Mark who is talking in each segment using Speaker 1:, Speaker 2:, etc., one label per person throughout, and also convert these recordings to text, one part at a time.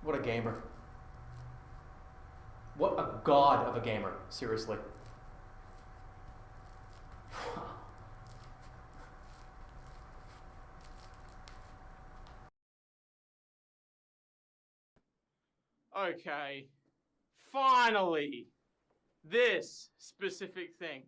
Speaker 1: What a gamer. What a god of a gamer, seriously.
Speaker 2: Okay, finally, this specific thing.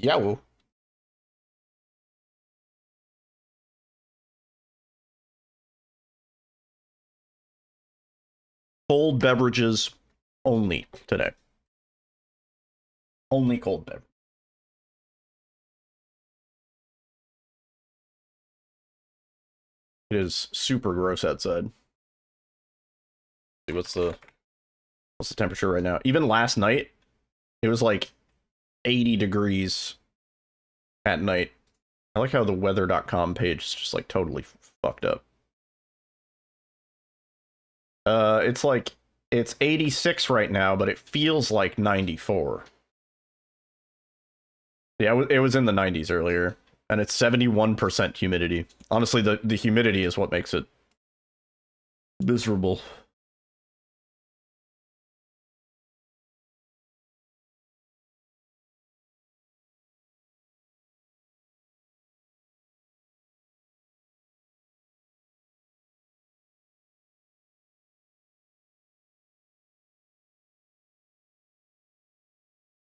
Speaker 3: Yeah, well. Cold beverages only today. Only cold beverage. It is super gross outside. See what's the temperature right now? Even last night, it was like 80 degrees at night. I like how the weather.com page is just like totally fucked up. It's 86 right now, but it feels like 94. Yeah, it was in the 90s earlier, and it's 71% humidity. Honestly, the humidity is what makes it miserable.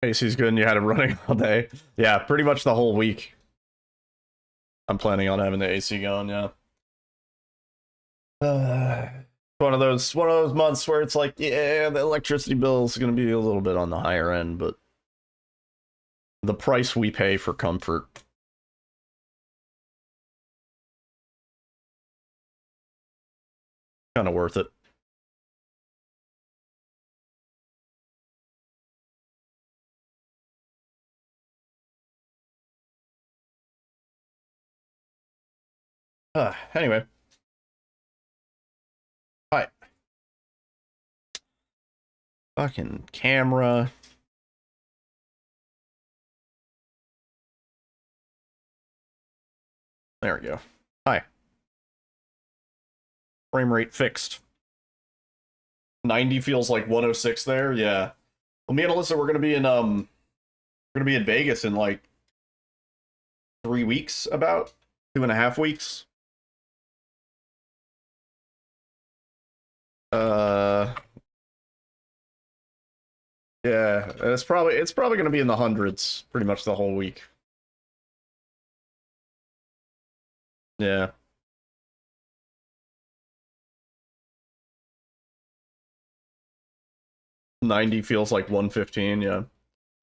Speaker 3: AC's good and you had it running all day. Yeah, pretty much the whole week. I'm planning on having the AC going, yeah. One of those months where it's like, yeah, the electricity bill is going to be a little bit on the higher end, but the price we pay for comfort. Kind of worth it. Anyway. Hi. Fucking camera. There we go. Hi. Frame rate fixed. 90 feels like 106 there, yeah. Well, me and Alyssa, we're gonna be in Vegas in like 3 weeks, about 2.5 weeks. Yeah, it's probably gonna be in the hundreds pretty much the whole week. Yeah. $90 feels like $115, yeah.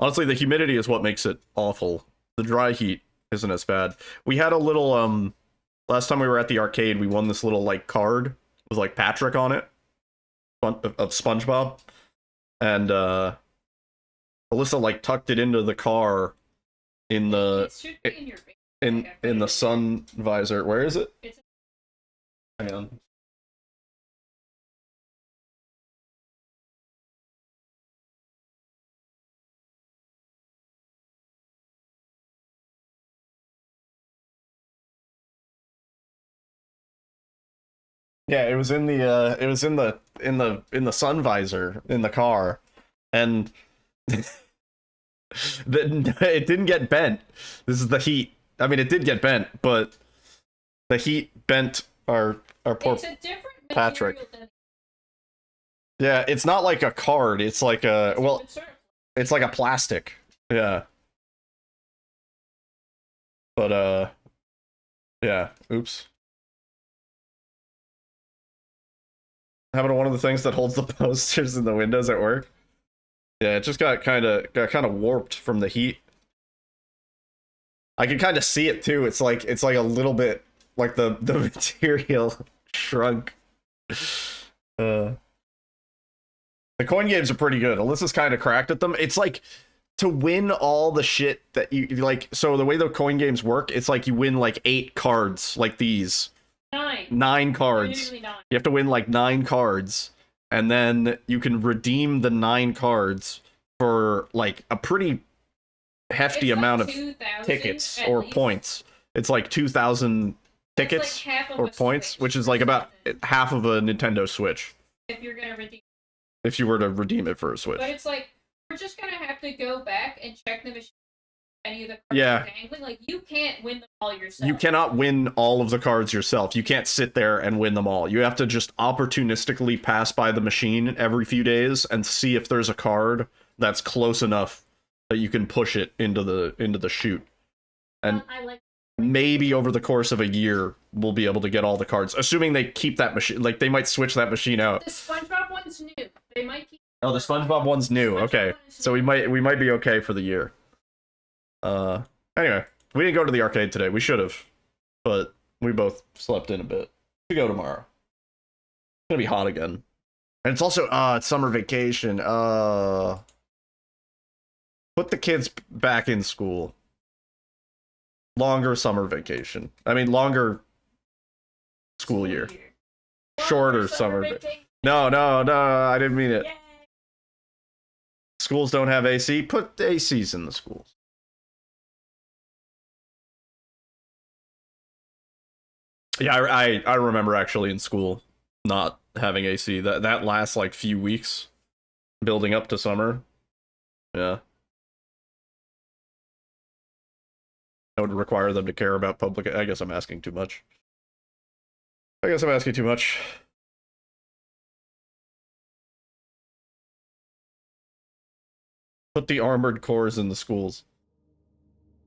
Speaker 3: Honestly, the humidity is what makes it awful. The dry heat isn't as bad. We had a little, last time we were at the arcade, we won this little, like, card with, like, Patrick on it. Of SpongeBob. And, Alyssa, like, tucked it into the car in the...
Speaker 4: It should be in your face.
Speaker 3: In the sun visor. Where is it? Hang on. Yeah, it was in the sun visor in the car, and it didn't get bent. This is the heat. I mean, it did get bent, but the heat bent our poor
Speaker 4: It's a different
Speaker 3: Patrick.
Speaker 4: than...
Speaker 3: Yeah, it's not like a card. It's like a it's like a plastic. Yeah. But yeah. Oops. Happened to one of the things that holds the posters in the windows at work. Yeah, it just got kind of warped from the heat. I can kind of see it too. It's like a little bit like the material shrunk. The coin games are pretty good. Alyssa's kind of cracked at them. It's like to win all the shit that you like. So the way the coin games work, it's like you win like 8 cards like these. 9 cards.
Speaker 4: Literally 9.
Speaker 3: You have to win like 9 cards, and then you can redeem the 9 cards for like a pretty hefty
Speaker 4: It's
Speaker 3: amount
Speaker 4: like
Speaker 3: of
Speaker 4: 2,000
Speaker 3: tickets
Speaker 4: at
Speaker 3: or
Speaker 4: least.
Speaker 3: points. It's like 2,000 tickets
Speaker 4: like half of
Speaker 3: or
Speaker 4: a
Speaker 3: points,
Speaker 4: Switch
Speaker 3: which is
Speaker 4: or
Speaker 3: like about
Speaker 4: something.
Speaker 3: half of a Nintendo Switch
Speaker 4: If you're gonna redeem.
Speaker 3: if you were to redeem it for a Switch.
Speaker 4: But it's like, we're just gonna have to go back and check the machine. Any of the cards
Speaker 3: Yeah.
Speaker 4: dangling. Like, you can't win them all yourself.
Speaker 3: You cannot win all of the cards yourself. You can't sit there and win them all. You have to just opportunistically pass by the machine every few days and see if there's a card that's close enough that you can push it into the chute. And
Speaker 4: I like
Speaker 3: maybe over the course of a year we'll be able to get all the cards, assuming they keep that machine. Like, they might switch that machine out.
Speaker 4: the SpongeBob one's new. They might keep.
Speaker 3: Oh, the SpongeBob one's new.
Speaker 4: SpongeBob
Speaker 3: Okay,
Speaker 4: one is
Speaker 3: so
Speaker 4: new.
Speaker 3: we might be okay for the year. Anyway, we didn't go to the arcade today. We should have, but we both slept in a bit. We go tomorrow. It's gonna be hot again, and it's also it's summer vacation. Put the kids back in school. Longer summer vacation. I mean, longer school year. Shorter summer vacation. No, I didn't mean it.
Speaker 4: Yay.
Speaker 3: Schools don't have AC. Put the ACs in the schools. Yeah, I remember actually in school not having AC. That lasts like few weeks building up to summer. Yeah. That would require them to care about public. I guess I'm asking too much. Put the armored cores in the schools.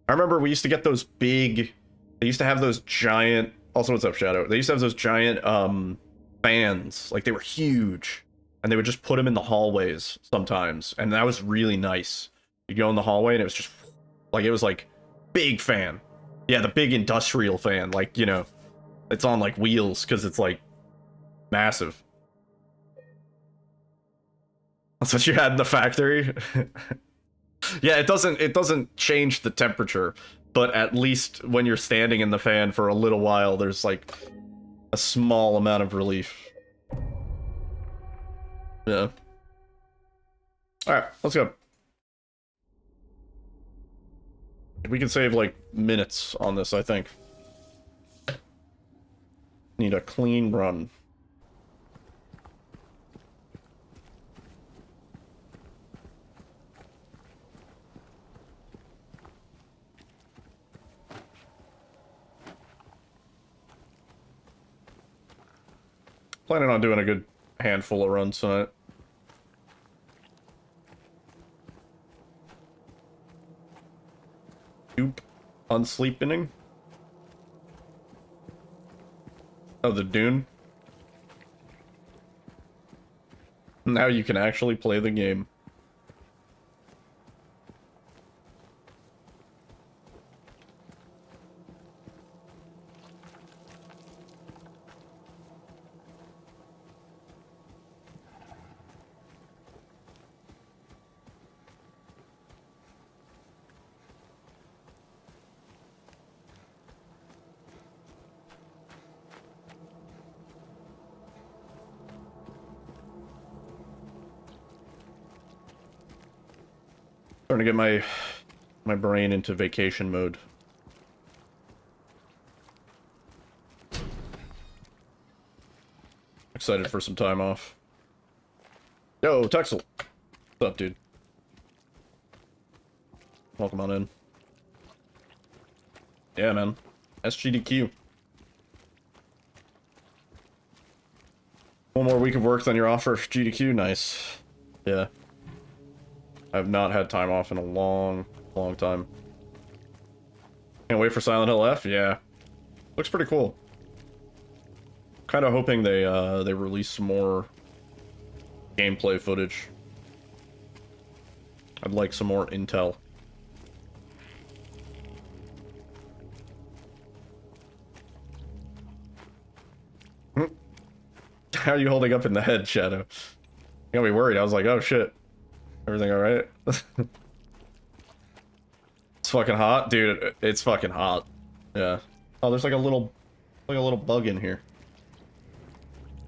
Speaker 3: I remember we used to get those big. They used to have those giant. Also, what's up, Shadow? They used to have those giant fans. Like, they were huge, and they would just put them in the hallways sometimes, and that was really nice. You go in the hallway, and it was just like, it was like big fan. Yeah, the big industrial fan. Like, you know, it's on like wheels because it's like massive. That's what you had in the factory. Yeah, it doesn't change the temperature, but at least when you're standing in the fan for a little while, there's like a small amount of relief. Yeah. Alright, let's go. We can save like minutes on this, I think. Need a clean run. Planning on doing a good handful of runs tonight. Oop. Unsleeping. Oh, the Dune. Now you can actually play the game. Starting to get my brain into vacation mode. Excited for some time off. Yo, Texel. What's up, dude? Welcome on in. Yeah, man. SGDQ. One more week of work, then you're off for GDQ. Nice. Yeah. I've not had time off in a long, long time. Can't wait for Silent Hill F. Yeah. Looks pretty cool. Kind of hoping they release some more gameplay footage. I'd like some more intel. How are you holding up in the head, Shadow? You got me worried. I was like, oh shit. Everything alright? It's fucking hot? Dude, it's fucking hot. Yeah. Oh, there's like a little bug in here.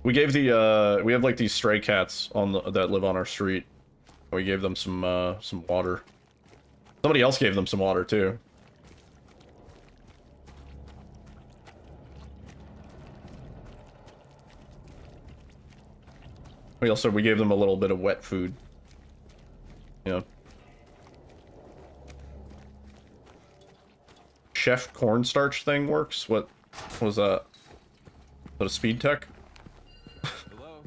Speaker 3: We gave the, we have like these stray cats on the, that live on our street. We gave them some water. Somebody else gave them some water, too. We gave them a little bit of wet food. Yeah. Chef cornstarch thing works? What was that? Is that a speed tech?
Speaker 5: Hello?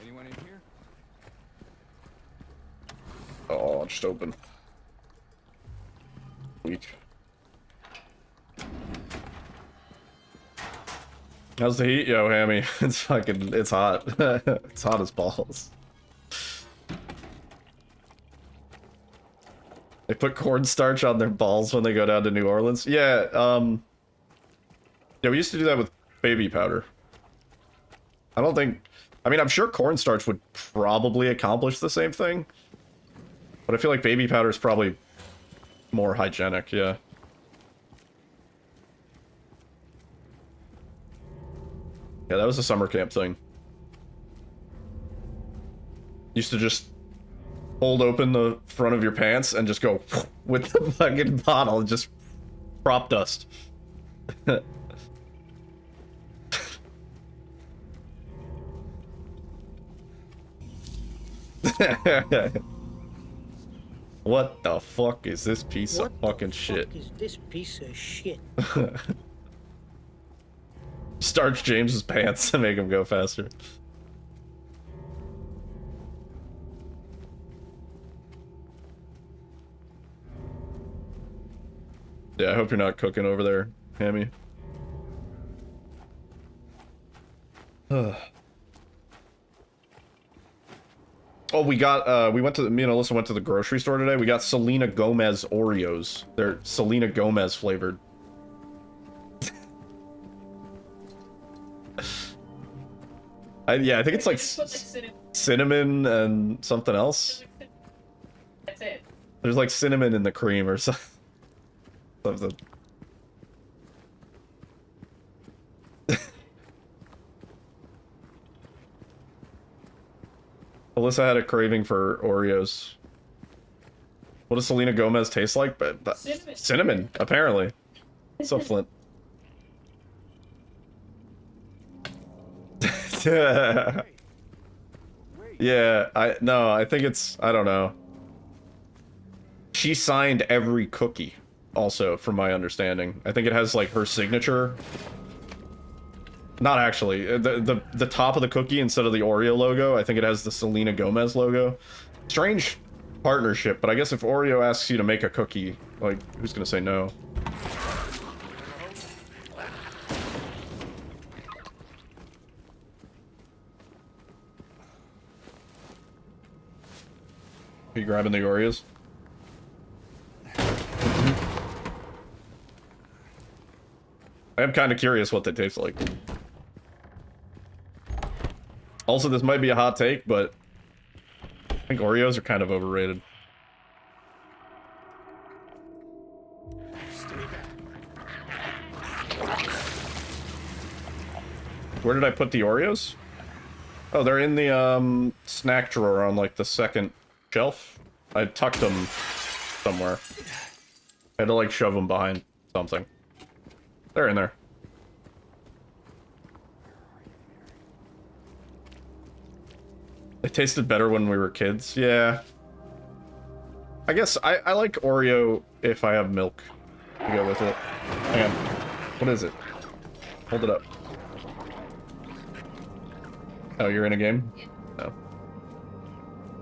Speaker 5: Anyone in here?
Speaker 3: Oh, just open. Weak. How's the heat? Yo, Hammy. It's hot. It's hot as balls. They put cornstarch on their balls when they go down to New Orleans. Yeah, yeah, we used to do that with baby powder. I mean, I'm sure cornstarch would probably accomplish the same thing. But I feel like baby powder is probably more hygienic, yeah. Yeah, that was a summer camp thing. Used to just hold open the front of your pants and just go with the fucking bottle and just prop dust. What the fuck is this piece of fucking shit?
Speaker 6: What the fuck is this piece of shit?
Speaker 3: Starch James's pants to make him go faster. Yeah, I hope you're not cooking over there, Hammy. Oh, we got, me and Alyssa went to the grocery store today. We got Selena Gomez Oreos. They're Selena Gomez flavored. Yeah, I think it's like cinnamon and something else.
Speaker 4: That's it.
Speaker 3: There's like cinnamon in the cream or something. Alyssa had a craving for Oreos. What does Selena Gomez taste like? But cinnamon, apparently. So Flint. Yeah, I think it's, I don't know. She signed every cookie, also, from my understanding. I think it has, like, her signature. Not actually. The top of the cookie, instead of the Oreo logo, I think it has the Selena Gomez logo. Strange partnership, but I guess if Oreo asks you to make a cookie, like, who's gonna say no? Are you grabbing the Oreos? I am kind of curious what they taste like. Also, this might be a hot take, but I think Oreos are kind of overrated. Where did I put the Oreos? Oh, they're in the snack drawer on like the second shelf. I tucked them somewhere. I had to like shove them behind something. They're in there. It tasted better when we were kids. Yeah. I guess I like Oreo if I have milk to go with it. Hang on. What is it? Hold it up. Oh, you're in a game? No.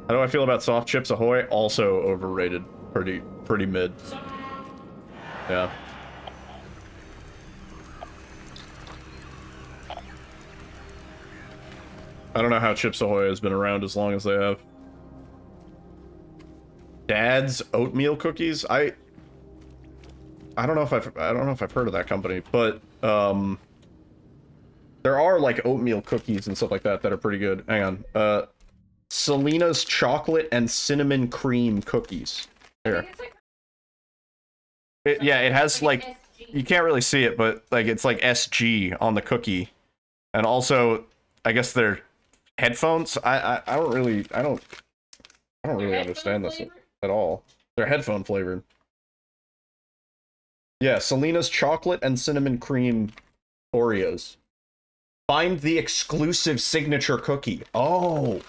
Speaker 3: How do I feel about Soft Chips Ahoy? Also overrated. Pretty mid. Yeah. I don't know how Chips Ahoy has been around as long as they have. Dad's oatmeal cookies? I don't know if I've heard of that company, but there are like oatmeal cookies and stuff like that that are pretty good. Hang on. Selena's chocolate and cinnamon cream cookies. Here. Yeah, it has like, you can't really see it, but like it's like SG on the cookie. And also, I guess they're headphones. I don't really understand this at all. They're headphone flavored. Yeah, Selena's chocolate and cinnamon cream Oreos. Find the exclusive signature cookie. Oh.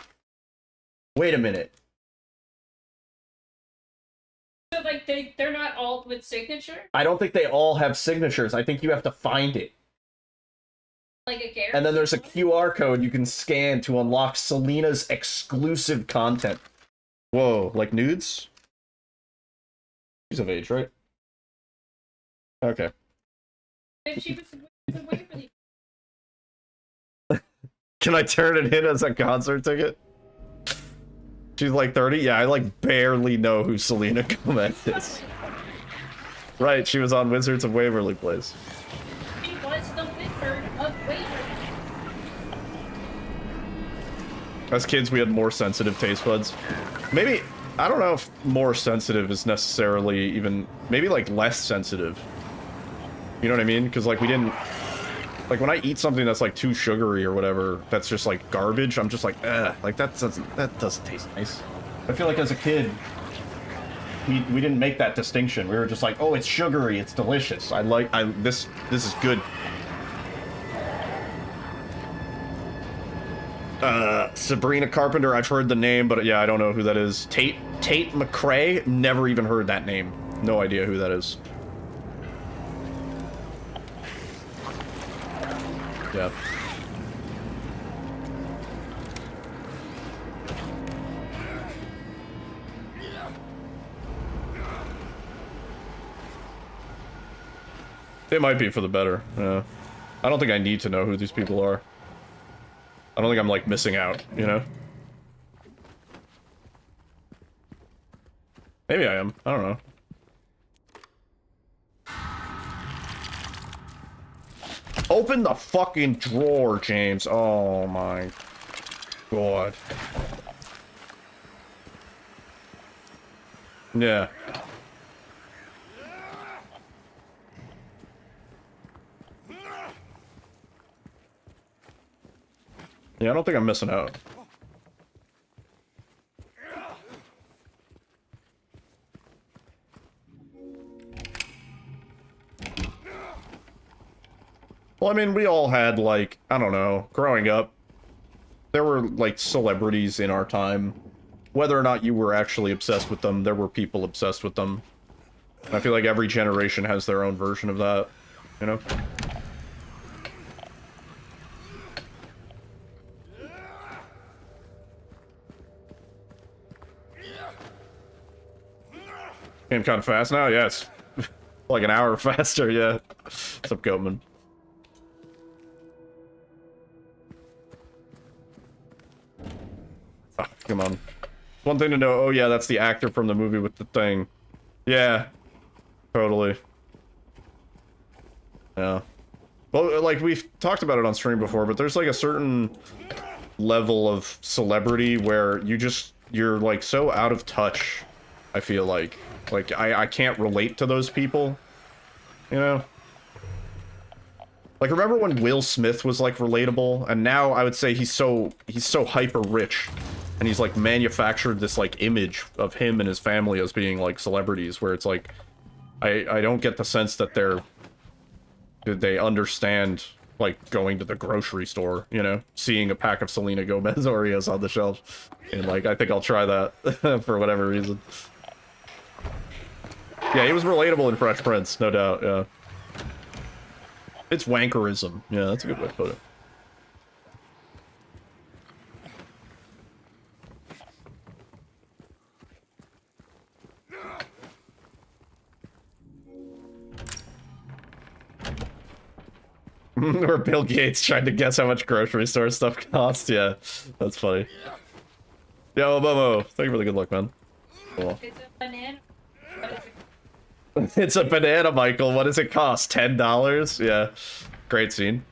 Speaker 3: Wait a minute.
Speaker 4: So, like, they're not all with signature?
Speaker 3: I don't think they all have signatures. I think you have to find it.
Speaker 4: Like a guarantee?
Speaker 3: And then there's a QR code you can scan to unlock Selena's exclusive content. Whoa, like nudes? She's of age, right? Okay.
Speaker 4: If she was away for the...
Speaker 3: Can I turn it in as a concert ticket? She's like 30? Yeah, I like barely know who Selena Gomez is. Right, she was on Wizards of Waverly Place.
Speaker 4: She was the Wizard of Waverly.
Speaker 3: As kids, we had more sensitive taste buds. Maybe, I don't know if more sensitive is necessarily even, maybe like less sensitive. You know what I mean? Because like we didn't, like when I eat something that's like too sugary or whatever, that's just like garbage, I'm just like, like that doesn't taste nice. I feel like as a kid, we didn't make that distinction. We were just like, oh, it's sugary, it's delicious. This is good. Sabrina Carpenter, I've heard the name, but yeah, I don't know who that is. Tate McRae, never even heard that name. No idea who that is. Yeah. It might be for the better. Yeah. I don't think I need to know who these people are. I don't think I'm like missing out, you know? Maybe I am. I don't know. Open the fucking drawer, James. Oh my god. Yeah. Yeah, I don't think I'm missing out. Well, I mean, we all had, like, I don't know, growing up, there were, like, celebrities in our time. Whether or not you were actually obsessed with them, there were people obsessed with them. And I feel like every generation has their own version of that, you know? Game kind of fast now? Yeah, it's like an hour faster, yeah. What's up, Goatman? Oh, come on. One thing to know, oh yeah, that's the actor from the movie with the thing. Yeah. Totally. Yeah. Well, like, we've talked about it on stream before, but there's like a certain level of celebrity where you're like so out of touch, I feel like. Like, I can't relate to those people, you know? Like, remember when Will Smith was, like, relatable? And now I would say he's so hyper rich. And he's, like, manufactured this, like, image of him and his family as being, like, celebrities, where it's like, I don't get the sense that they understand, like, going to the grocery store, you know? Seeing a pack of Selena Gomez Oreos on the shelf. And, like, I think I'll try that for whatever reason. Yeah, he was relatable in Fresh Prince, no doubt, yeah. It's wankerism. Yeah, that's a good way to put it. Or Bill Gates trying to guess how much grocery store stuff costs. Yeah, that's funny. Yo, Momo, thank you for the good luck, man. Cool.
Speaker 4: It's a banana.
Speaker 3: It's a banana, Michael. What does it cost? $10? Yeah. Great scene.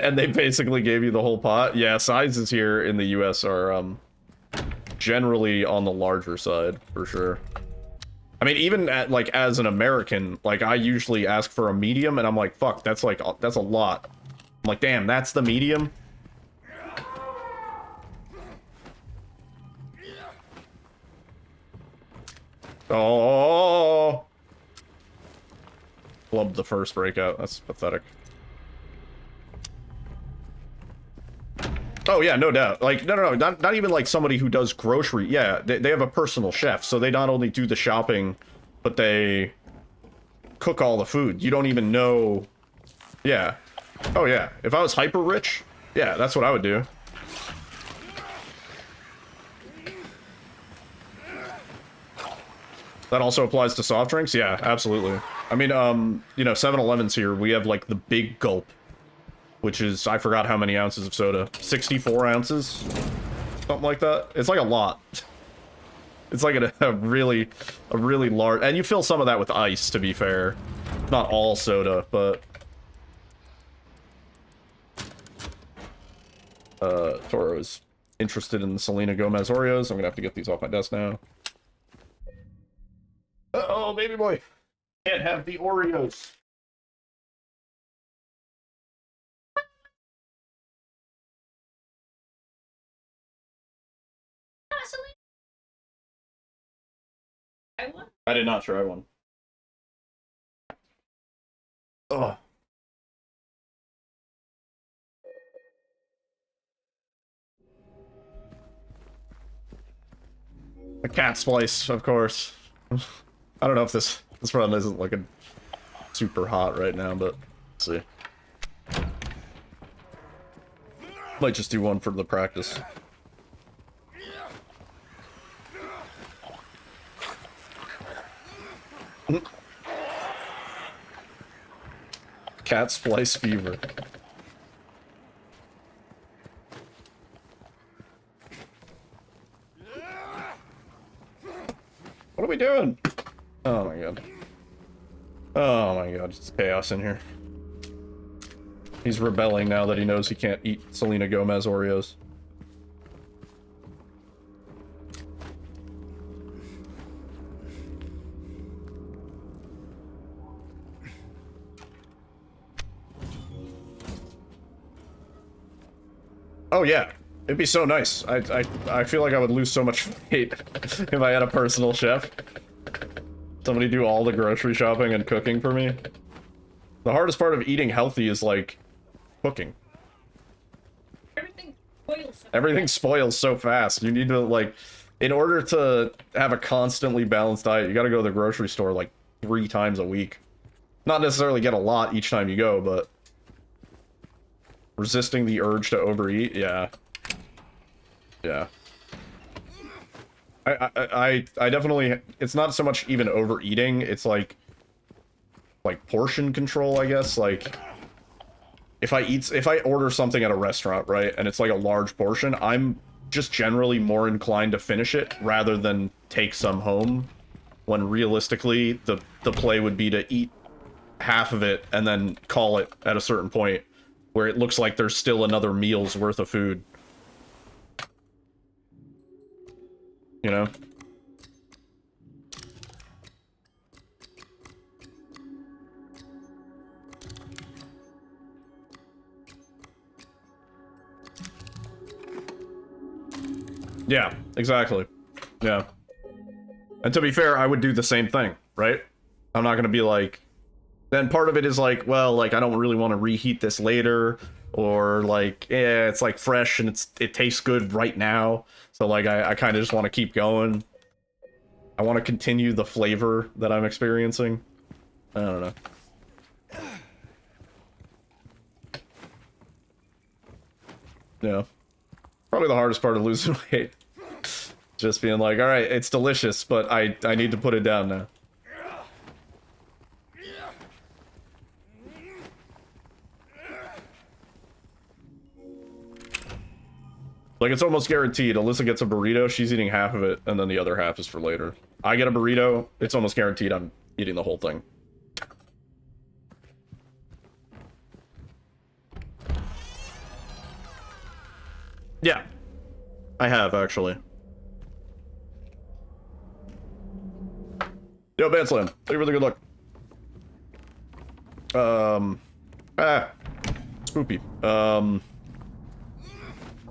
Speaker 3: And they basically gave you the whole pot. Yeah, sizes here in the US are generally on the larger side, for sure. I mean, even at, like, as an American, like, I usually ask for a medium, and I'm like, fuck, that's a lot. I'm like, damn, that's the medium? Oh! Flubbed the first breakout. That's pathetic. Oh yeah, no doubt. Like, no, not even like somebody who does grocery. Yeah, they have a personal chef, so they not only do the shopping, but they cook all the food. You don't even know. Yeah. Oh yeah. If I was hyper rich, yeah, that's what I would do. That also applies to soft drinks? Yeah, absolutely. I mean, you know, 7-Eleven's here, we have, like, the big gulp, which is, I forgot how many ounces of soda. 64 ounces? Something like that. It's like a lot. It's like a really large... And you fill some of that with ice, to be fair. Not all soda, but... Toro's interested in the Selena Gomez Oreos. I'm gonna have to get these off my desk now. Uh-oh, baby boy. Can't have the Oreos. I did not try one. Ugh. A cat splice, of course. I don't know if this run isn't looking super hot right now, but let's see. Might just do one for the practice. Cat splice fever. What are we doing? Oh my god. Oh my god, it's chaos in here. He's rebelling now that he knows he can't eat Selena Gomez Oreos. Oh yeah, it'd be so nice. I feel like I would lose so much weight if I had a personal chef. Somebody do all the grocery shopping and cooking for me. The hardest part of eating healthy is, like, cooking. Everything spoils so fast. You need to, like, in order to have a constantly balanced diet, you gotta go to the grocery store, like, 3 times a week. Not necessarily get a lot each time you go, but... resisting the urge to overeat, yeah. Yeah. I definitely, it's not so much even overeating, it's like portion control, I guess. Like, if I order something at a restaurant, right, and it's like a large portion, I'm just generally more inclined to finish it rather than take some home, when realistically the play would be to eat half of it and then call it at a certain point where it looks like there's still another meal's worth of food. You know? Yeah, exactly. Yeah. And to be fair, I would do the same thing, right? I'm not gonna be like... Then part of it is like, well, like, I don't really want to reheat this later, or like, yeah, it's like fresh and it tastes good right now. So like, I kind of just want to keep going. I want to continue the flavor that I'm experiencing. I don't know. Yeah. Probably the hardest part of losing weight. Just being like, alright, it's delicious, but I need to put it down now. Like, it's almost guaranteed. Alyssa gets a burrito, she's eating half of it, and then the other half is for later. I get a burrito, it's almost guaranteed I'm eating the whole thing. Yeah. I have, actually. Yo, Banslam, thank you for the good luck. Spoopy.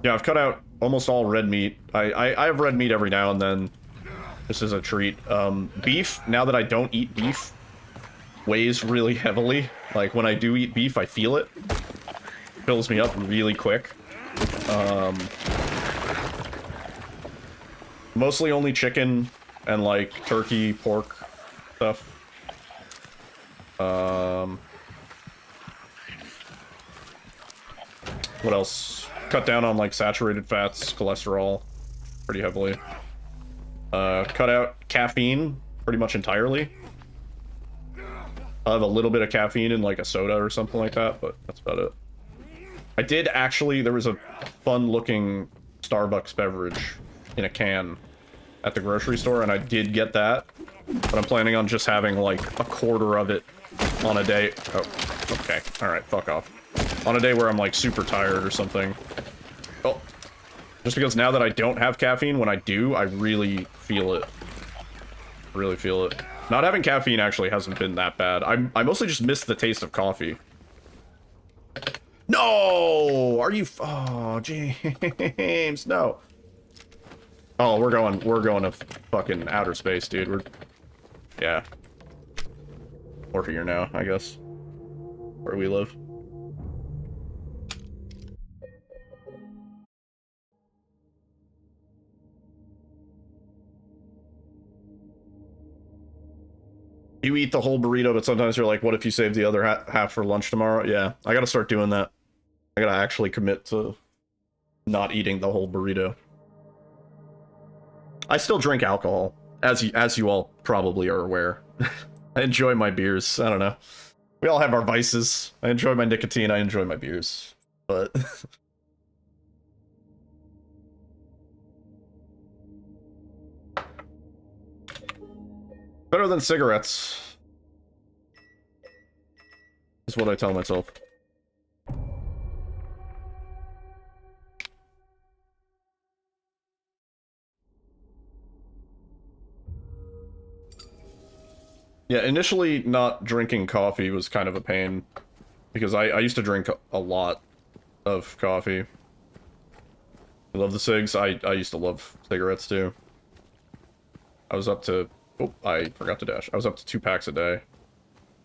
Speaker 3: Yeah, I've cut out almost all red meat. I have red meat every now and then. This is a treat. Beef, now that I don't eat beef, weighs really heavily. Like, when I do eat beef, I feel it. Fills me up really quick. Mostly only chicken and, like, turkey, pork stuff. What else? Cut down on, like, saturated fats, cholesterol, pretty heavily. Cut out caffeine pretty much entirely. I'll have a little bit of caffeine in, like, a soda or something like that, but that's about it. I did actually, there was a fun-looking Starbucks beverage in a can at the grocery store, and I did get that, but I'm planning on just having, like, a quarter of it on a day. Oh, okay. Alright, fuck off. On a day where I'm, like, super tired or something. Oh. Just because now that I don't have caffeine, when I do, I really feel it. Really feel it. Not having caffeine actually hasn't been that bad. I mostly just miss the taste of coffee. No! Are you... Oh, James, no. Oh, we're going to fucking outer space, dude. Yeah. Or here now, I guess. Where we live. You eat the whole burrito, but sometimes you're like, what if you save the other half for lunch tomorrow? Yeah, I gotta start doing that. I gotta actually commit to not eating the whole burrito. I still drink alcohol, as you all probably are aware. I enjoy my beers. I don't know. We all have our vices. I enjoy my nicotine. I enjoy my beers. But... Better than cigarettes. Is what I tell myself. Yeah, initially not drinking coffee was kind of a pain. Because I used to drink a lot of coffee. I love the cigs. I used to love cigarettes too. I was up to... Oh, I forgot to dash. I was up to 2 packs a day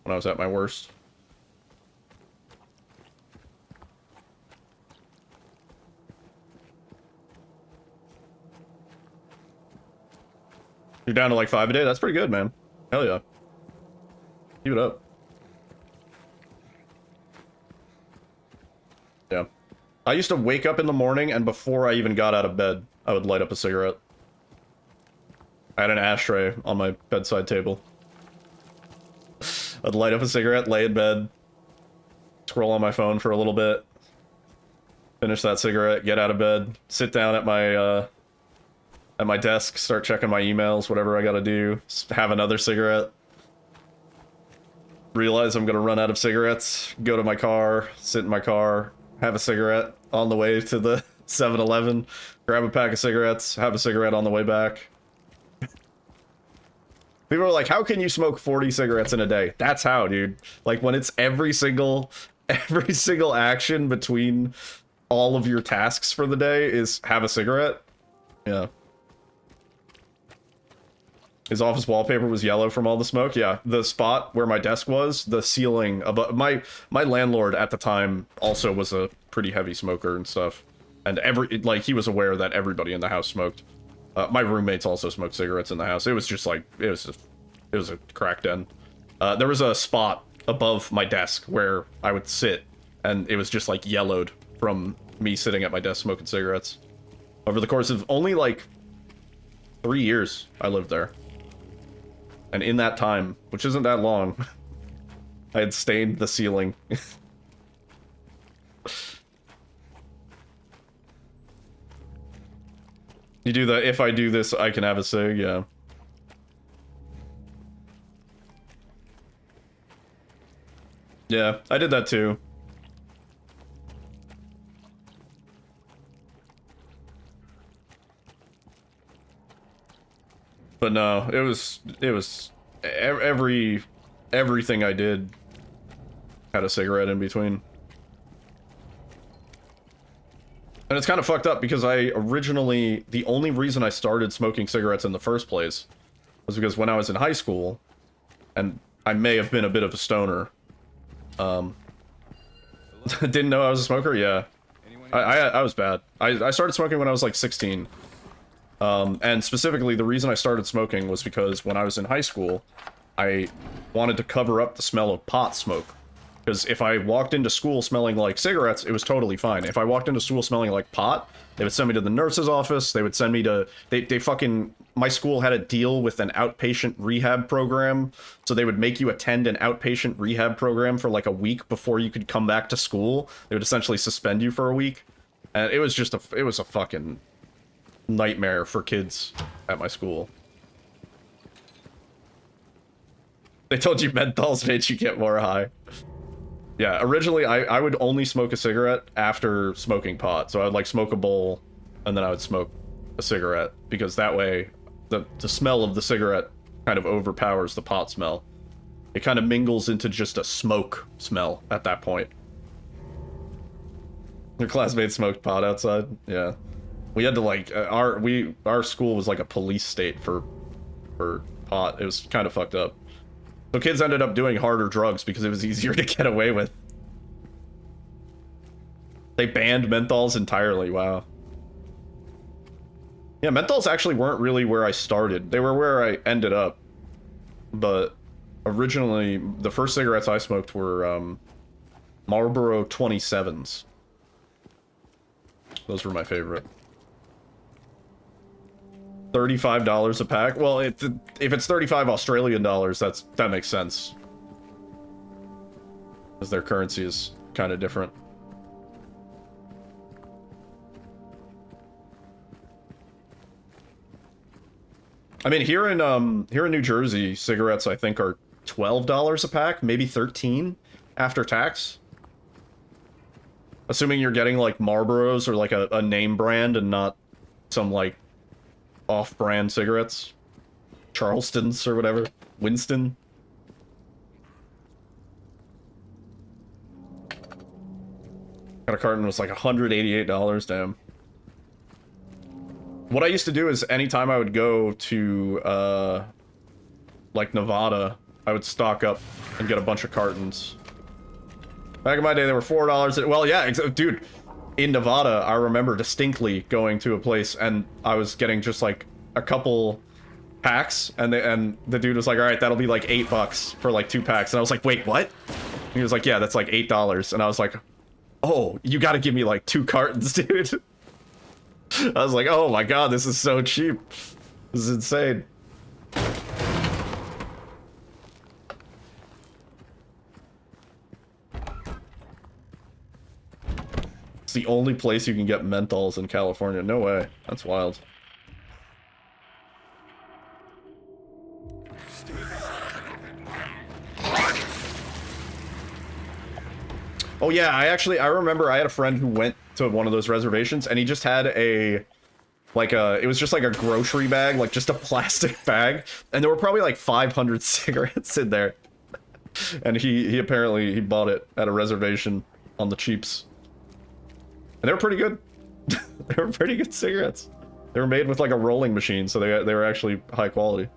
Speaker 3: when I was at my worst. You're down to like 5 a day? That's pretty good, man. Hell yeah. Keep it up. Yeah. I used to wake up in the morning, and before I even got out of bed, I would light up a cigarette. I had an ashtray on my bedside table. I'd light up a cigarette, lay in bed, scroll on my phone for a little bit, finish that cigarette, get out of bed, sit down at my desk, start checking my emails, whatever I gotta do, have another cigarette, realize I'm gonna run out of cigarettes, go to my car, sit in my car, have a cigarette on the way to the 7-Eleven, grab a pack of cigarettes, have a cigarette on the way back. People are like, how can you smoke 40 cigarettes in a day? That's how, dude. Like, when it's every single action between all of your tasks for the day is have a cigarette. Yeah. His office wallpaper was yellow from all the smoke. Yeah, the spot where my desk was, the ceiling above my landlord at the time also was a pretty heavy smoker and stuff. And he was aware that everybody in the house smoked. My roommates also smoked cigarettes in the house. It was just like, it was a crack den. There was a spot above my desk where I would sit, and it was just like yellowed from me sitting at my desk smoking cigarettes. Over the course of only like 3 years, I lived there. And in that time, which isn't that long, I had stained the ceiling. You do the, if I do this, I can have a cig, yeah. Yeah, I did that too. But no, it was everything I did had a cigarette in between. And it's kind of fucked up because the only reason I started smoking cigarettes in the first place was because when I was in high school, and I may have been a bit of a stoner, didn't know I was a smoker, yeah. I was bad. I started smoking when I was like 16. And specifically, the reason I started smoking was because when I was in high school, I wanted to cover up the smell of pot smoke. Because if I walked into school smelling like cigarettes, it was totally fine. If I walked into school smelling like pot, they would send me to the nurse's office, they would send me to... My school had a deal with an outpatient rehab program, so they would make you attend an outpatient rehab program for like a week before you could come back to school. They would essentially suspend you for a week. And it was just it was a fucking nightmare for kids at my school. They told you menthols made you get more high. Yeah, originally I would only smoke a cigarette after smoking pot. So I would like smoke a bowl and then I would smoke a cigarette because that way the smell of the cigarette kind of overpowers the pot smell. It kind of mingles into just a smoke smell at that point. Your classmates smoked pot outside? Yeah. We had to like our school was like a police state for pot. It was kind of fucked up. So kids ended up doing harder drugs because it was easier to get away with. They banned menthols entirely, wow. Yeah, menthols actually weren't really where I started. They were where I ended up. But originally, the first cigarettes I smoked were Marlboro 27s. Those were my favorite. $35 a pack? Well, if it's 35 Australian dollars, that makes sense. Because their currency is kind of different. I mean, here in New Jersey, cigarettes I think are $12 a pack, maybe 13 after tax. Assuming you're getting like Marlboros or like a name brand and not some like off-brand cigarettes. Charleston's or whatever. Winston. Got a carton was like $188, damn. What I used to do is anytime I would go to, like Nevada, I would stock up and get a bunch of cartons. Back in my day, they were $4. Well, yeah, dude. In Nevada, I remember distinctly going to a place and I was getting just like a couple packs and the dude was like, all right, that'll be like $8 for like 2 packs. And I was like, wait, what? And he was like, yeah, that's like $8. And I was like, oh, you gotta give me like 2 cartons, dude. I was like, oh my god, this is so cheap. This is insane. It's the only place you can get menthols in California. No way. That's wild. Oh yeah, I remember I had a friend who went to one of those reservations and he just had a it was just like a grocery bag, like just a plastic bag, and there were probably like 500 cigarettes in there. And he apparently bought it at a reservation on the cheaps. And they were pretty good. They were pretty good cigarettes. They were made with like a rolling machine, so they were actually high quality.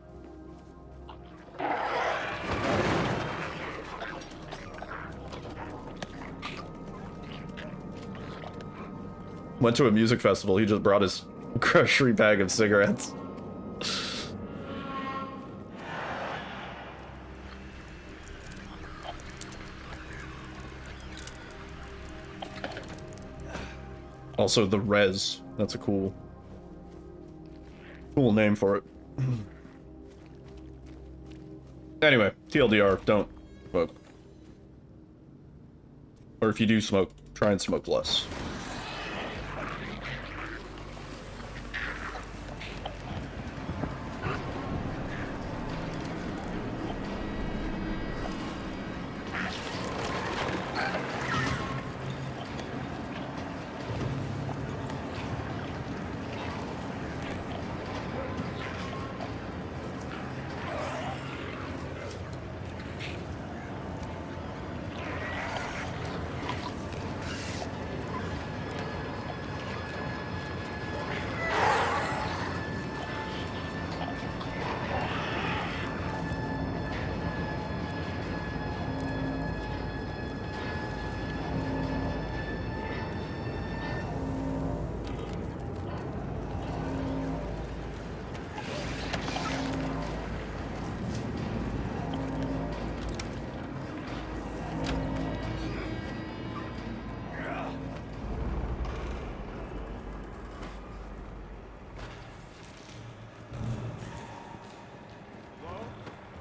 Speaker 3: Went to a music festival, he just brought his grocery bag of cigarettes. Also, the Res. That's a cool name for it. Anyway, TLDR, don't smoke. Or if you do smoke, try and smoke less.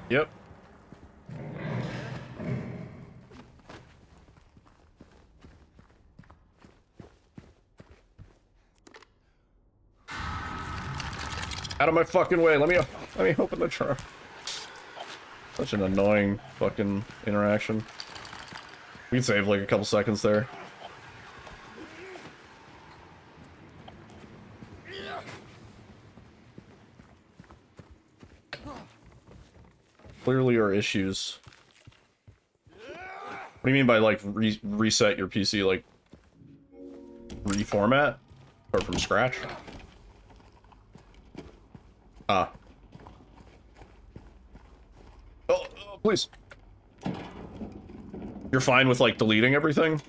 Speaker 3: Yep. Out of my fucking way. Let me open the trunk. Such an annoying fucking interaction. We can save like a couple seconds there. Clearly are issues. What do you mean by like reset your PC, like reformat? Start from scratch? Ah. Oh, please. You're fine with like deleting everything?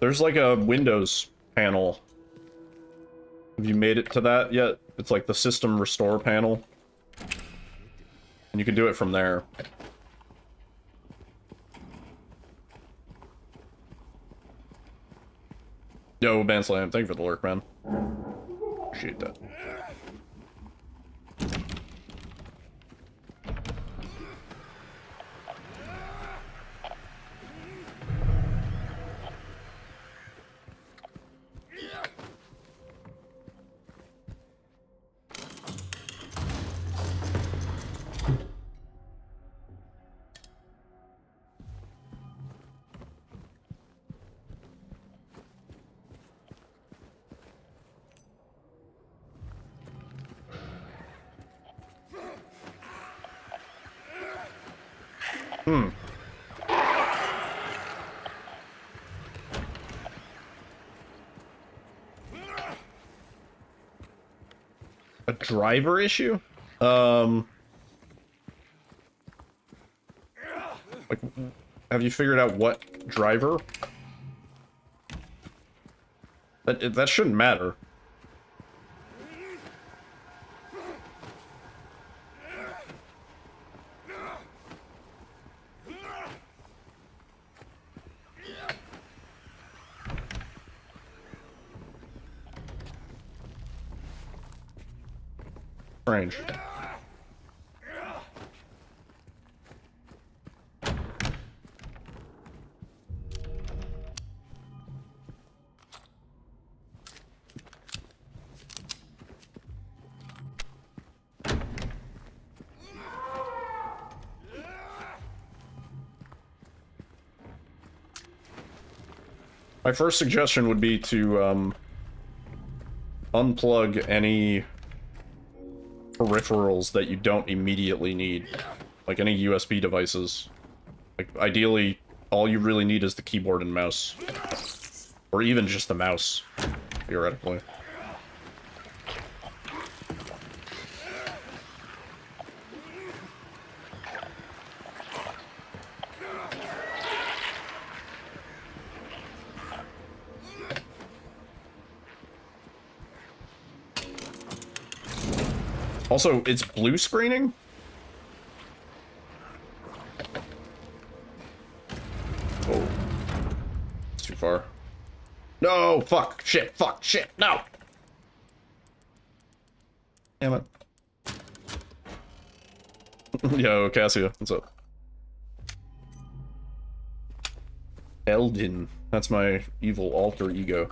Speaker 3: There's like a Windows panel. Have you made it to that yet? It's like the system restore panel. And you can do it from there. Yo, Banslam, thank you for the lurk, man. Appreciate that. A driver issue? Like, have you figured out what driver? That shouldn't matter. Strange. My first suggestion would be to unplug any peripherals that you don't immediately need, like any USB devices. Like ideally, all you really need is the keyboard and mouse, or even just the mouse, theoretically. Also, it's blue screening? Oh. It's too far. No! Fuck! Shit! Fuck! Shit! No! Damn it. Yo, Cassia, what's up? Eldin. That's my evil alter ego.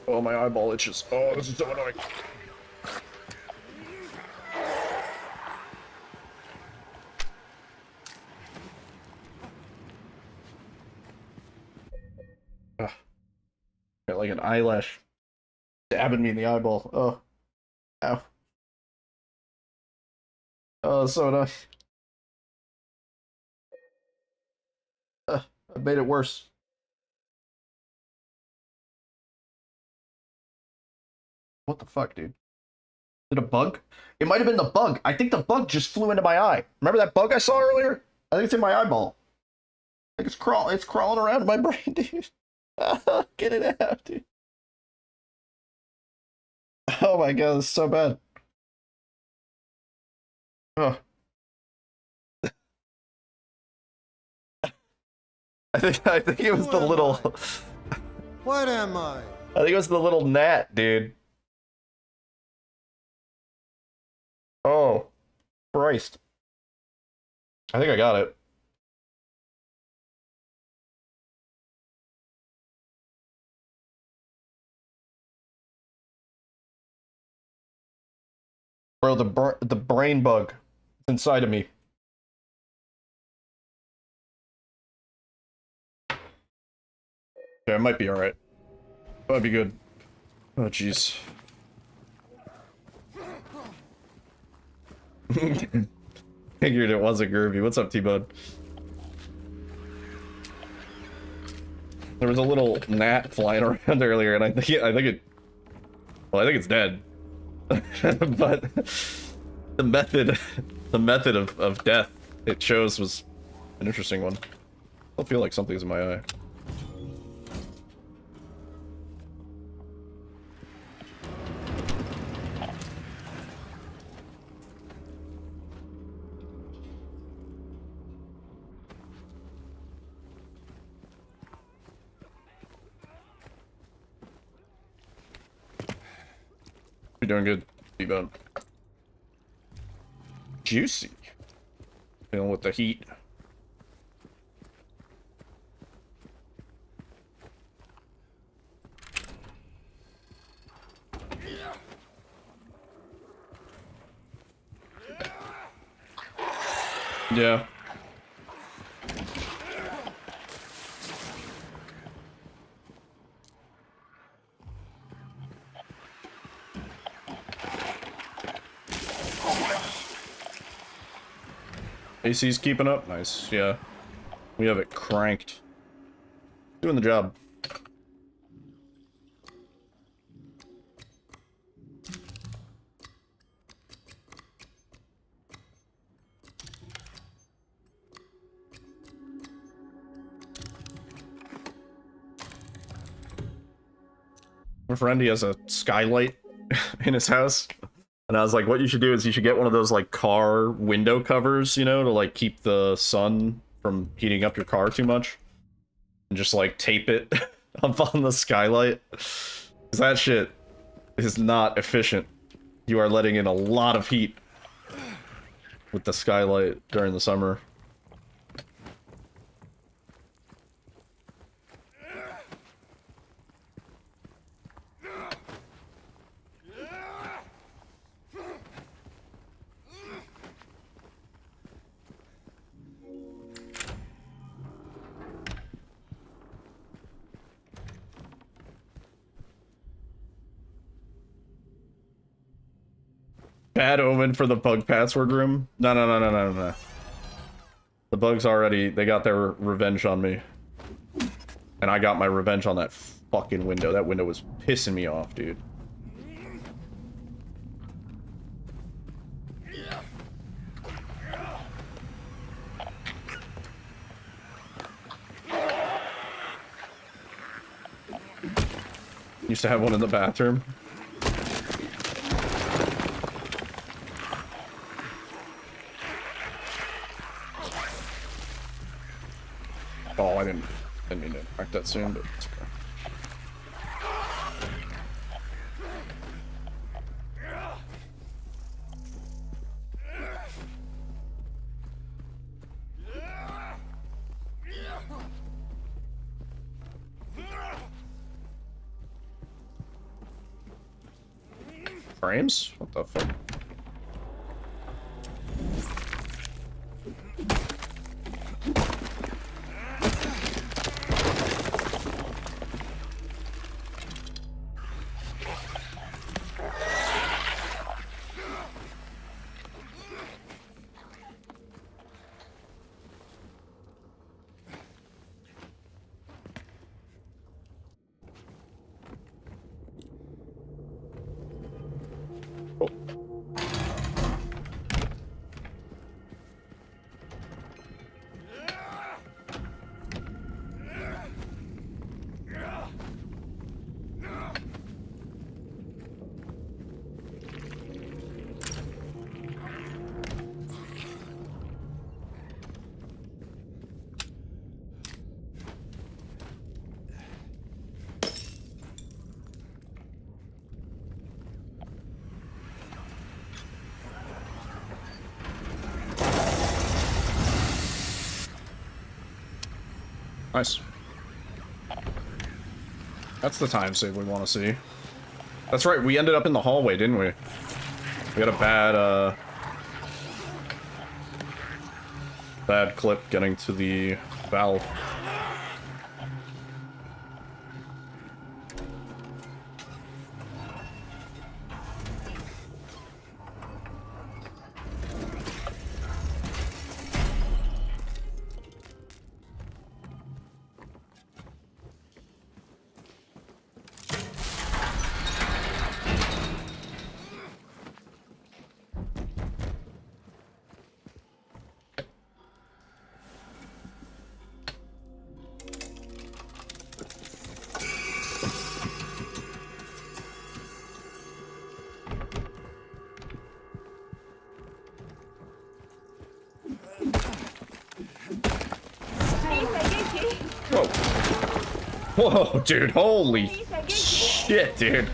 Speaker 3: Oh, my eyeball itches. Oh, this is so annoying. Ugh. Got like an eyelash stabbing me in the eyeball. Oh. Ow. Oh, so annoying. I made it worse. What the fuck, dude? Is it a bug? It might have been the bug. I think the bug just flew into my eye. Remember that bug I saw earlier? I think it's in my eyeball. I think it's crawling around my brain, dude. Get it out, dude. Oh my god, this is so bad. Oh. I think it was the little
Speaker 7: What am I?
Speaker 3: I think it was the little gnat, dude. Oh, Christ. I think I got it. Bro, the brain bug inside of me. Yeah, it might be alright. Might be good. Oh, jeez. Figured it wasn't Groovy. What's up, T-Bud? There was a little gnat flying around earlier, and I think it's dead. But the method of death it chose was an interesting one. I feel like something's in my eye. You're doing good, T-Bone. Juicy. Dealing with the heat. Yeah. AC's keeping up? Nice, yeah. We have it cranked. Doing the job. My friend, he has a skylight in his house. And I was like, what you should do is you should get one of those like car window covers, you know, to like keep the sun from heating up your car too much. And just like tape it up on the skylight. Because that shit is not efficient. You are letting in a lot of heat with the skylight during the summer. Bad omen for the bug password room? No. The bugs already, they got their revenge on me. And I got my revenge on that fucking window. That window was pissing me off, dude. Used to have one in the bathroom. Oh, I didn't mean to act that soon, but it's okay. Frames? What the fuck? Nice. That's the time save we want to see. That's right, we ended up in the hallway, didn't we? We had a bad clip getting to the valve. Whoa, dude, holy shit, dude.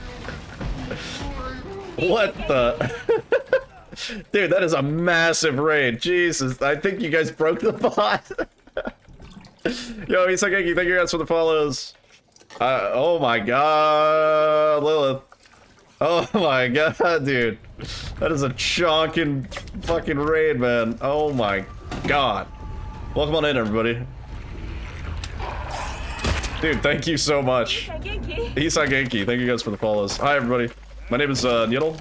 Speaker 3: What the? Dude, that is a massive raid. Jesus, I think you guys broke the bot. Yo, Isageki, thank you guys for the follows. Oh my god, Lilith. Oh my god, dude. That is a chonkin' fucking raid, man. Oh my god. Welcome on in, everybody. Dude, thank you so much. Isageki, thank you guys for the follows. Hi, everybody. My name is Niddle.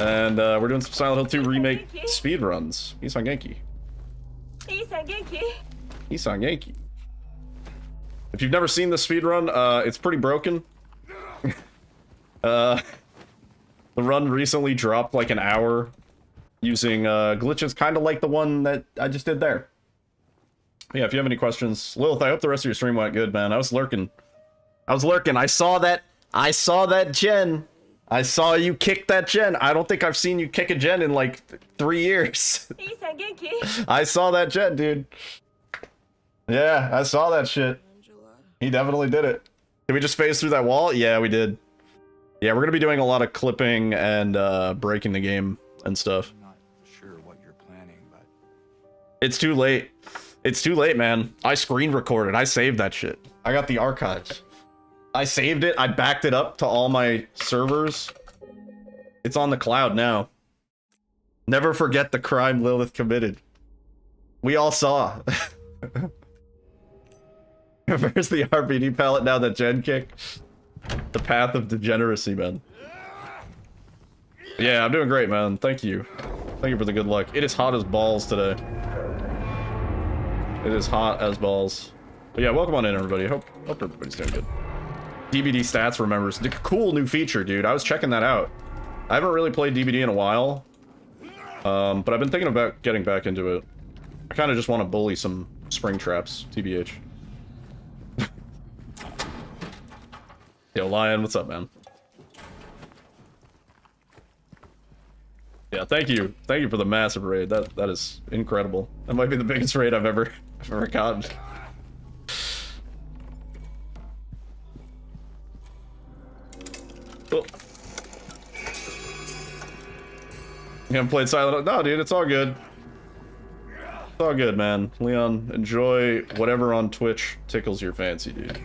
Speaker 3: And we're doing some Silent Hill 2 remake speedruns. Isageki. Isageki. If you've never seen the speedrun, it's pretty broken. The run recently dropped like an hour using glitches kind of like the one that I just did there. Yeah, if you have any questions, Lilith, I hope the rest of your stream went good, man. I was lurking. I saw that gen. I saw you kick that gen. I don't think I've seen you kick a gen in like 3 years. I saw that gen, dude. Yeah, I saw that shit. He definitely did it. Did we just phase through that wall? Yeah, we did. Yeah, we're gonna be doing a lot of clipping and breaking the game and stuff.
Speaker 5: I'm not sure what you're planning, but
Speaker 3: It's too late. It's too late, man. I screen recorded. I saved that shit. I got the archives. I saved it. I backed it up to all my servers. It's on the cloud now. Never forget the crime Lilith committed. We all saw. Where's the RPD palette now that Gen kick? The path of degeneracy, man. Yeah, I'm doing great, man. Thank you. Thank you for the good luck. It is hot as balls today. It is hot as balls. But yeah, welcome on in, everybody. Hope everybody's doing good. DVD stats remembers. Cool new feature, dude. I was checking that out. I haven't really played DVD in a while. But I've been thinking about getting back into it. I kind of just want to bully some spring traps, TBH. Yo, Lion, what's up, man? Yeah, thank you. Thank you for the massive raid. That is incredible. That might be the biggest raid I've ever gotten. Oh. You haven't played Silent? No, dude, it's all good. It's all good, man. Leon, enjoy whatever on Twitch tickles your fancy, dude.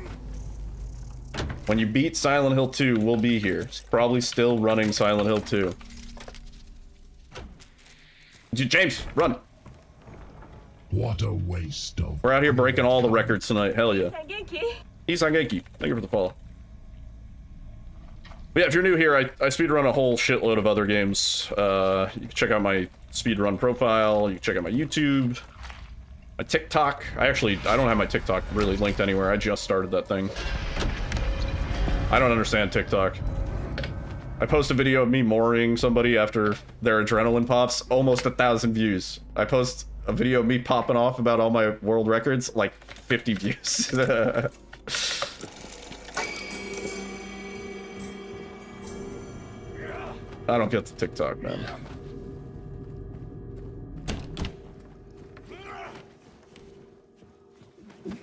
Speaker 3: When you beat Silent Hill 2, we'll be here. It's probably still running Silent Hill 2. Dude, James, run!
Speaker 8: What a waste of...
Speaker 3: We're out here breaking all the records tonight. Hell yeah. Isangeki, thank you for the follow. But yeah, if you're new here, I speedrun a whole shitload of other games. You can check out my speedrun profile. You can check out my YouTube, my TikTok. I don't have my TikTok really linked anywhere. I just started that thing. I don't understand TikTok. I post a video of me mooring somebody after their adrenaline pops, almost 1,000 views. I post a video of me popping off about all my world records, like 50 views. I don't get the TikTok, man.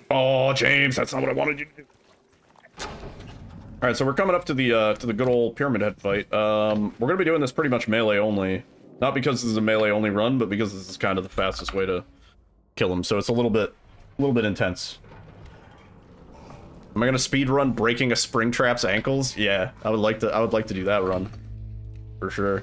Speaker 3: Oh, James, that's not what I wanted you to do. All right, so we're coming up to the good old Pyramid Head fight. We're gonna be doing this pretty much melee only, not because this is a melee only run, but because this is kind of the fastest way to kill him. So it's a little bit intense. Am I gonna speed run breaking a Springtrap's ankles? Yeah, I would like to do that run, for sure.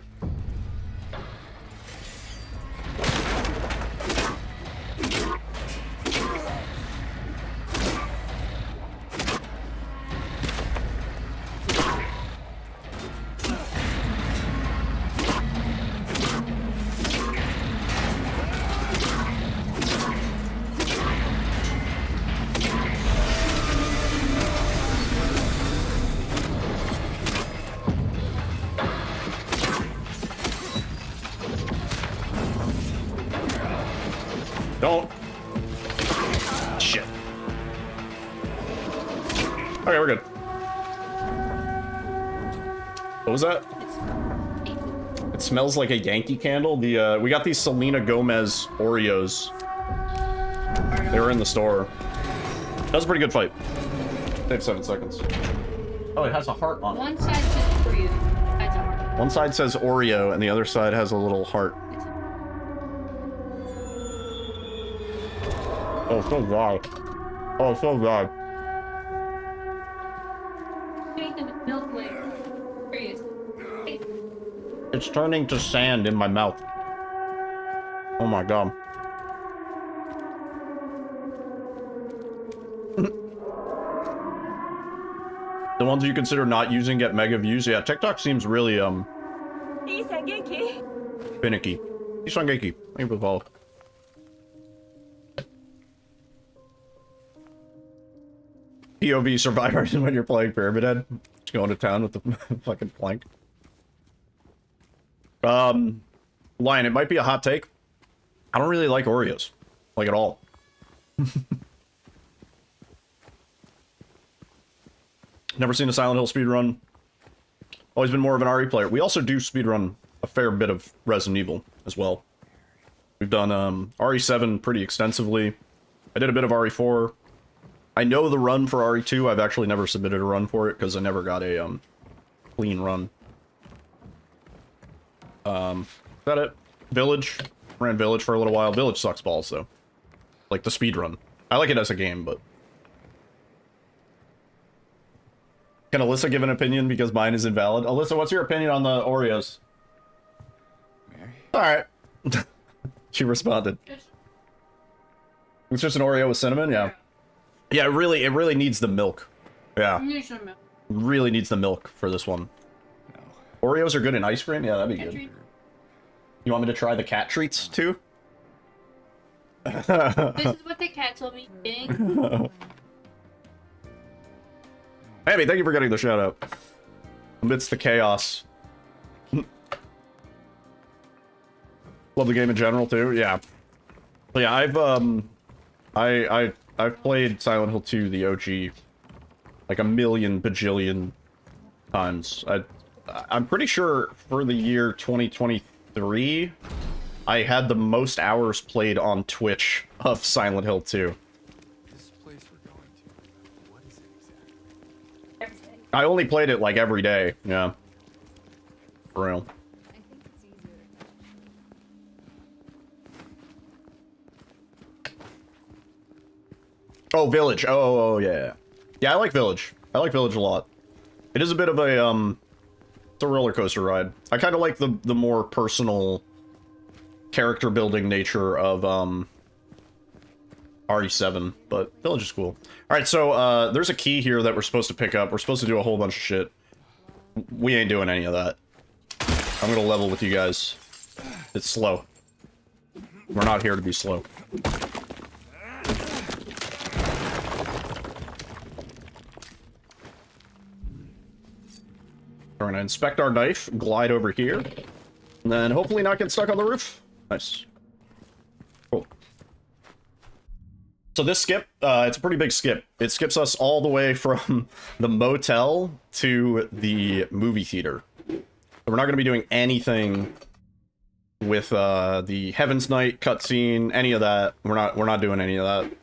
Speaker 3: Don't. Shit. Okay, we're good. What was that? It smells like a Yankee candle. We got these Selena Gomez Oreos. They were in the store. That was a pretty good fight. Take 7 seconds. Oh, it has a heart on it.
Speaker 4: One side says Oreo. That's a heart.
Speaker 3: One side says Oreo, and the other side has a little heart. Oh, so dry. Oh, so dry.
Speaker 4: Eat them with milk later. Oreos. Hey,
Speaker 3: It's turning to sand in my mouth. Oh my god. The ones you consider not using get mega views. Yeah, TikTok seems really finicky. Isangeki. Thank you for the follow. POV survivors when you're playing Pyramid Head. Just going to town with the fucking plank. Lion, it might be a hot take. I don't really like Oreos. Like, at all. Never seen a Silent Hill speedrun. always been more of an RE player. We also do speedrun a fair bit of Resident Evil as well. We've done RE7 pretty extensively. I did a bit of RE4. I know the run for RE2. I've actually never submitted a run for it because I never got a clean run. Is that it? Village. Ran Village for a little while. Village sucks balls though. Like the speedrun. I like it as a game, but... Can Alyssa give an opinion because mine is invalid? Alyssa, what's your opinion on the Oreos?
Speaker 5: Mary?
Speaker 3: Alright. She responded. It's just an Oreo with cinnamon? Yeah. Yeah, it really needs the milk. Yeah. Really needs the milk for this one.
Speaker 5: No.
Speaker 3: Oreos are good in ice cream? Yeah, that'd be good. You want me to try the cat treats, too?
Speaker 9: This is what the cat told me.
Speaker 3: Hey, thank you for getting the shout out. Amidst the chaos. Love the game in general too. Yeah. But yeah, I've played Silent Hill 2, the OG, like a million bajillion times. I'm pretty sure for the year 2023, I had the most hours played on Twitch of Silent Hill 2.
Speaker 5: This place we're going to. What is it exactly?
Speaker 3: I only played it like every day. Yeah. For real. Oh, Village. Oh, yeah. Yeah, I like Village. I like Village a lot. It is a bit of a, it's a roller coaster ride. I kind of like the more personal character building nature of, RE7, but Village is cool. Alright, so, there's a key here that we're supposed to pick up. We're supposed to do a whole bunch of shit. We ain't doing any of that. I'm gonna level with you guys. It's slow. We're not here to be slow. We're gonna inspect our knife, glide over here, and then hopefully not get stuck on the roof. Nice. Cool. So this skip, it's a pretty big skip. It skips us all the way from the motel to the movie theater. So we're not gonna be doing anything with the Heaven's Night cutscene, any of that. We're not doing any of that.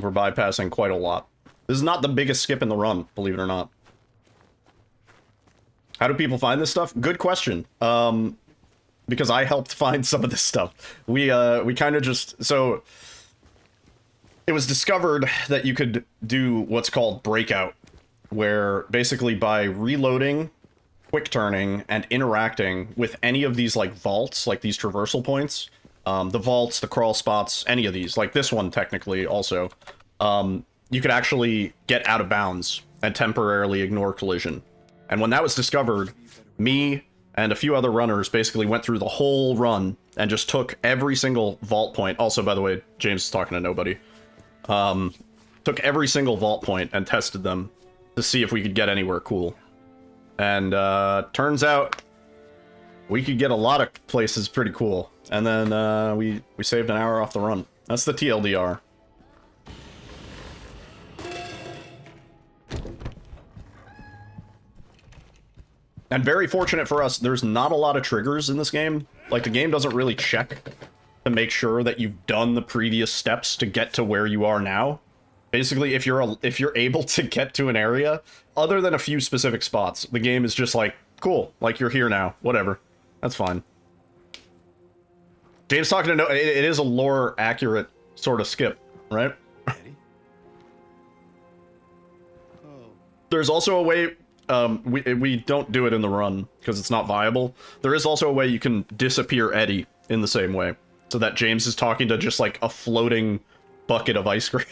Speaker 3: We're bypassing quite a lot. This is not the biggest skip in the run, believe it or not. How do people find this stuff? Good question. Because I helped find some of this stuff. We kind of just... So, it was discovered that you could do what's called breakout, where basically by reloading, quick turning, and interacting with any of these, like, vaults, like these traversal points, the vaults, the crawl spots, any of these, like this one, technically, also, you could actually get out of bounds and temporarily ignore collision. And when that was discovered, me and a few other runners basically went through the whole run and just took every single vault point. Also, by the way, James is talking to nobody. Took every single vault point and tested them to see if we could get anywhere cool. And turns out we could get a lot of places pretty cool. And then we saved an hour off the run. That's the TLDR. And very fortunate for us, there's not a lot of triggers in this game. Like, the game doesn't really check to make sure that you've done the previous steps to get to where you are now. Basically, if you're able to get to an area, other than a few specific spots, the game is just like, cool, like, you're here now, whatever. That's fine. James talking to no... It is a lore-accurate sort of skip, right?
Speaker 5: Ready?
Speaker 3: There's also a way... we don't do it in the run, because it's not viable. There is also a way you can disappear Eddie in the same way, so that James is talking to just, like, a floating bucket of ice cream.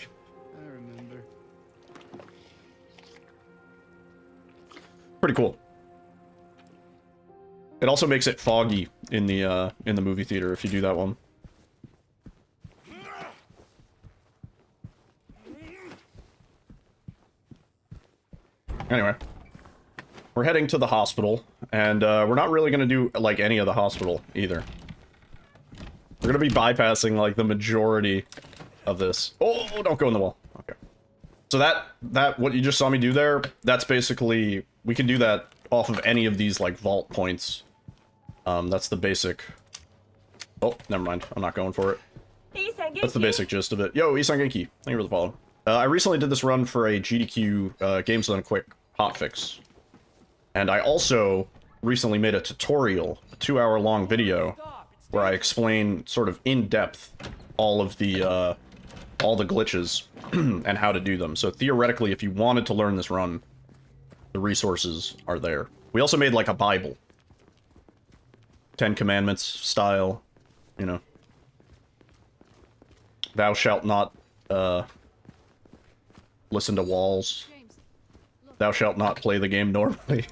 Speaker 5: I remember.
Speaker 3: Pretty cool. It also makes it foggy in the movie theater if you do that one. Anyway. We're heading to the hospital, and we're not really going to do, like, any of the hospital, either. We're going to be bypassing, like, the majority of this. Oh, don't go in the wall. Okay. So that, what you just saw me do there, that's basically we can do that off of any of these, like, vault points. That's the basic... Oh, never mind. I'm not going for it. That's the basic gist of it. Yo, Isan Genki. Thank you for the follow. I recently did this run for a GDQ Games Done Quick hotfix. And I also recently made a tutorial, a 2-hour-long video, where I explain sort of in-depth all the glitches and how to do them. So theoretically, if you wanted to learn this run, the resources are there. We also made like a Bible. 10 Commandments style, you know. Thou shalt not, listen to walls. Thou shalt not play the game normally.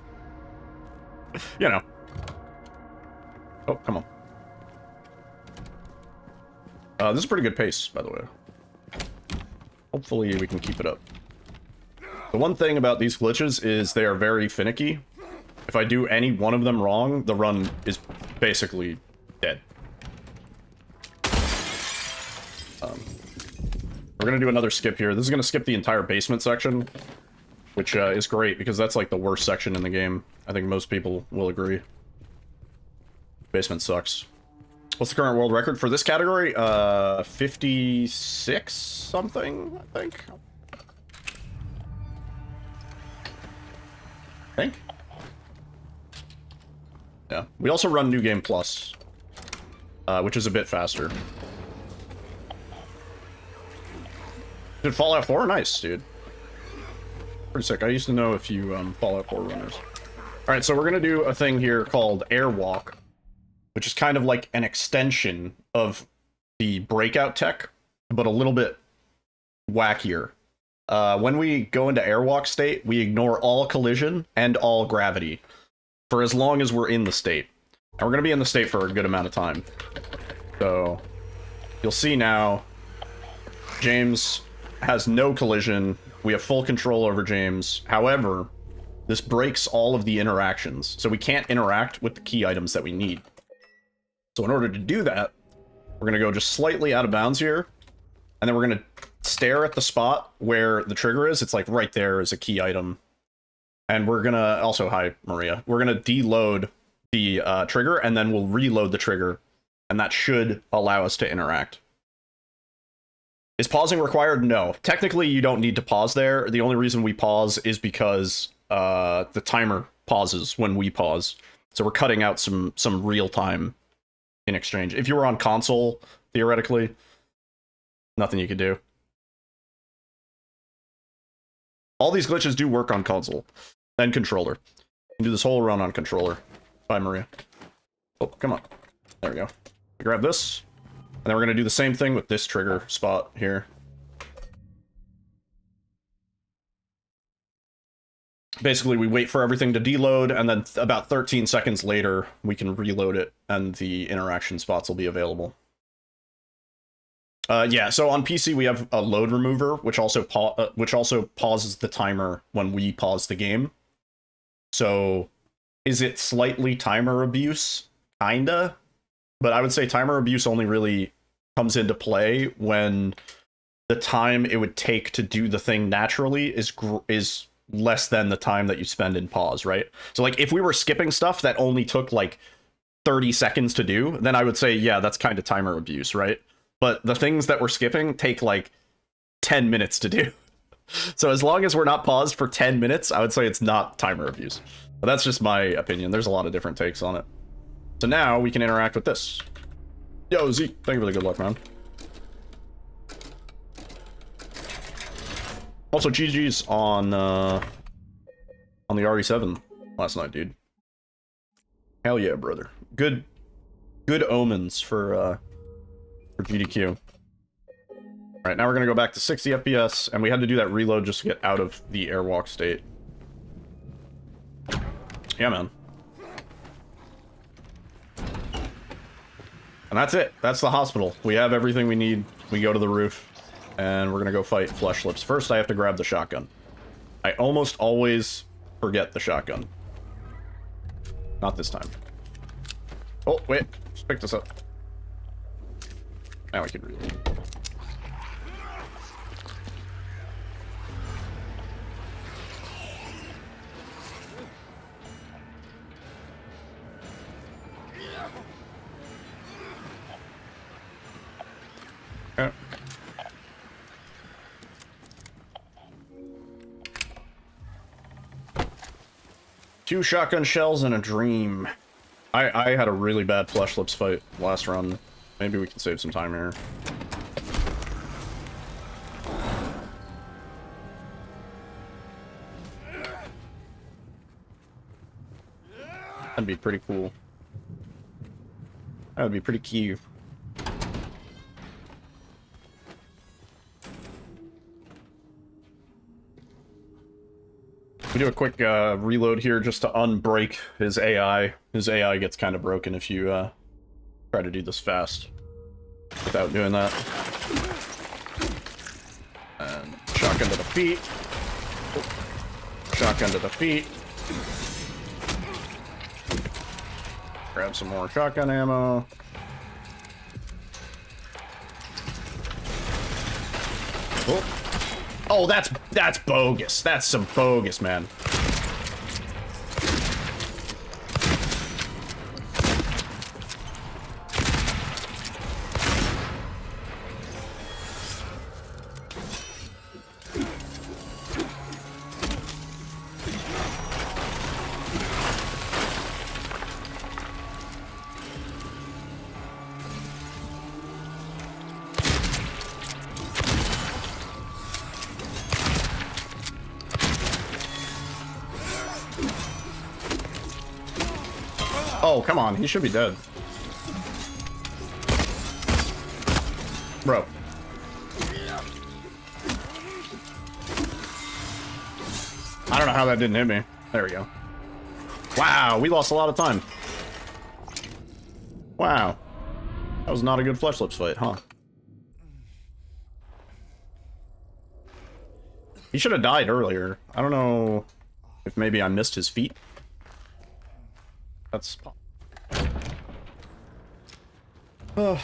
Speaker 3: You know. Oh, come on. This is a pretty good pace, by the way. Hopefully we can keep it up. The one thing about these glitches is they are very finicky. If I do any one of them wrong, the run is basically dead. We're gonna do another skip here. This is gonna skip the entire basement section, which is great because that's like the worst section in the game. I think most people will agree. Basement sucks. What's the current world record for this category? 56 something, I think. Yeah. We also run New Game Plus, which is a bit faster. Did Fallout 4? Nice, dude. Pretty sick. I used to know a few Fallout 4 runners. Alright, so we're gonna do a thing here called Airwalk, which is kind of like an extension of the breakout tech, but a little bit wackier. When we go into Airwalk state, we ignore all collision and all gravity for as long as we're in the state. And we're gonna be in the state for a good amount of time. So, you'll see now, James has no collision. We have full control over James. However, this breaks all of the interactions, so we can't interact with the key items that we need. So in order to do that, we're going to go just slightly out of bounds here, and then we're going to stare at the spot where the trigger is. It's like right there is a key item. And we're going to, also, hi Maria, we're going to deload the trigger, and then we'll reload the trigger, and that should allow us to interact. Is pausing required? No. Technically, you don't need to pause there. The only reason we pause is because the timer pauses when we pause. So we're cutting out some real time in exchange. If you were on console, theoretically, nothing you could do. All these glitches do work on console and controller. You can do this whole run on controller. Bye, Maria. Oh, come on. There we go. We grab this. And then we're going to do the same thing with this trigger spot here. Basically, we wait for everything to deload, and then about 13 seconds later, we can reload it, and the interaction spots will be available. Yeah, so on PC, we have a load remover, which also pauses the timer when we pause the game. So, is it slightly timer abuse? Kinda. But I would say timer abuse only really comes into play when the time it would take to do the thing naturally is less than the time that you spend in pause, right? So like if we were skipping stuff that only took like 30 seconds to do, then I would say, yeah, that's kind of timer abuse, right? But the things that we're skipping take like 10 minutes to do. So as long as we're not paused for 10 minutes, I would say it's not timer abuse. But that's just my opinion. There's a lot of different takes on it. So now we can interact with this. Yo, Zeke, thank you for the good luck, man. Also, GG's on the RE7 last night, dude. Hell yeah, brother. Good omens for GDQ. Alright, now we're gonna go back to 60 FPS, and we had to do that reload just to get out of the airwalk state. Yeah, man. And that's it. That's the hospital. We have everything we need. We go to the roof, and we're gonna go fight Flesh Lips. First, I have to grab the shotgun. I almost always forget the shotgun. Not this time. Oh, wait. Just pick this up. Now we can reload. 2 shotgun shells and a dream. I had a really bad flesh lips fight last run. Maybe we can save some time here. That'd be pretty cool. That would be pretty key. We do a quick reload here just to unbreak his AI. His AI gets kind of broken if you try to do this fast without doing that. And shotgun to the feet. Shotgun to the feet. Grab some more shotgun ammo. Oh. Oh, that's bogus. That's some bogus, man. Oh, come on. He should be dead. Bro. I don't know how that didn't hit me. There we go. Wow, we lost a lot of time. Wow. That was not a good flesh lips fight, huh? He should have died earlier. I don't know if maybe I missed his feet. That's...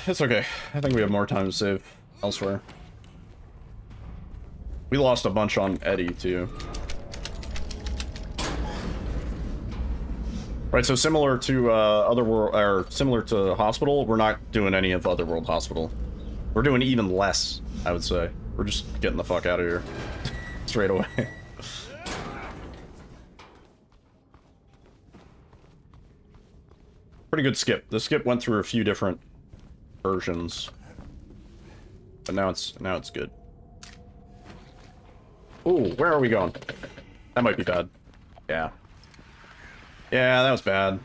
Speaker 3: it's okay. I think we have more time to save elsewhere. We lost a bunch on Eddie, too. Right, so similar to Otherworld, or similar to Hospital, we're not doing any of Otherworld Hospital. We're doing even less, I would say. We're just getting the fuck out of here. Straight away. Pretty good skip. The skip went through a few different versions, but now it's good. Ooh, where are we going? That might be bad. Yeah. Yeah, that was bad.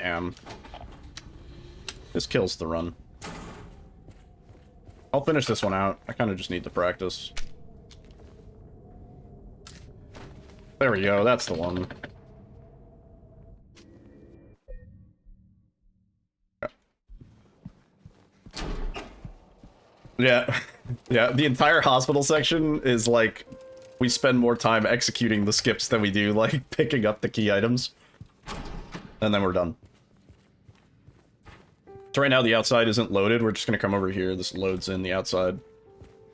Speaker 3: Damn. This kills the run. I'll finish this one out. I kind of just need to practice. There we go. That's the one. Yeah, yeah, the entire hospital section is like, we spend more time executing the skips than we do, like, picking up the key items. And then we're done. So right now the outside isn't loaded, we're just gonna come over here, this loads in the outside.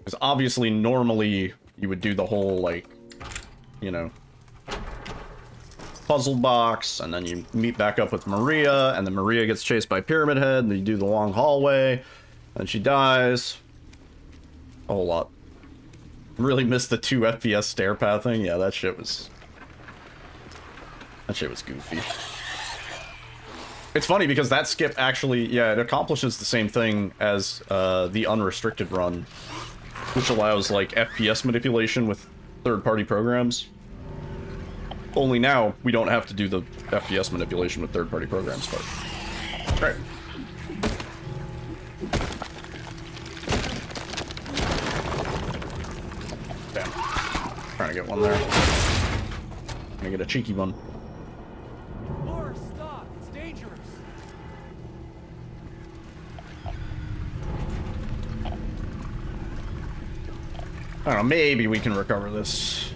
Speaker 3: Because obviously, normally, you would do the whole, like, you know, puzzle box, and then you meet back up with Maria, and then Maria gets chased by Pyramid Head, and then you do the long hallway, and she dies. A whole lot. Really missed the 2 FPS stair pathing. Yeah, that shit was goofy. It's funny because that skip actually, yeah, it accomplishes the same thing as the unrestricted run, which allows like FPS manipulation with third-party programs. Only now we don't have to do the FPS manipulation with third-party programs, but great. Damn. Trying to get one there. Gonna get a cheeky one.
Speaker 5: Laura, stop! It's dangerous.
Speaker 3: I don't know, maybe we can recover this.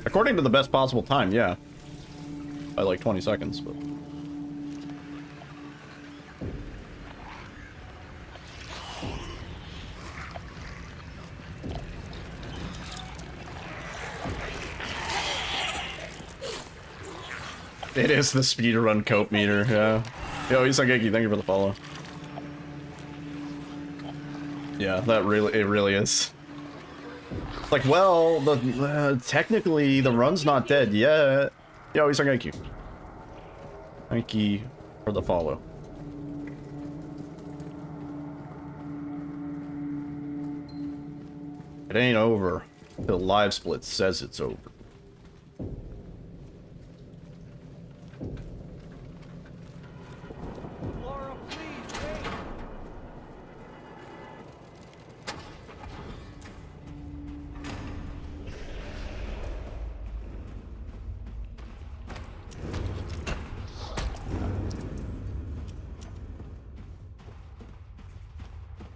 Speaker 3: According to the best possible time, yeah. By like 20 seconds, but... It is the speedrun cope meter, yeah. Yo, Isageki, thank you for the follow. Yeah, that really, it really is. It's like, well, the technically the run's not dead yet. Yo, he's like, thank you. Thank you for the follow. It ain't over till Live Split says it's over.
Speaker 5: Laura, please, wait!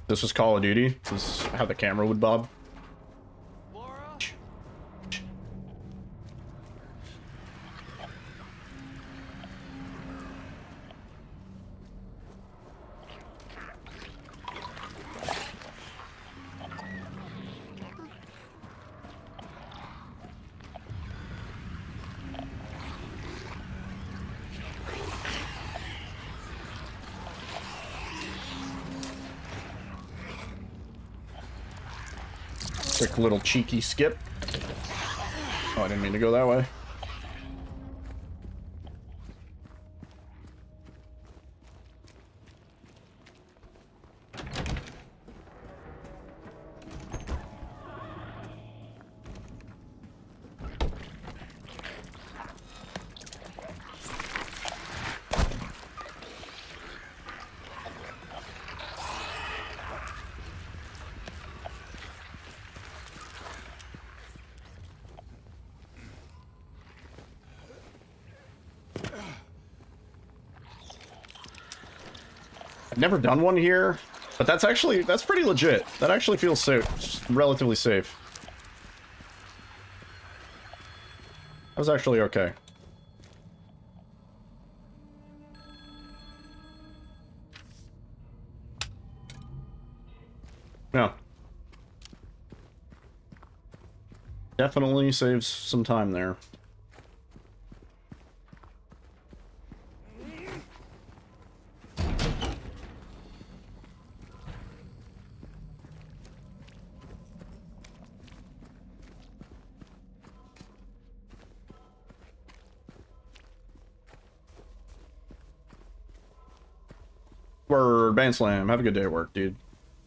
Speaker 3: This was Call of Duty. This is how the camera would bob.
Speaker 5: Laura?
Speaker 3: Quick little cheeky skip. Oh, I didn't mean to go that way. I've never done one here, but that's pretty legit. That actually feels safe, relatively safe. That was actually okay. No. Definitely saves some time there. Word, Band Slam. Have a good day at work, dude.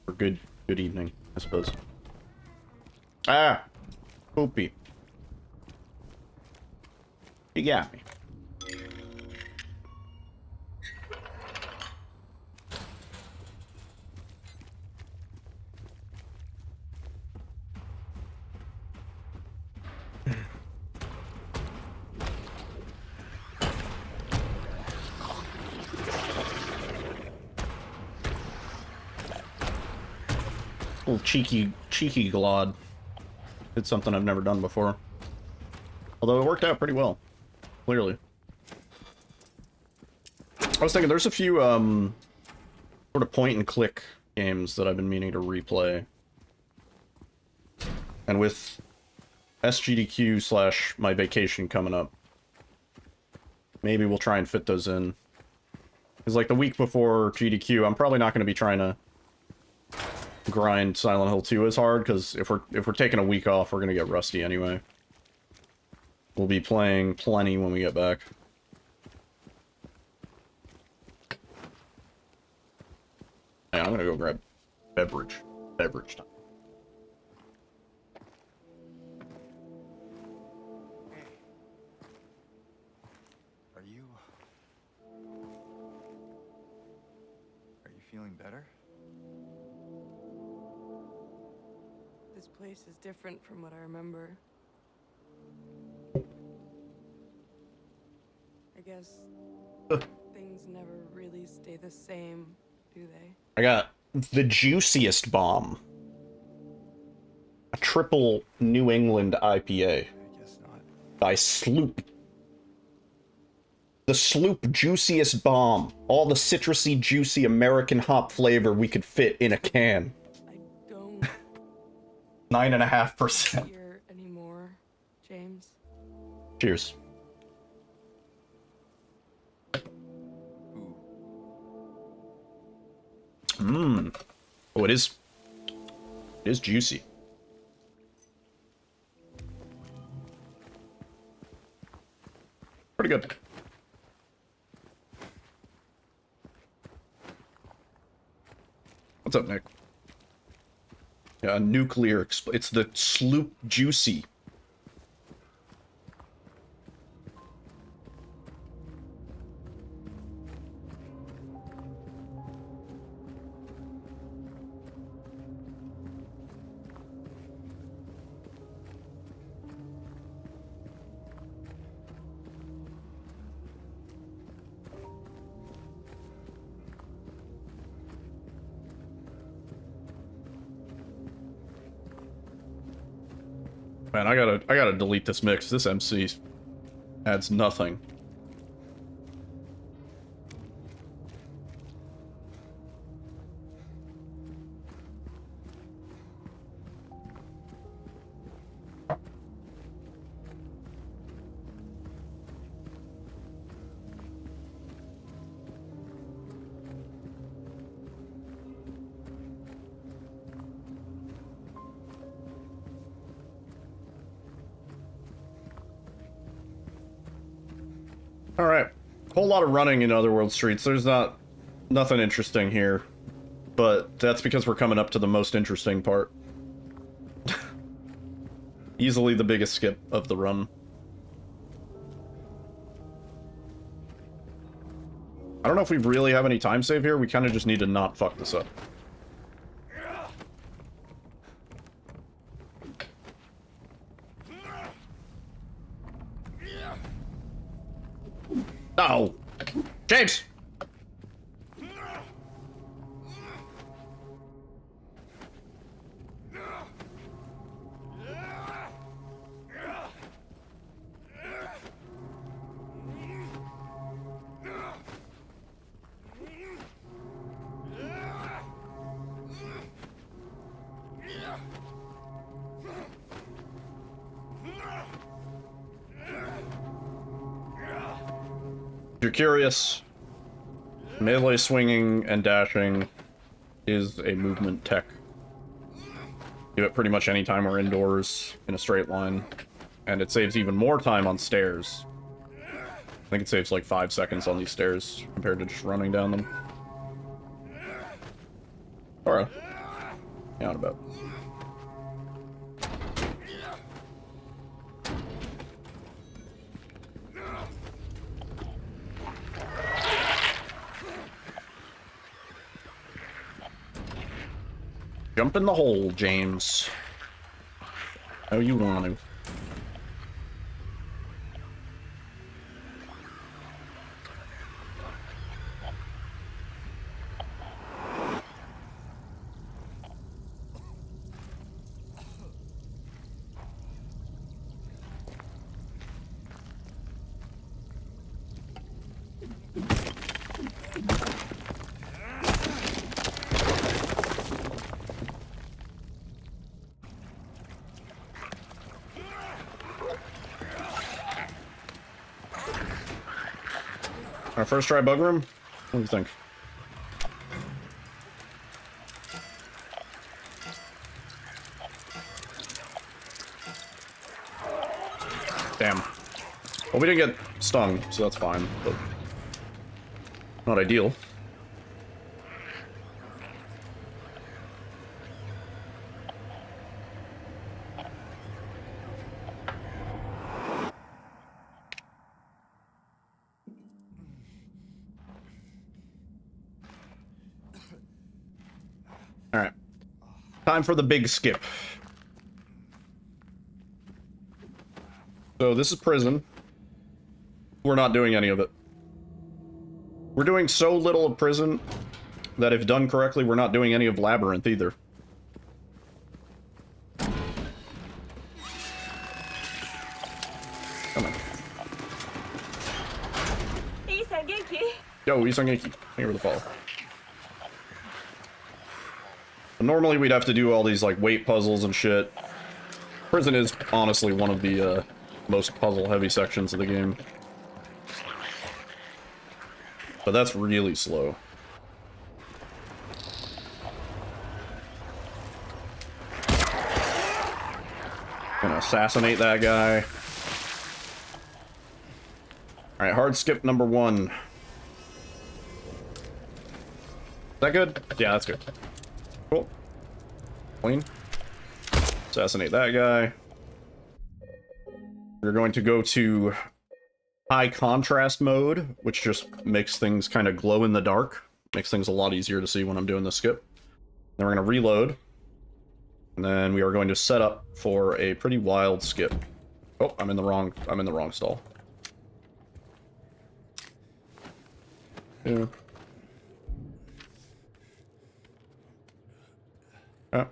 Speaker 3: Or good evening, I suppose. Ah! Poopy. You got me. Little cheeky glod. Did something I've never done before. Although it worked out pretty well. Clearly. I was thinking there's a few, sort of point and click games that I've been meaning to replay. And with SGDQ / my vacation coming up, maybe we'll try and fit those in. Because like the week before GDQ, I'm probably not going to be trying to grind Silent Hill 2 as hard, because if we're taking a week off, we're gonna get rusty anyway. We'll be playing plenty when we get back. Hey, I'm gonna go grab beverage time.
Speaker 5: Are you feeling better?
Speaker 10: This place is different from what I remember. I guess things never really stay the same, do they?
Speaker 3: I got the juiciest bomb. A triple New England IPA.
Speaker 5: I guess not.
Speaker 3: By Sloop. The Sloop juiciest bomb. All the citrusy, juicy American hop flavor we could fit in a can.
Speaker 10: I don't
Speaker 3: 9.5%.
Speaker 10: hear anymore, James.
Speaker 3: Cheers. Mmm. Oh, it is juicy. Pretty good. What's up, Nick? Yeah, nuclear. It's the sloop Juicy. Man, I gotta delete this mix. This MC adds nothing. Alright. Whole lot of running in Otherworld streets. There's nothing interesting here. But that's because we're coming up to the most interesting part. Easily the biggest skip of the run. I don't know if we really have any time save here. We kind of just need to not fuck this up. No! James! If you're curious, melee swinging and dashing is a movement tech. Do it pretty much any time we're indoors in a straight line, and it saves even more time on stairs. I think it saves like 5 seconds on these stairs compared to just running down them. Alright. Yeah, on about. Jump in the hole, James. How you want to. Our first try bug room? What do you think? Damn. Well, we didn't get stung, so that's fine, but not ideal. Alright. Time for the big skip. So this is prison. We're not doing any of it. We're doing so little of prison that if done correctly, we're not doing any of Labyrinth either. Come on. Yo, Isangeki. Thank you for the follow. Normally we'd have to do all these like weight puzzles and shit. Prison is honestly one of the most puzzle heavy sections of the game. But that's really slow. Gonna assassinate that guy. Alright, hard skip number 1. Is that good? Yeah, that's good. Cool. Clean. Assassinate that guy. We're going to go to high contrast mode, which just makes things kind of glow in the dark. Makes things a lot easier to see when I'm doing this skip. Then we're going to reload. And then we are going to set up for a pretty wild skip. Oh, I'm in the wrong stall. Yeah. Oh.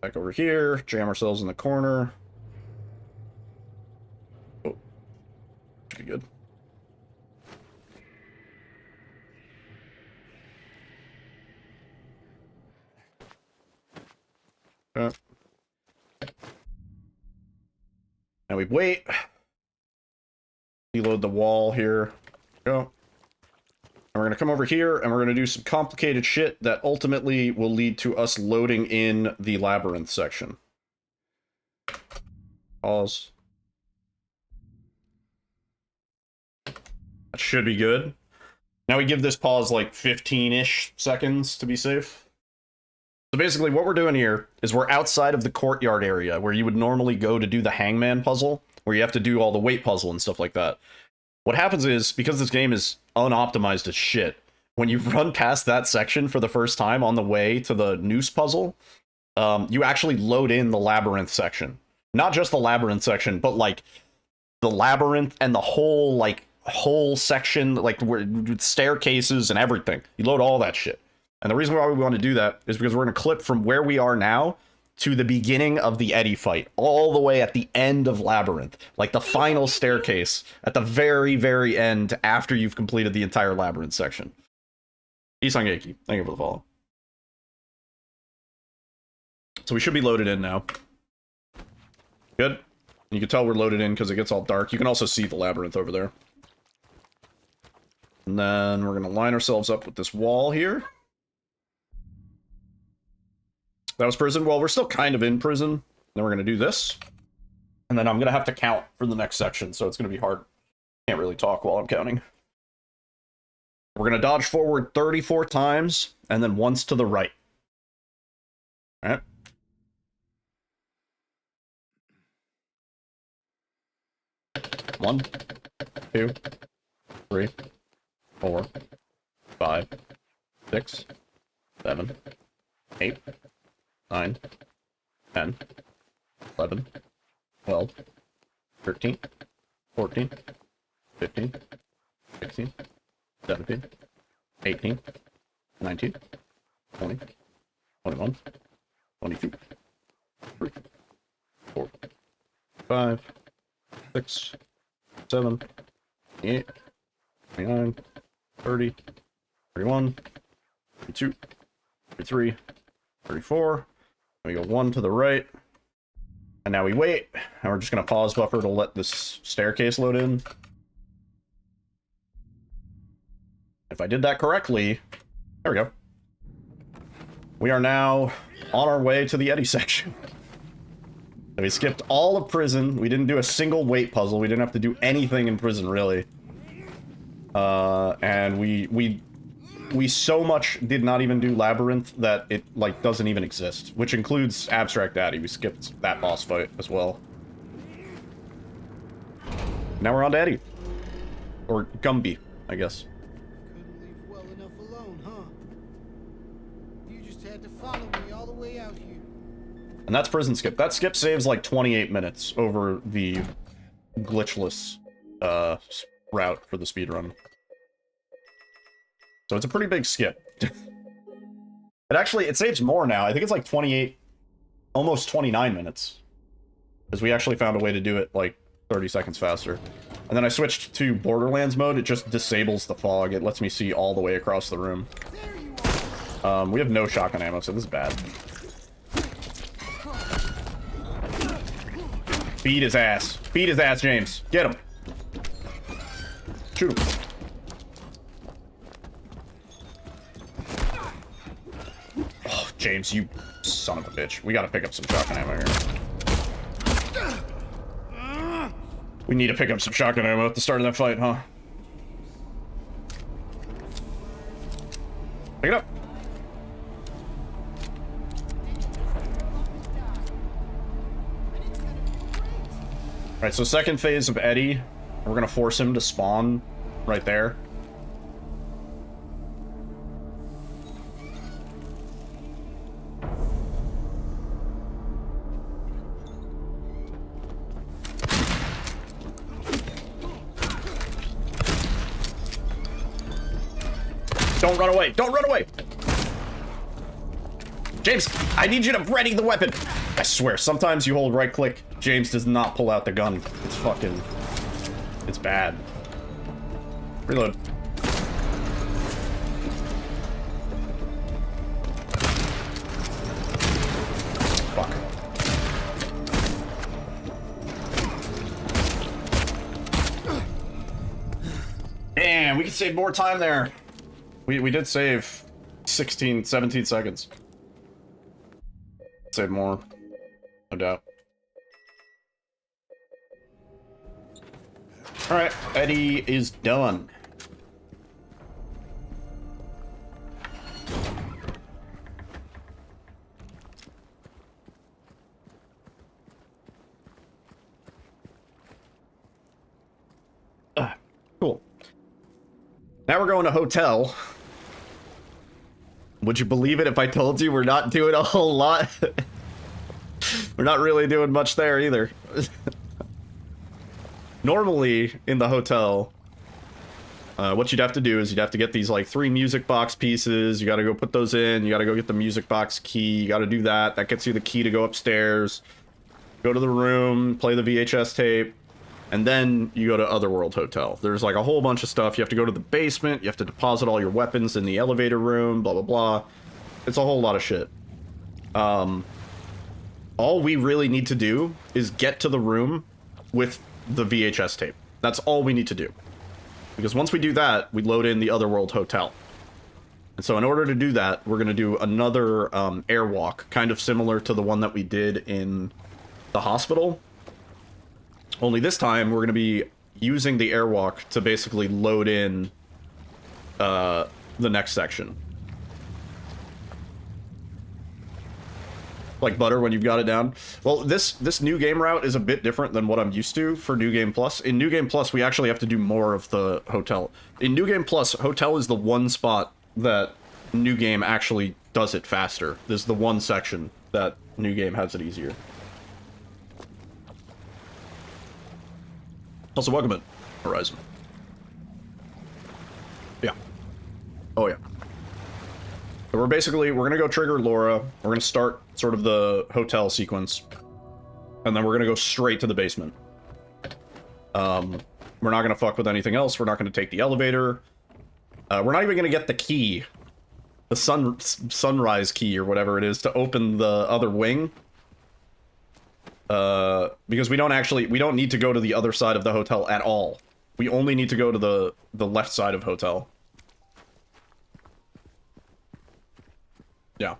Speaker 3: Back over here, jam ourselves in the corner. Oh. Should be good. Okay. Now we wait. Reload the wall here. Go. And we're going to come over here, and we're going to do some complicated shit that ultimately will lead to us loading in the labyrinth section. Pause. That should be good. Now we give this pause like 15-ish seconds to be safe. So basically what we're doing here is we're outside of the courtyard area where you would normally go to do the hangman puzzle, where you have to do all the weight puzzle and stuff like that. What happens is, because this game is unoptimized as shit, when you run past that section for the first time on the way to the noose puzzle, you actually load in the labyrinth section. Not just the labyrinth section, but like the labyrinth and the whole section, like with staircases and everything. You load all that shit. And the reason why we want to do that is because we're going to clip from where we are now to the beginning of the Eddie fight, all the way at the end of Labyrinth, like the final staircase at the very, very end after you've completed the entire Labyrinth section. Isangeki, thank you for the follow. So we should be loaded in now. Good. You can tell we're loaded in because it gets all dark. You can also see the Labyrinth over there. And then we're going to line ourselves up with this wall here. That was prison. Well, we're still kind of in prison. Then we're going to do this. And then I'm going to have to count for the next section, so it's going to be hard. Can't really talk while I'm counting. We're going to dodge forward 34 times, and then once to the right. All right. One, 2, 3, 4, 5, 6, 7, 8, 9, 10, 11, 12, 13, 14, 15, 16, 17, 18, 19, 20, 21, 22, 23, 24, 25, 6, 7, 28, 29, 30, 31, 32, 33, 34. We go 1 to the right. And now we wait. And we're just going to pause buffer to let this staircase load in. If I did that correctly, there we go. We are now on our way to the Eddie section. So we skipped all of prison. We didn't do a single weight puzzle. We didn't have to do anything in prison, really. And we so much did not even do Labyrinth that it, like, doesn't even exist. Which includes Abstract Daddy. We skipped that boss fight as well. Now we're on to Eddie. Or Gumby, I guess.
Speaker 7: Couldn't leave well enough alone, huh? You just had to follow me all the way out here.
Speaker 3: And that's prison skip. That skip saves like 28 minutes over the glitchless route for the speedrun. So it's a pretty big skip. It saves more now. I think it's like 28, almost 29 minutes. Because we actually found a way to do it like 30 seconds faster. And then I switched to Borderlands mode. It just disables the fog. It lets me see all the way across the room. We have no shotgun ammo, so this is bad. Beat his ass. Beat his ass, James. Get him. Shoot him. Oh, James, you son of a bitch. We gotta pick up some shotgun ammo here. We need to pick up some shotgun ammo at the start of that fight, huh? Pick it up. Alright, so second phase of Eddie. We're gonna force him to spawn right there. Don't run away! Don't run away! James, I need you to ready the weapon! I swear, sometimes you hold right click, James does not pull out the gun. It's fucking... It's bad. Reload. Fuck. Damn, we can save more time there. We did save 16, 17 seconds. Save more. No doubt. Alright, Eddie is done. Cool. Now we're going to hotel. Would you believe it if I told you we're not doing a whole lot? We're not really doing much there either. Normally, in the hotel, what you'd have to do is you'd have to get these, like, 3 music box pieces. You gotta go put those in. You gotta go get the music box key. You gotta do that. That gets you the key to go upstairs. Go to the room, play the VHS tape, and then you go to Otherworld Hotel. There's, like, a whole bunch of stuff. You have to go to the basement. You have to deposit all your weapons in the elevator room, blah, blah, blah. It's a whole lot of shit. All we really need to do is get to the room with the VHS tape. That's all we need to do. Because once we do that, we load in the Otherworld Hotel. And so in order to do that, we're going to do another airwalk, kind of similar to the one that we did in the hospital. Only this time, we're going to be using the airwalk to basically load in the next section. Like butter when you've got it down. Well, this new game route is a bit different than what I'm used to for New Game Plus. In New Game Plus, we actually have to do more of the hotel. In New Game Plus, hotel is the one spot that New Game actually does it faster. There's the one section that New Game has it easier. Also, welcome in Horizon. Yeah. Oh, yeah. So we're gonna go trigger Laura. We're gonna start sort of the hotel sequence. And then we're gonna go straight to the basement. We're not gonna fuck with anything else. We're not gonna take the elevator. We're not even gonna get the key. The sunrise key or whatever it is to open the other wing. Because we don't need to go to the other side of the hotel at all. We only need to go to the left side of hotel. Yeah.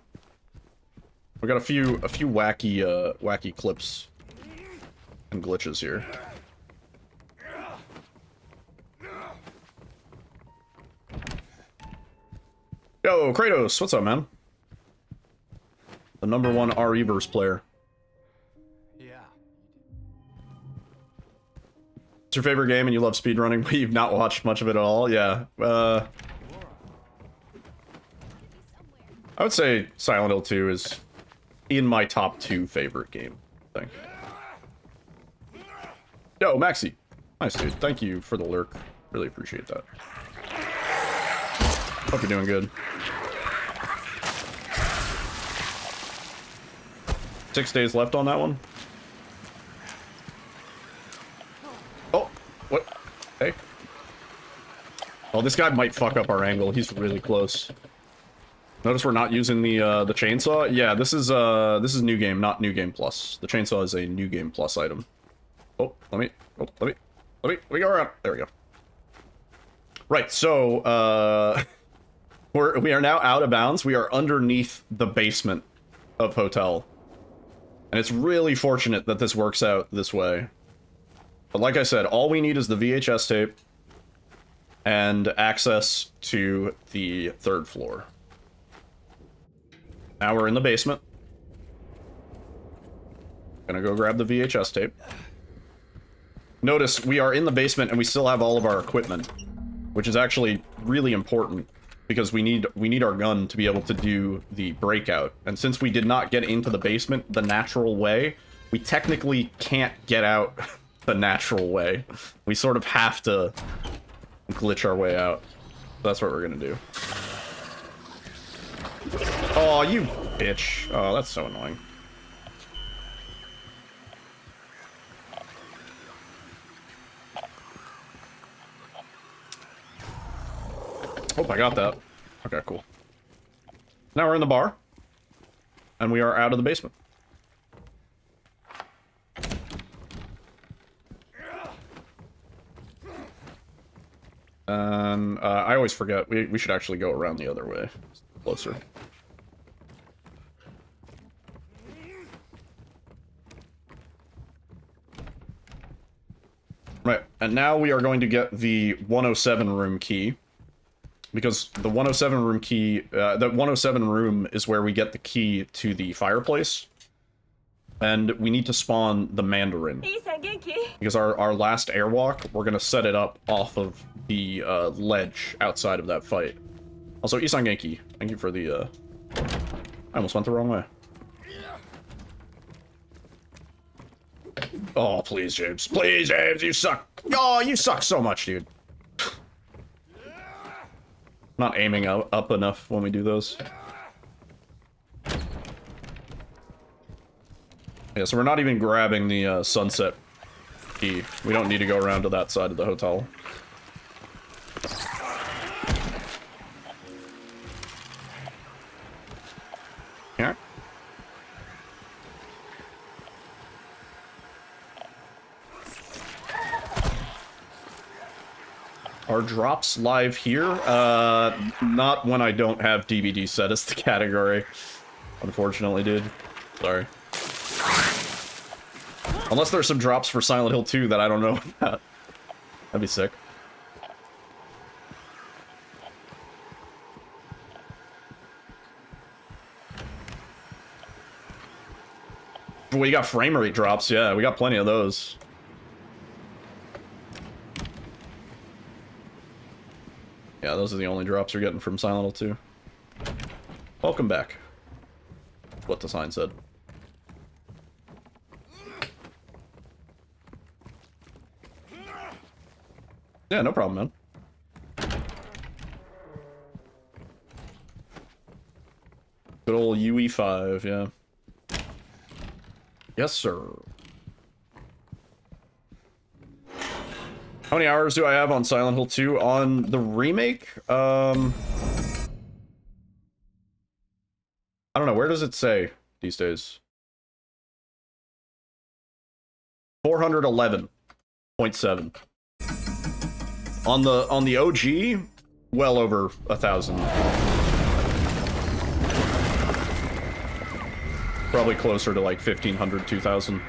Speaker 3: We got a few wacky clips and glitches here. Yo, Kratos, what's up, man? The #1 RE-verse player.
Speaker 5: Yeah.
Speaker 3: It's your favorite game and you love speedrunning, but you've not watched much of it at all? Yeah. I would say Silent Hill 2 is in my top 2 favorite game thing. Yo, Maxi. Nice, dude. Thank you for the lurk. Really appreciate that. Hope you're doing good. 6 days left on that one. Oh, what? Hey. Oh, this guy might fuck up our angle. He's really close. Notice we're not using the chainsaw. Yeah, this is New Game, not New Game Plus. The chainsaw is a New Game Plus item. Oh, let me go around. There we go. Right, so we are now out of bounds. We are underneath the basement of hotel. And it's really fortunate that this works out this way. But like I said, all we need is the VHS tape and access to the 3rd floor. Now we're in the basement. Gonna go grab the VHS tape. Notice we are in the basement and we still have all of our equipment, which is actually really important because we need our gun to be able to do the breakout. And since we did not get into the basement the natural way, we technically can't get out the natural way. We sort of have to glitch our way out. That's what we're gonna do. Oh, you bitch. Oh, that's so annoying. Hope I got that. Okay, cool. Now we're in the bar. And we are out of the basement. And I always forget. We should actually go around the other way. Closer. Right, and now we are going to get the 107 room key. Because the 107 room key, the 107 room is where we get the key to the fireplace. And we need to spawn the Mandarin. Because our last airwalk, we're going to set it up off of the ledge outside of that fight. Also, Isan Genki, thank you for the... I almost went the wrong way. Oh, please, James. Please, James, you suck. Oh, you suck so much, dude. Not aiming up enough when we do those. Yeah, so we're not even grabbing the sunset key. We don't need to go around to that side of the hotel. Yeah. Are drops live here? Not when I don't have DVD set as the category. Unfortunately, dude. Sorry. Unless there's some drops for Silent Hill 2 that I don't know about. That'd be sick. We got frame rate drops, yeah, we got plenty of those. Yeah, those are the only drops you're getting from Silent Hill 2. Welcome back. What the sign said. Yeah, no problem, man. Good old UE5, yeah. Yes, sir. How many hours do I have on Silent Hill 2? On the remake? I don't know, where does it say these days? 411.7. On the OG, well over 1,000. Probably closer to like 1,500, 2,000.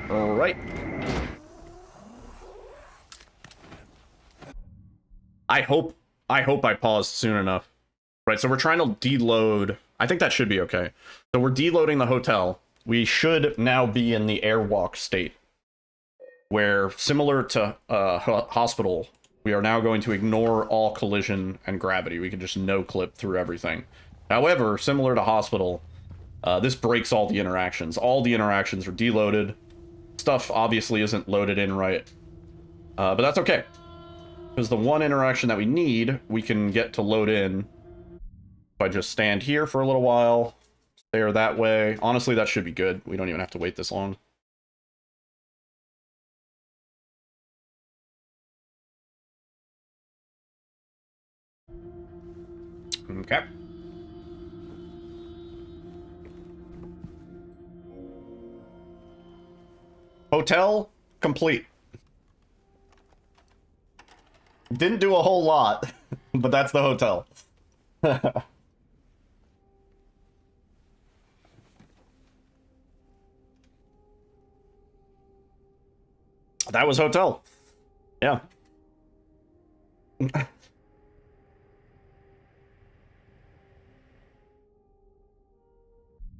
Speaker 3: All right. I hope I paused soon enough. Right, so we're trying to deload. I think that should be okay. So we're deloading the hotel. We should now be in the airwalk state, where similar to hospital, we are now going to ignore all collision and gravity. We can just no-clip through everything. However, similar to hospital, this breaks all the interactions. All the interactions are deloaded. Stuff obviously isn't loaded in right. But that's okay. Because the one interaction that we need, we can get to load in. If I just stand here for a little while, stare that way. Honestly, that should be good. We don't even have to wait this long. Okay. Hotel complete. Didn't do a whole lot, but that's the hotel. That was hotel. Yeah.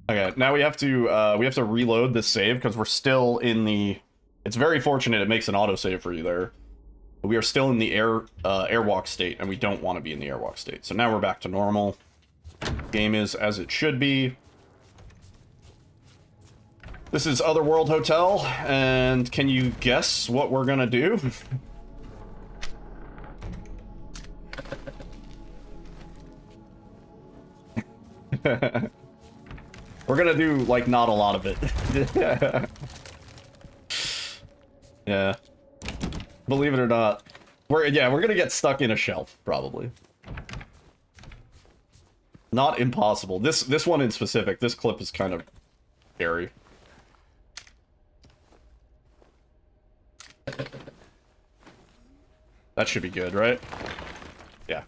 Speaker 3: Okay, now we have to reload this save because we're still in the. It's very fortunate it makes an autosave for you there. But we are still in the airwalk state, and we don't want to be in the airwalk state. So now we're back to normal. Game is as it should be. This is Otherworld Hotel, and can you guess what we're gonna do? We're gonna do, like, not a lot of it. Yeah. Believe it or not. We're gonna get stuck in a shelf, probably. Not impossible. This one in specific, this clip is kind of scary. That should be good, right? Yeah.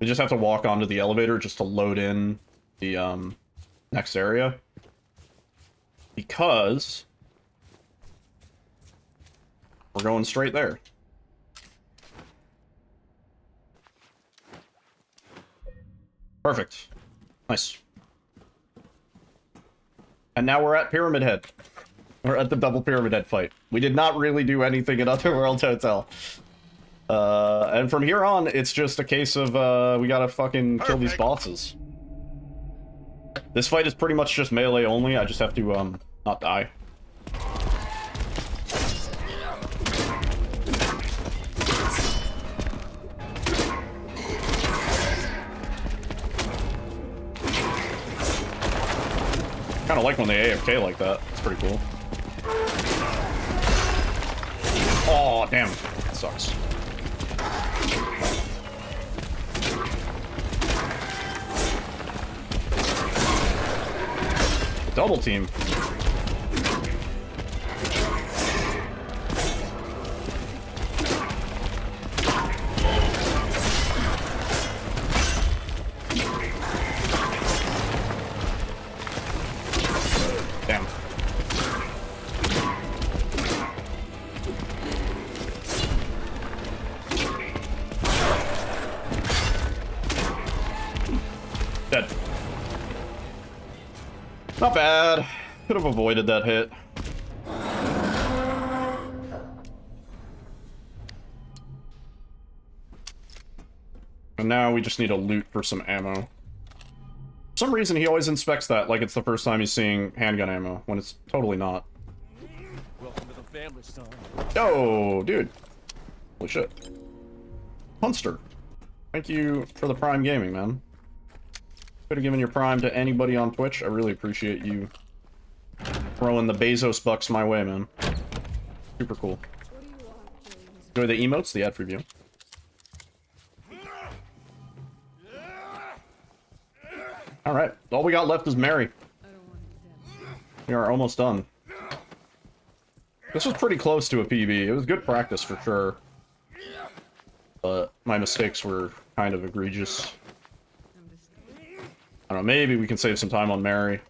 Speaker 3: We just have to walk onto the elevator just to load in the, next area. Because we're going straight there. Perfect. Nice. And now we're at Pyramid Head. We're at the double Pyramid Head fight. We did not really do anything in Otherworld Hotel. And from here on, it's just a case of, we gotta fucking kill these bosses. This fight is pretty much just melee only. I just have to, not die. Kinda like when they AFK like that. It's pretty cool. Oh, damn. That sucks. Double team. Damn. Dead. Not bad. Could have avoided that hit. And now we just need to loot for some ammo. For some reason, he always inspects that like it's the first time he's seeing handgun ammo, when it's totally not.
Speaker 5: Welcome to the family, son.
Speaker 3: Yo, dude. Holy shit. Hunster. Thank you for the Prime Gaming, man. Could have given your Prime to anybody on Twitch. I really appreciate you throwing the Bezos bucks my way, man. Super cool. Enjoy the emotes, the ad preview. Alright, all we got left is Mary. We are almost done. This was pretty close to a PB. It was good practice for sure. But my mistakes were kind of egregious. I don't know, maybe we can save some time on Mary.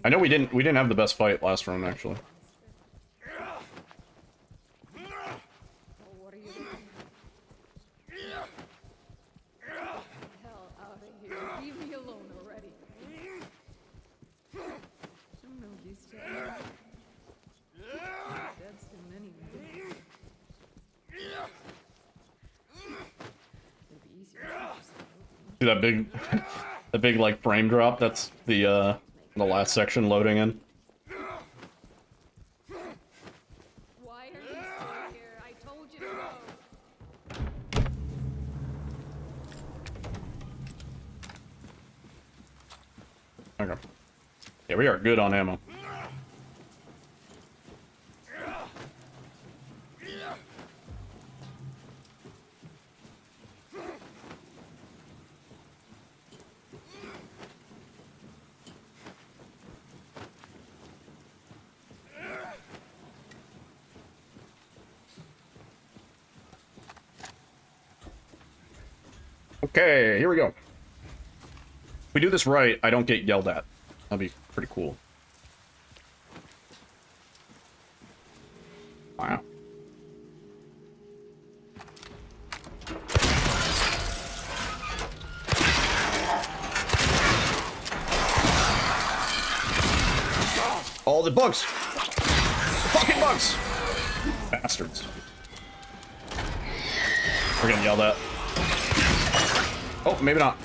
Speaker 3: I know we didn't have the best fight last round, actually. See that big, the big like frame drop? That's the last section loading in.
Speaker 9: Why are you still here? I told you to go.
Speaker 3: Okay. Yeah, we are good on ammo. Okay, here we go. If we do this right, I don't get yelled at. That'd be pretty cool. Wow. all the bugs. Fucking bugs. Bastards. We're getting yelled at. Oh, maybe not.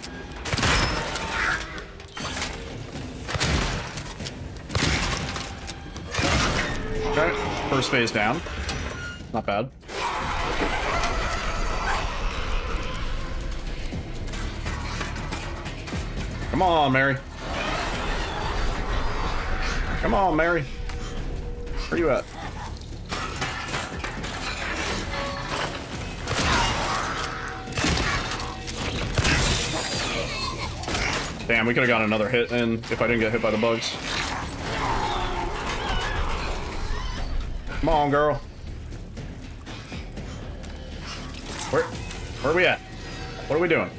Speaker 3: Okay, first phase down. Not bad. Come on, Mary. Come on, Mary. Where you at? Damn, we could have got another hit in if I didn't get hit by the bugs. Come on, girl. Where are we at? What are we doing?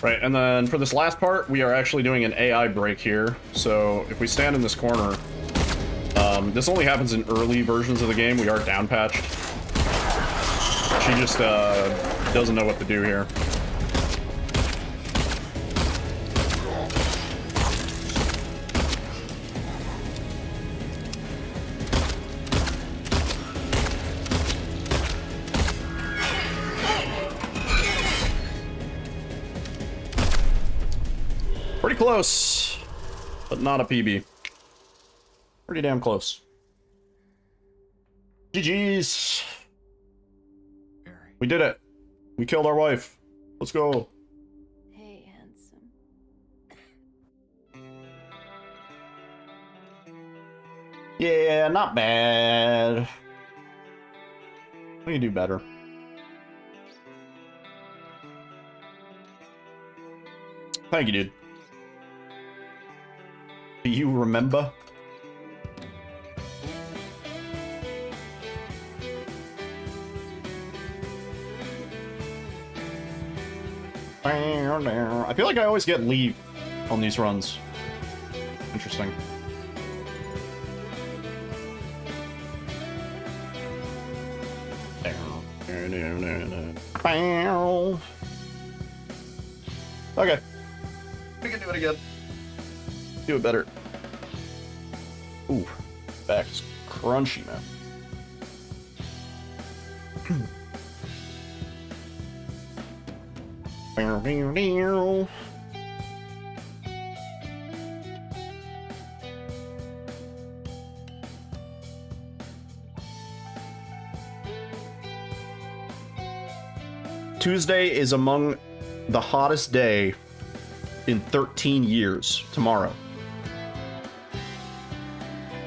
Speaker 3: Right, and then for this last part, we are actually doing an AI break here. So if we stand in this corner, this only happens in early versions of the game. We are down patched. She just doesn't know what to do here. Pretty close, but not a PB. Pretty damn close. GG's. We did it. We killed our wife. Let's go.
Speaker 9: Hey, handsome.
Speaker 3: Yeah, not bad. We can do better. Thank you, dude. Do you remember? I feel like I always get leave on these runs. Interesting. Okay. We can do it again. Do it better. Ooh, back's crunchy, man. Tuesday is among the hottest day in 13 years tomorrow.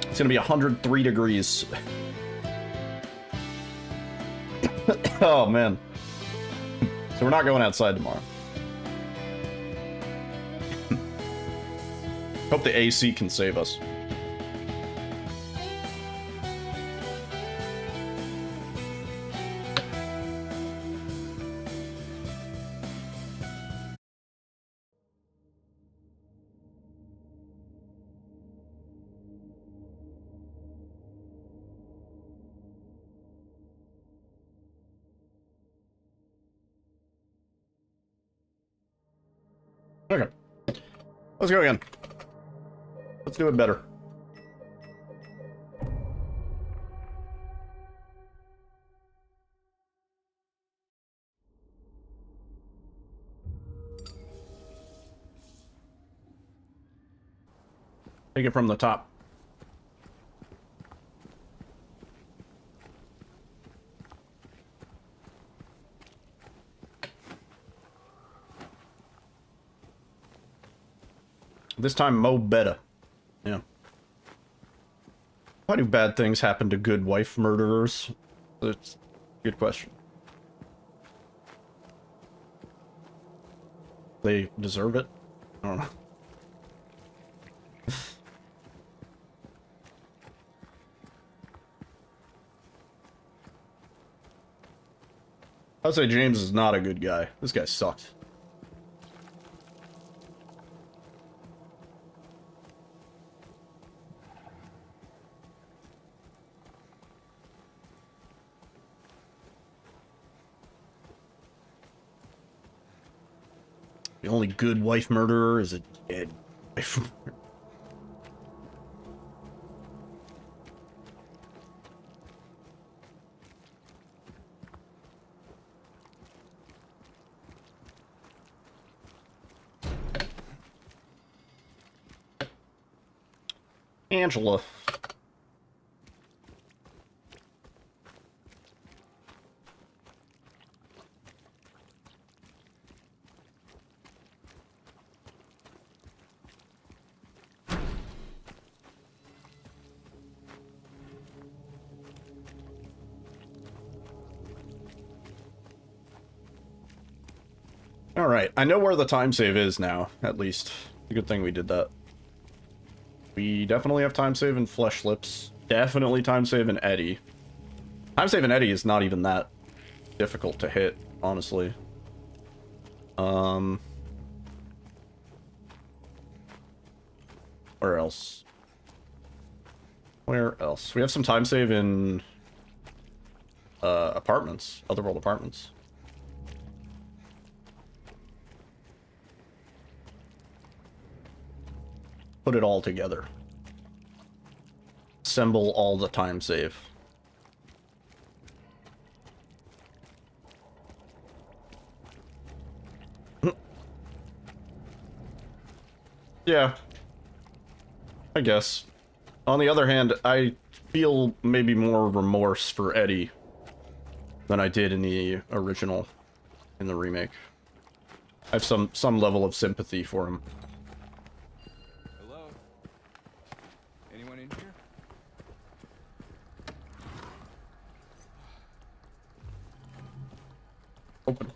Speaker 3: It's gonna be 103 degrees. Oh man. So we're not going outside tomorrow. Hope the AC can save us. Okay. Let's go again. Let's do it better. Take it from the top. This time, Mo better. Yeah. Why do bad things happen to good wife murderers? That's a good question. They deserve it? I don't know. I'd say James is not a good guy. This guy sucks. The only good wife murderer is a dead wife murderer. Angela. Alright, I know where the time save is now, at least. A good thing we did that. We definitely have time save in Flesh Lips. Definitely time save in Eddie. Time save in Eddie is not even that difficult to hit, honestly. Where else? Where else? We have some time save in apartments, Otherworld apartments. Put it all together. Assemble all the time save. Yeah. I guess. On the other hand, I feel maybe more remorse for Eddie than I did in the original, in the remake. I have some level of sympathy for him.
Speaker 5: Hello? Anyone in here?
Speaker 3: Open.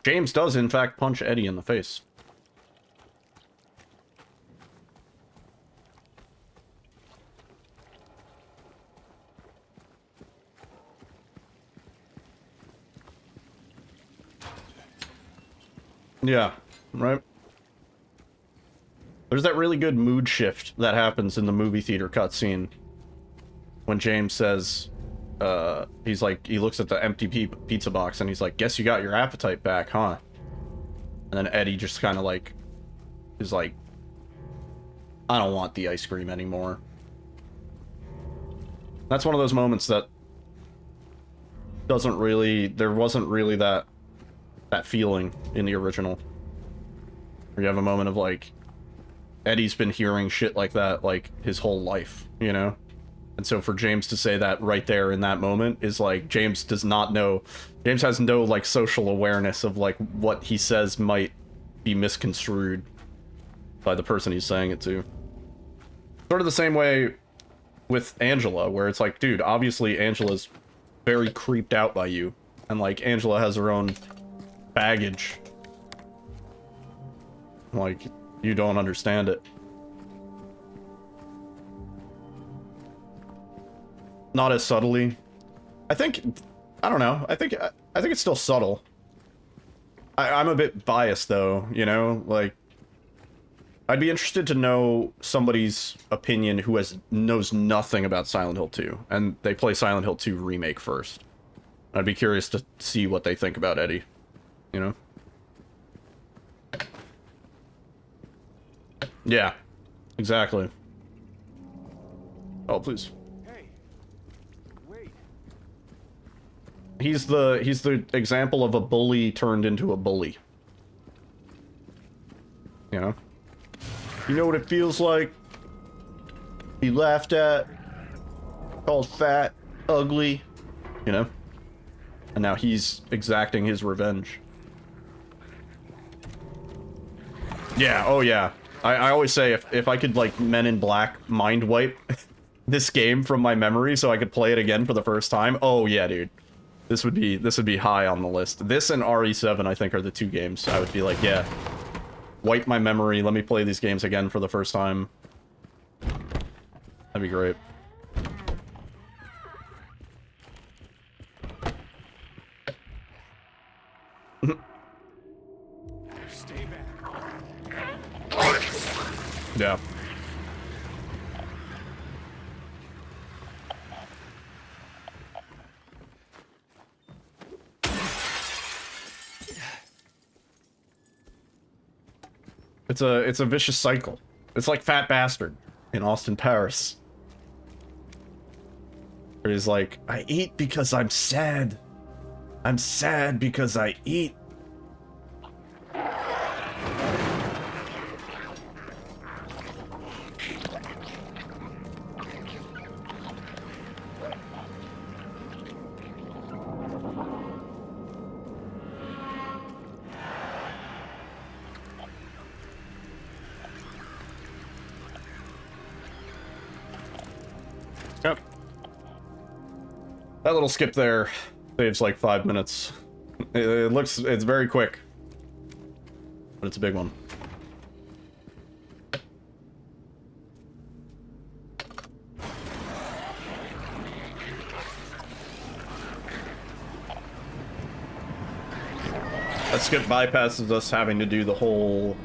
Speaker 3: James does, in fact, punch Eddie in the face. Yeah, right? There's that really good mood shift that happens in the movie theater cutscene when James says, he's like, he looks at the empty pizza box and he's like, guess you got your appetite back, huh? And then Eddie just kind of like, is like, I don't want the ice cream anymore. That's one of those moments that doesn't really, there wasn't really that feeling in the original. Where you have a moment of like, Eddie's been hearing shit like that like his whole life, you know? And so for James to say that right there in that moment is like, James does not know, James has no like social awareness of like what he says might be misconstrued by the person he's saying it to. Sort of the same way with Angela, where it's like, dude, obviously Angela's very creeped out by you. And like, Angela has her own baggage. Like, you don't understand it. Not as subtly. I think, I don't know, I think it's still subtle. I'm a bit biased though, you know, like, I'd be interested to know somebody's opinion who knows nothing about Silent Hill 2, and they play Silent Hill 2 Remake first. I'd be curious to see what they think about Eddie, you know? Yeah, exactly. Oh, please.
Speaker 5: Hey, wait.
Speaker 3: He's the example of a bully turned into a bully. You know? You know what it feels like? Be laughed at, called fat, ugly, you know? And now he's exacting his revenge. Yeah, oh yeah. I always say if I could like Men in Black mind wipe this game from my memory so I could play it again for the first time, oh yeah, dude. This would be high on the list. This and RE7 I think are the two games I would be like, yeah. Wipe my memory, let me play these games again for the first time. That'd be great.
Speaker 5: Stay back.
Speaker 3: Yeah. It's a vicious cycle. It's like Fat Bastard in Austin, Paris. Where he's like, I eat because I'm sad. I'm sad because I eat. Yep. That little skip there saves like 5 minutes. It's very quick. But it's a big one. That skip bypasses us having to do the whole,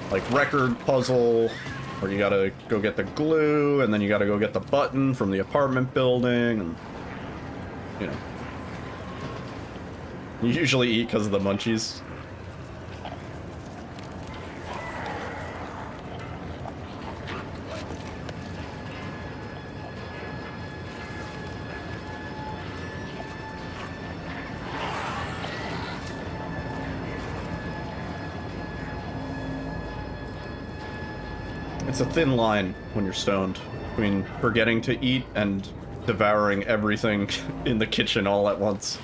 Speaker 3: like, record puzzle, where you gotta go get the glue, and then you gotta go get the button from the apartment building, and, you know. You usually eat because of the munchies. It's a thin line when you're stoned between forgetting to eat and devouring everything in the kitchen all at once.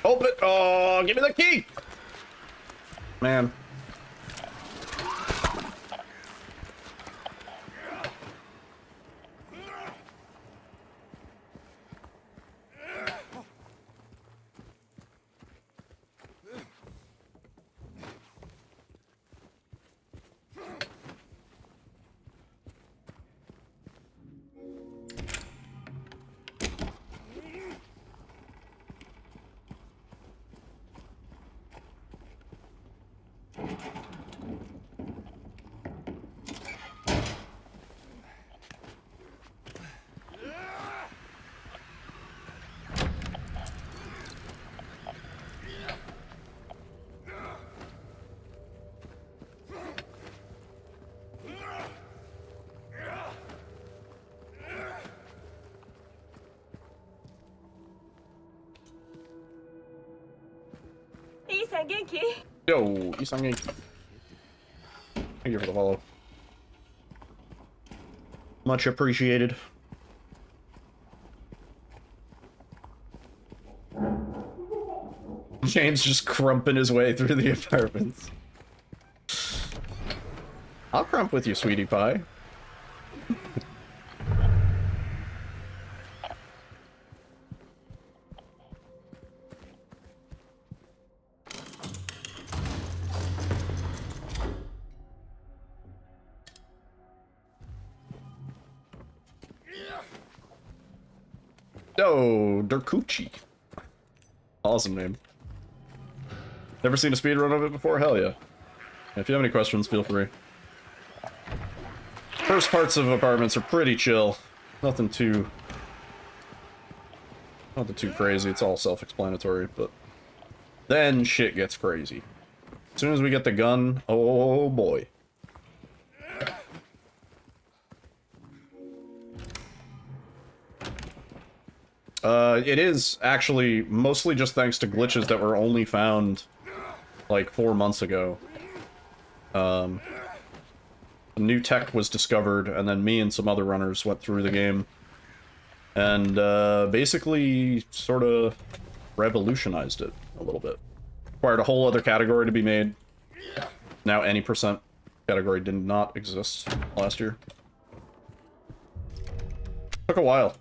Speaker 3: Open! Oh, give me the key! Man. Yo, Isangi. Thank you for the follow. Much appreciated. James just crumping his way through the apartments. I'll crump with you, sweetie pie. Oh, Derkuchi. Awesome name. Never seen a speedrun of it before? Hell yeah. If you have any questions, feel free. First parts of apartments are pretty chill. Nothing too crazy. It's all self-explanatory, but then shit gets crazy. As soon as we get the gun, oh boy. It is actually mostly just thanks to glitches that were only found like 4 months ago. New tech was discovered, and then me and some other runners went through the game and basically sort of revolutionized it a little bit. Required a whole other category to be made. Now any percent category did not exist last year. Took a while.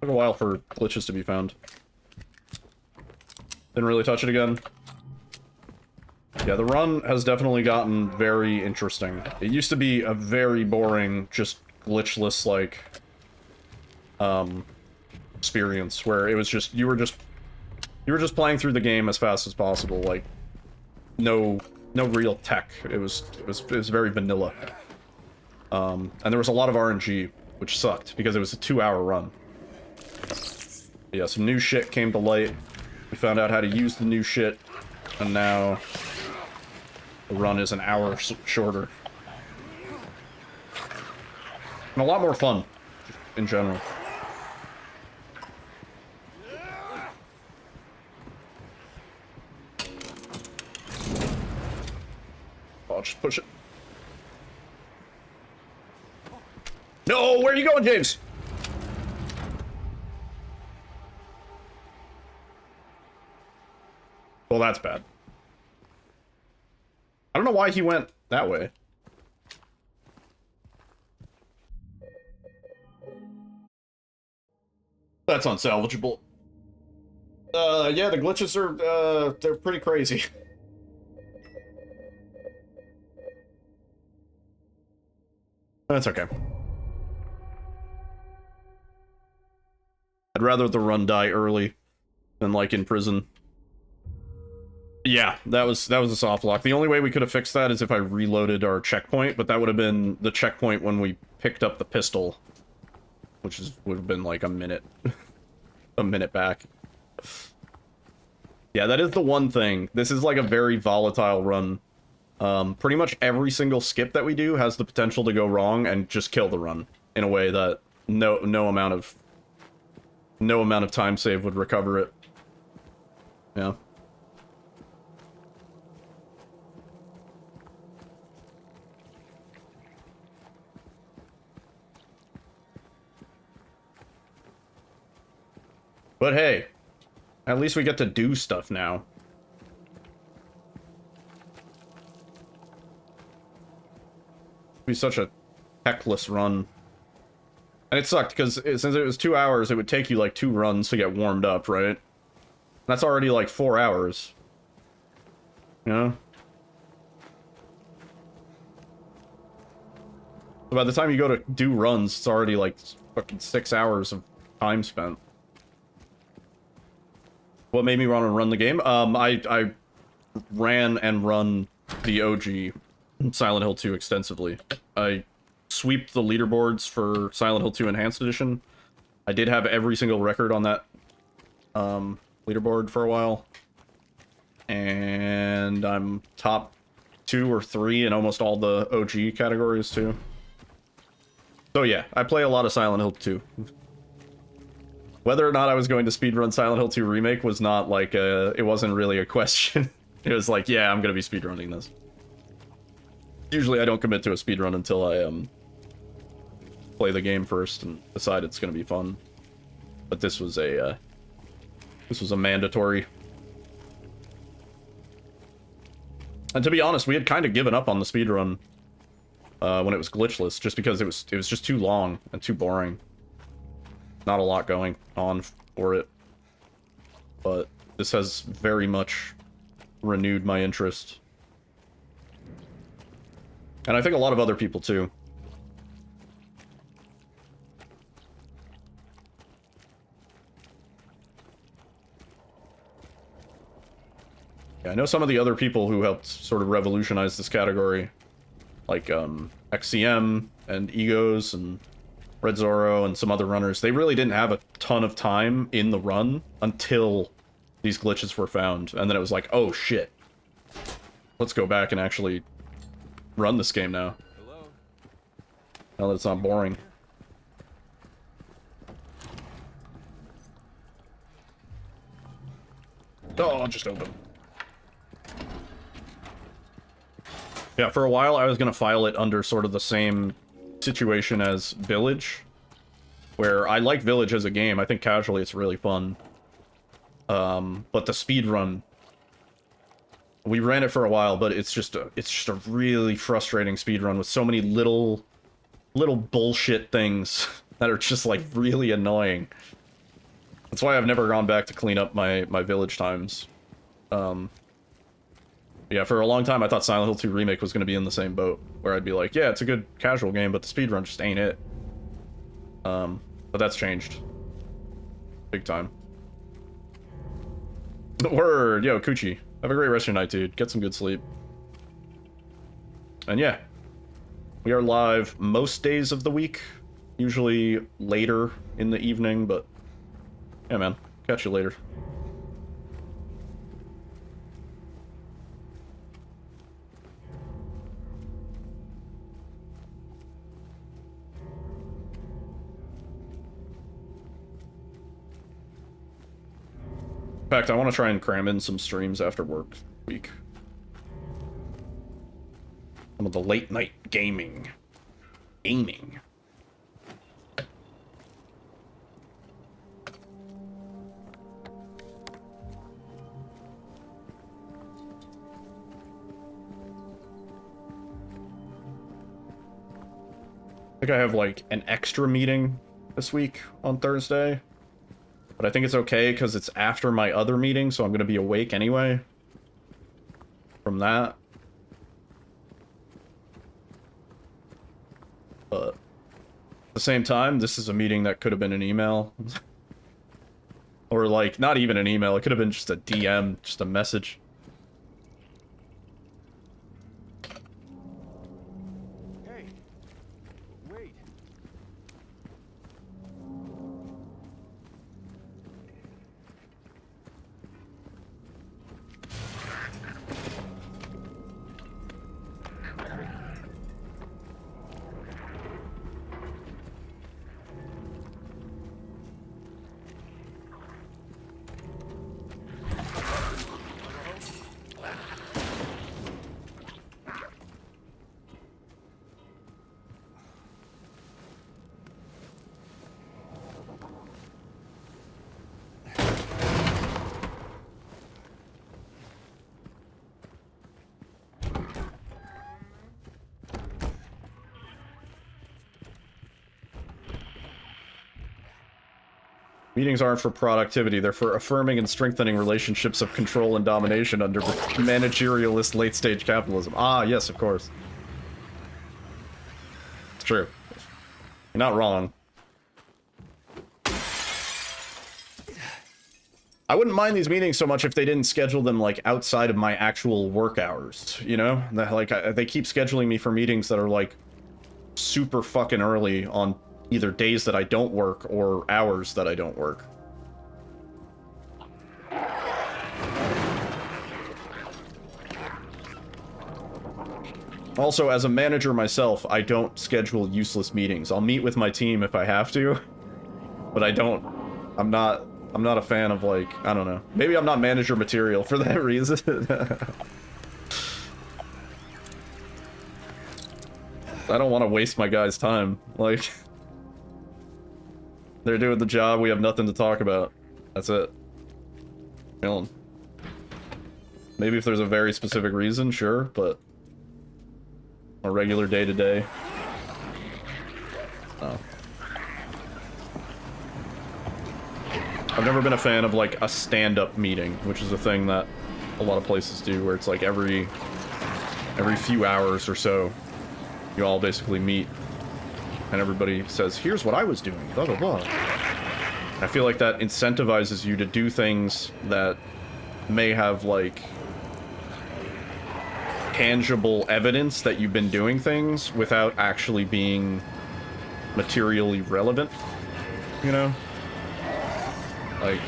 Speaker 3: Took a while for glitches to be found. Didn't really touch it again. Yeah, the run has definitely gotten very interesting. It used to be a very boring, just glitchless, like, experience, where it was just, you were just playing through the game as fast as possible, like, no real tech. It was very vanilla. And there was a lot of RNG, which sucked, because it was a 2-hour run. Yeah, some new shit came to light. We found out how to use the new shit, and now the run is an hour shorter. And a lot more fun, in general. I'll just push it. No, where are you going, James? Well, that's bad. I don't know why he went that way. That's unsalvageable. Yeah, the glitches are, they're pretty crazy. That's okay. I'd rather the run die early than, like, in prison. Yeah, that was a soft lock. The only way we could have fixed that is if I reloaded our checkpoint, but that would have been the checkpoint when we picked up the pistol, which would have been like a minute, a minute back. Yeah, that is the one thing. This is like a very volatile run. Pretty much every single skip that we do has the potential to go wrong and just kill the run in a way that no amount of time save would recover it. Yeah. But hey, at least we get to do stuff now. It'd be such a heckless run. And it sucked, because since it was 2 hours, it would take you like 2 runs to get warmed up, right? That's already like 4 hours. You know? So by the time you go to do runs, it's already like fucking 6 hours of time spent. What made me want to run the game? I ran and run the OG Silent Hill 2 extensively. I sweeped the leaderboards for Silent Hill 2 Enhanced Edition. I did have every single record on that leaderboard for a while. And I'm top 2 or 3 in almost all the OG categories too. So yeah, I play a lot of Silent Hill 2. Whether or not I was going to speedrun Silent Hill 2 Remake was not like it wasn't really a question. It was like, yeah, I'm gonna be speedrunning this. Usually I don't commit to a speedrun until I play the game first and decide it's gonna be fun. But this was a mandatory. And to be honest, we had kind of given up on the speedrun when it was glitchless, just because it was just too long and too boring. Not a lot going on for it. But this has very much renewed my interest. And I think a lot of other people too. Yeah, I know some of the other people who helped sort of revolutionize this category, like XCM and Egos and Red Zoro and some other runners. They really didn't have a ton of time in the run until these glitches were found, and then it was like, oh shit, let's go back and actually run this game now.
Speaker 5: Hello?
Speaker 3: Now that it's not boring. Oh, just open. Yeah, for a while I was gonna file it under sort of the same situation as Village, where I like Village as a game. I think casually it's really fun. But the speedrun, we ran it for a while, but it's just a really frustrating speedrun with so many little bullshit things that are just like really annoying. That's why I've never gone back to clean up my Village times. Yeah, Yeah, for a long time I thought Silent Hill 2 Remake was going to be in the same boat, where I'd be like, yeah, it's a good casual game, but the speedrun just ain't it. But that's changed. Big time. The word! Yo, Coochie. Have a great rest of your night, dude. Get some good sleep. And yeah. We are live most days of the week. Usually later in the evening, but... yeah, man. Catch you later. In fact, I want to try and cram in some streams after work week. Some of the late night gaming. Gaming. I think I have like an extra meeting this week on Thursday. But I think it's okay because it's after my other meeting, so I'm going to be awake anyway from that. But at the same time, this is a meeting that could have been an email. Or like, not even an email, it could have been just a DM, just a message.
Speaker 5: Hey, wait.
Speaker 3: Meetings aren't for productivity, they're for affirming and strengthening relationships of control and domination under managerialist late-stage capitalism. Ah, yes, of course. It's true. You're not wrong. I wouldn't mind these meetings so much if they didn't schedule them, like, outside of my actual work hours, you know? Like, they keep scheduling me for meetings that are, like, super fucking early on either days that I don't work or hours that I don't work. Also, as a manager myself, I don't schedule useless meetings. I'll meet with my team if I have to, but I don't. I'm not a fan of, like, I don't know. Maybe I'm not manager material for that reason. I don't want to waste my guys' time. Like, they're doing the job, we have nothing to talk about. That's it. Chilling. Maybe if there's a very specific reason, sure, but a regular day-to-day. Oh. I've never been a fan of, like, a stand-up meeting, which is a thing that a lot of places do, where it's like every few hours or so, you all basically meet and everybody says, here's what I was doing, blah, blah, blah. I feel like that incentivizes you to do things that may have, like, tangible evidence that you've been doing things without actually being materially relevant, you know? Like,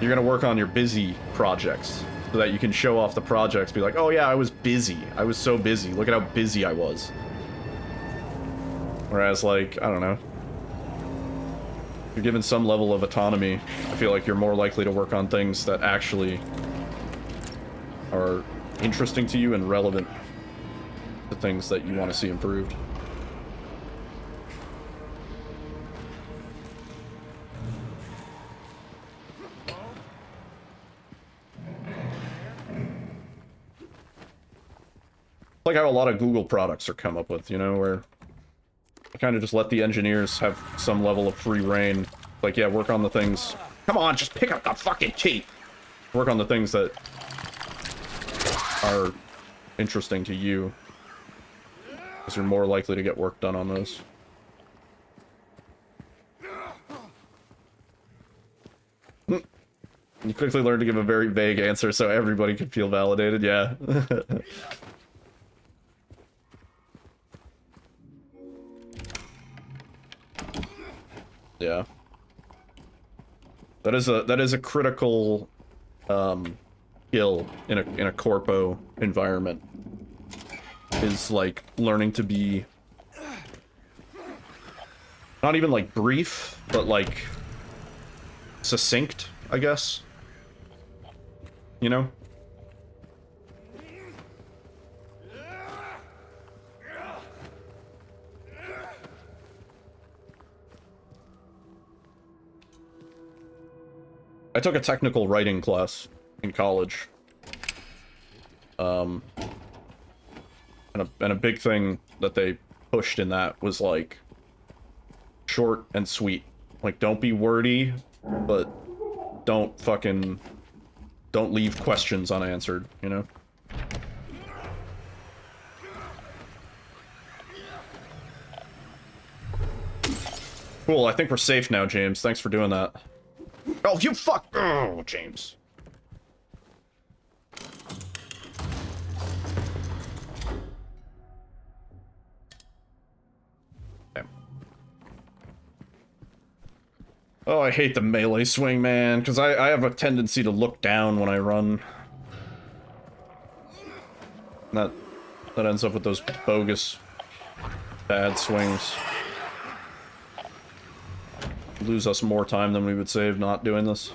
Speaker 3: you're gonna work on your busy projects so that you can show off the projects, be like, oh yeah, I was busy. I was so busy. Look at how busy I was. Whereas, like, I don't know. If you're given some level of autonomy, I feel like you're more likely to work on things that actually are interesting to you and relevant to things that you want to see improved. It's like how a lot of Google products are come up with, you know, where I kind of just let the engineers have some level of free reign. Like, yeah, work on the things. Come on, just pick up the fucking key. Work on the things that are interesting to you. Because you're more likely to get work done on those. You quickly learn to give a very vague answer so everybody can feel validated, yeah. Yeah. That is a critical skill in a corpo environment. Is like learning to be not even like brief, but like succinct, I guess. You know? I took a technical writing class in college. And a big thing that they pushed in that was like short and sweet. Like, don't be wordy, but don't leave questions unanswered, you know? Cool, I think we're safe now, James. Thanks for doing that. Oh, you fuck! Oh, James. Okay. Oh, I hate the melee swing, man, because I have a tendency to look down when I run. That ends up with those bogus bad swings. Lose us more time than we would save not doing this.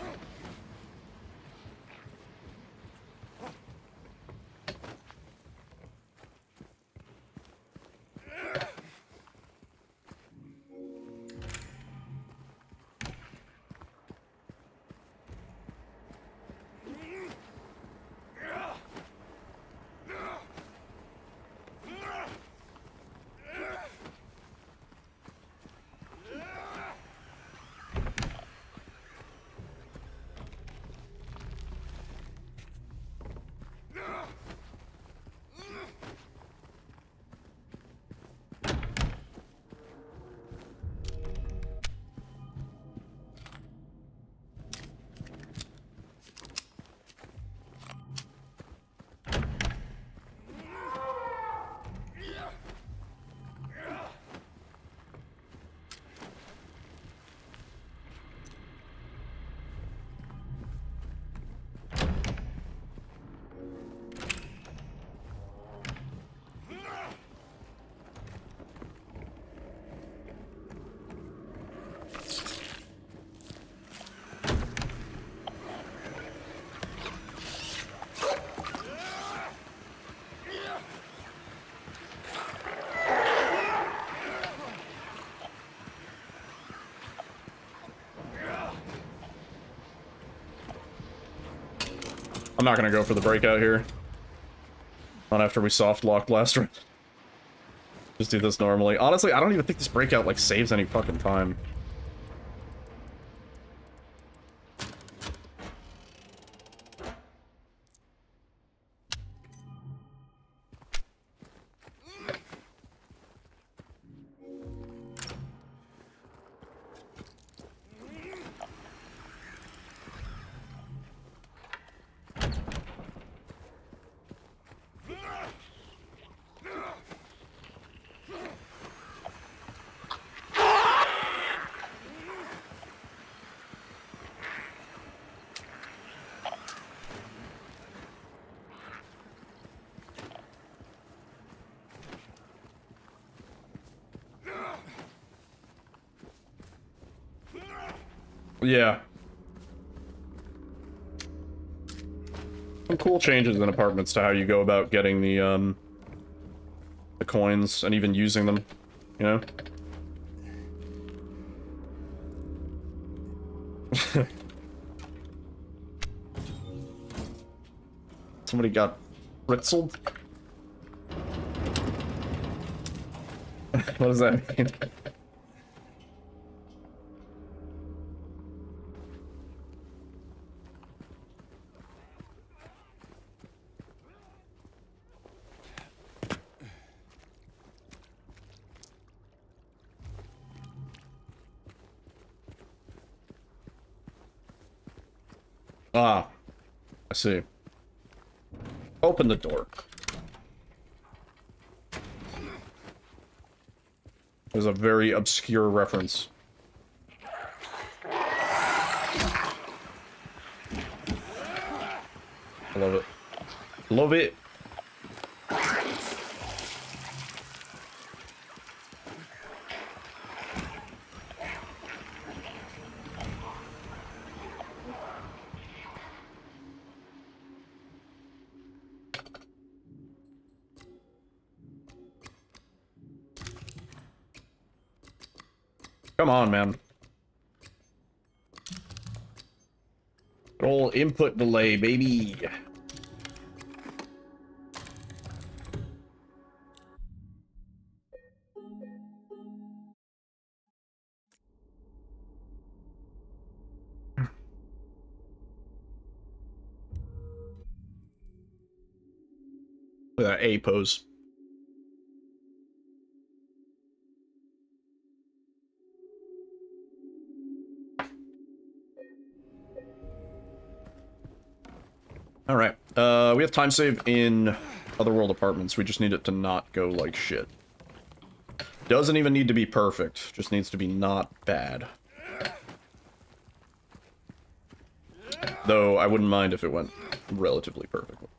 Speaker 3: I'm not gonna go for the breakout here. Not after we soft locked last round. Just do this normally. Honestly, I don't even think this breakout, like, saves any fucking time. Yeah. Some cool changes in apartments to how you go about getting the coins and even using them, you know? Somebody got ritzeled? What does that mean? Ah, I see. Open the door. There's a very obscure reference. I love it. Love it. Come on, man. Roll input delay, baby. Look at that A pose. Alright, we have time save in Otherworld Apartments. We just need it to not go like shit. Doesn't even need to be perfect, just needs to be not bad. Though, I wouldn't mind if it went relatively perfectly.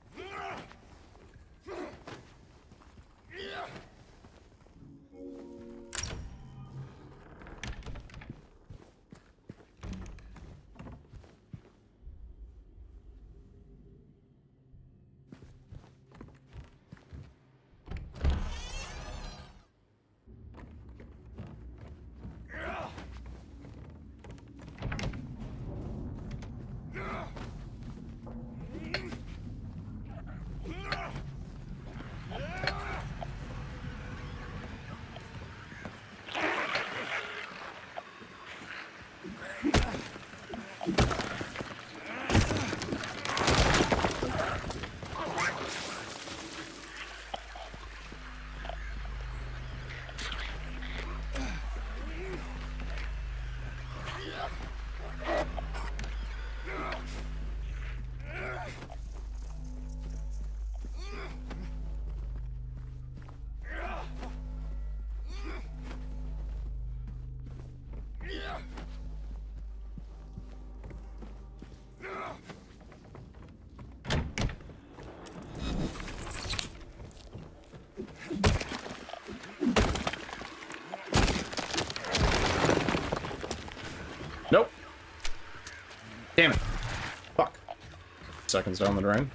Speaker 3: Nope. Damn it. Fuck. Seconds down the drain.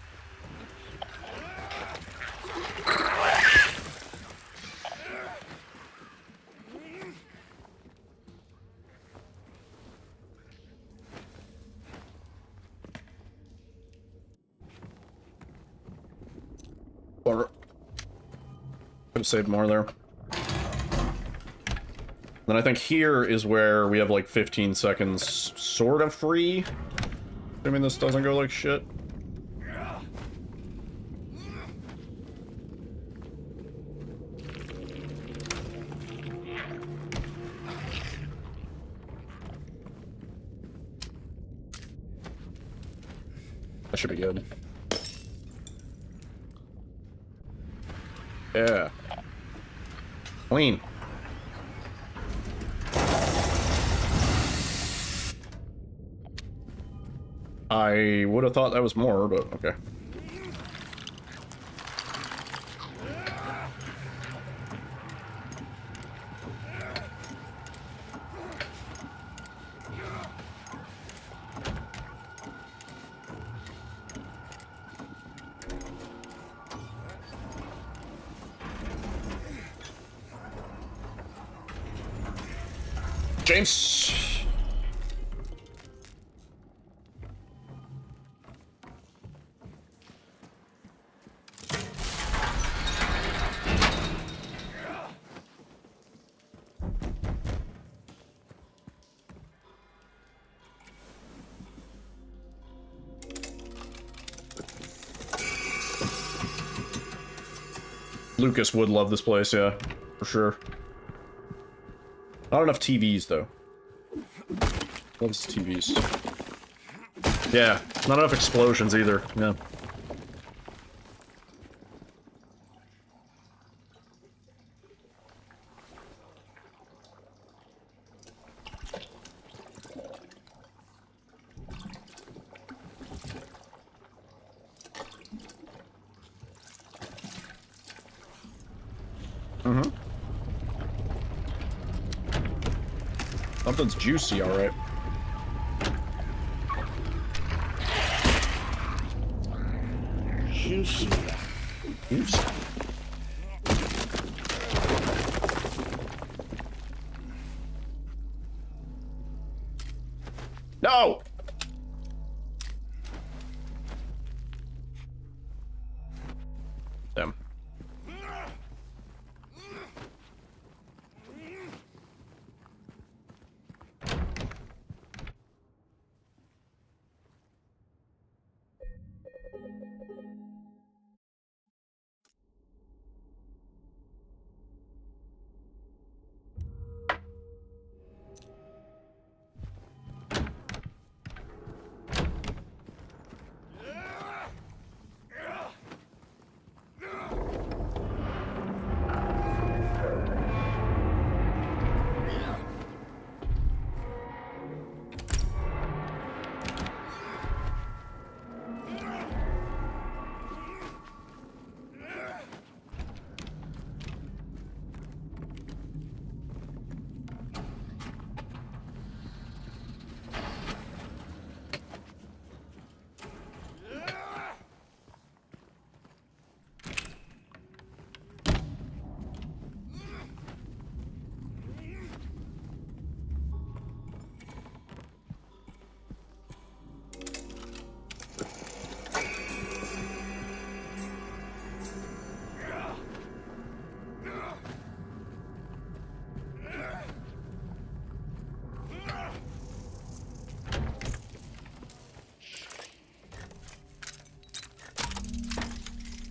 Speaker 3: Could have saved more there. Then I think here is where we have like 15 seconds sort of free. Assuming this doesn't go like shit. That should be good. Yeah. Clean. I would have thought that was more, but okay. James! Lucas would love this place, yeah, for sure. Not enough TVs, though. Loves TVs. Yeah, not enough explosions either. Yeah. Mm-hmm. Something's juicy, alright.
Speaker 6: Juicy.
Speaker 3: Juicy. No! Damn.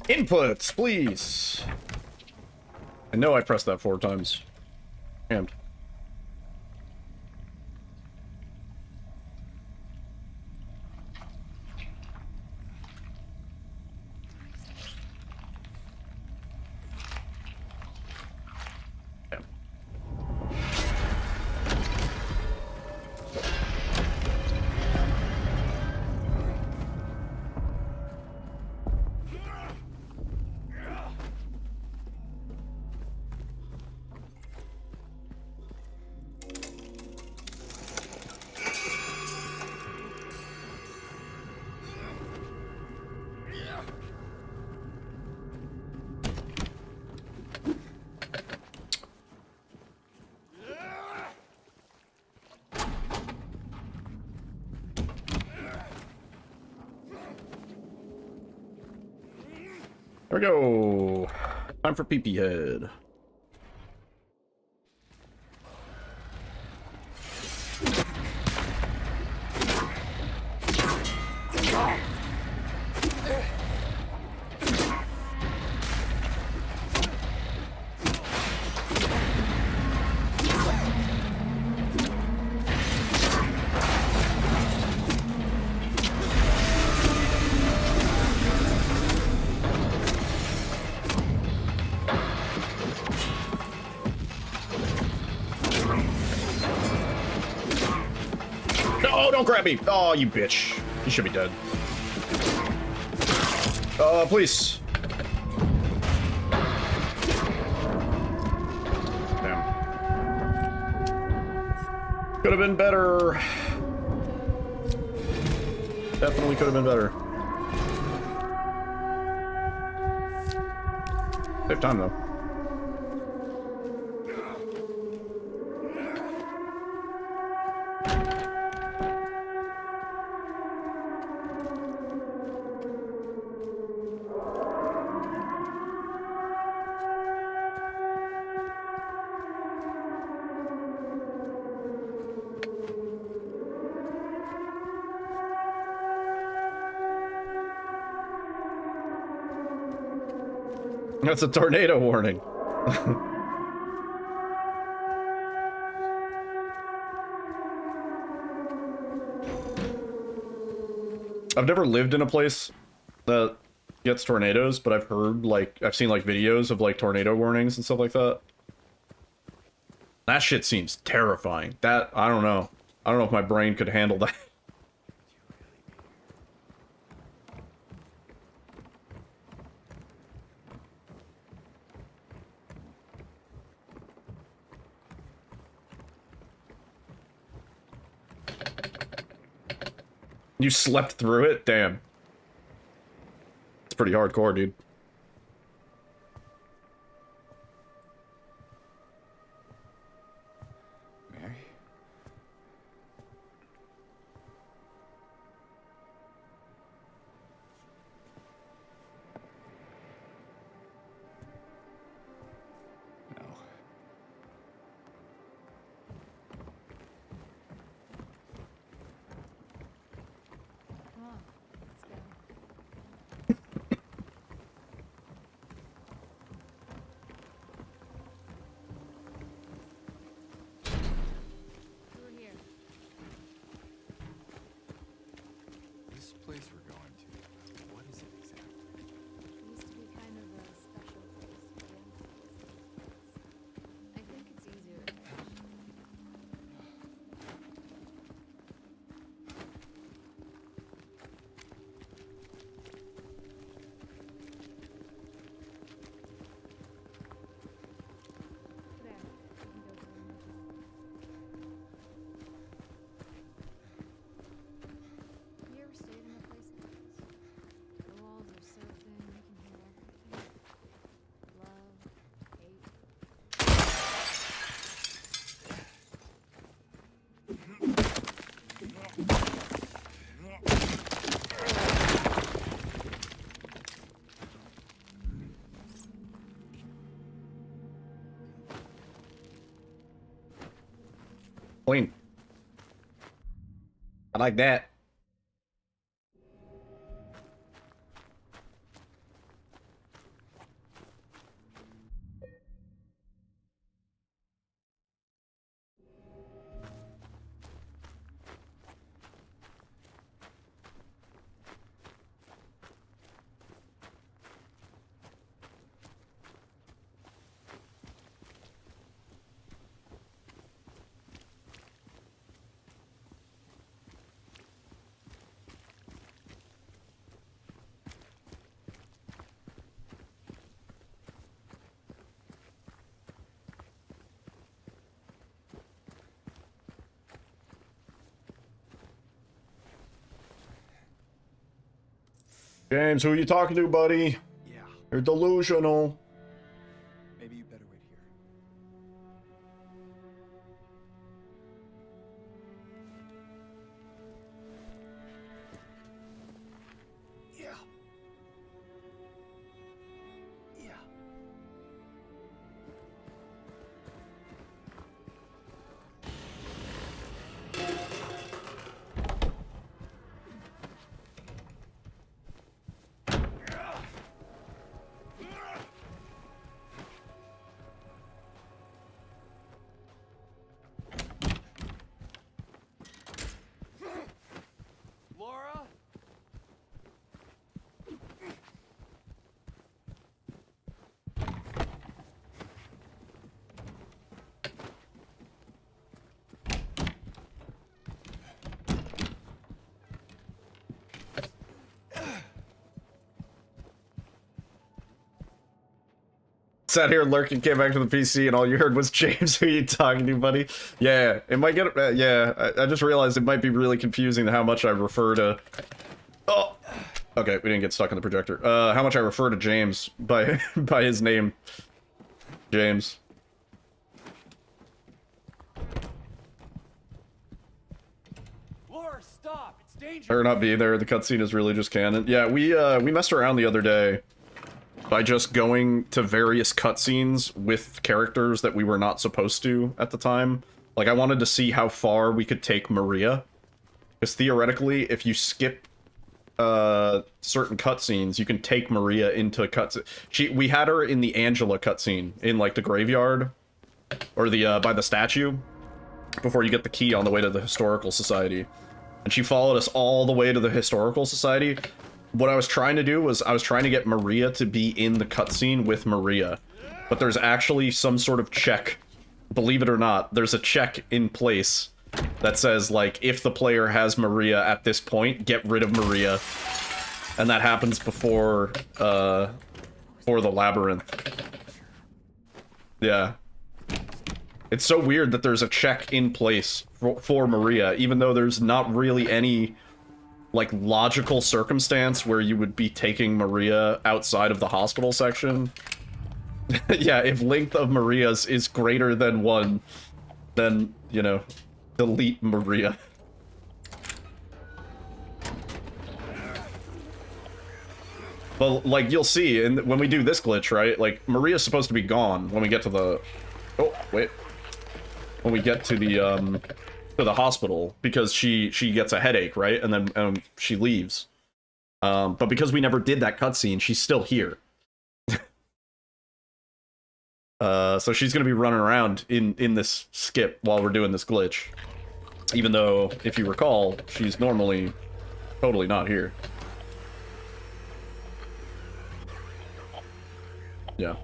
Speaker 3: Inputs, please. I know I pressed that 4 times. Damned. Damn. There we go. Time for pee-pee head. No, don't grab me! Oh, you bitch. You should be dead. Please. Damn. Could have been better. Definitely could have been better. Save time, though. That's a tornado warning. I've never lived in a place that gets tornadoes, but I've heard, like, I've seen, like, videos of, like, tornado warnings and stuff like that. That shit seems terrifying. That, I don't know. I don't know if my brain could handle that. You slept through it? Damn. It's pretty hardcore, dude.
Speaker 5: Mary? No.
Speaker 9: Come on, let's go. Through here.
Speaker 5: This place we're going to, what is it exactly?
Speaker 9: It used to be kind of a special place for young kids. I think it's easier to catch. There, we can go to the motel. You ever stayed in a place like this? The walls are so thin you can hear everything. Love, hate.
Speaker 3: Clean. I like that. James, who are you talking to, buddy?
Speaker 5: Yeah,
Speaker 3: You're delusional.
Speaker 5: maybe you better wait here. Yeah. Yeah. Laura?
Speaker 3: Sat here lurking, came back to the PC, and all you heard was James, who you talking to, buddy? Yeah, it might get, yeah, I just realized it might be really confusing how much I refer to, oh, okay, we didn't get stuck on the projector, how much I refer to James by, by his name, James.
Speaker 5: Laura, stop! It's dangerous!
Speaker 3: Or not be there, the cutscene is really just canon. Yeah, we messed around the other day by just going to various cutscenes with characters that we were not supposed to at the time. Like, I wanted to see how far we could take Maria. Because theoretically, if you skip certain cutscenes, you can take Maria into cutscene. We had her in the Angela cutscene, in, like, the graveyard. Or the, by the statue. Before you get the key on the way to the Historical Society. and she followed us all the way to the Historical Society. What I was trying to do was I was trying to get Maria to be in the cutscene with Maria, but there's actually some sort of check. Believe it or not, there's a check in place that says, like, if the player has Maria at this point, get rid of Maria. And that happens before the labyrinth. Yeah. It's so weird that there's a check in place for Maria, even though there's not really any, like, logical circumstance where you would be taking Maria outside of the hospital section. Yeah, if length of Maria's is greater than 1, then, you know, delete Maria. But, like, you'll see, and when we do this glitch, right, like, Maria's supposed to be gone when we get to the... Oh, wait. When we get to the hospital, because she gets a headache, right, and then she leaves. But because we never did that cutscene, she's still here. So she's gonna be running around in this skip while we're doing this glitch. Even though, if you recall, she's normally totally not here. Yeah.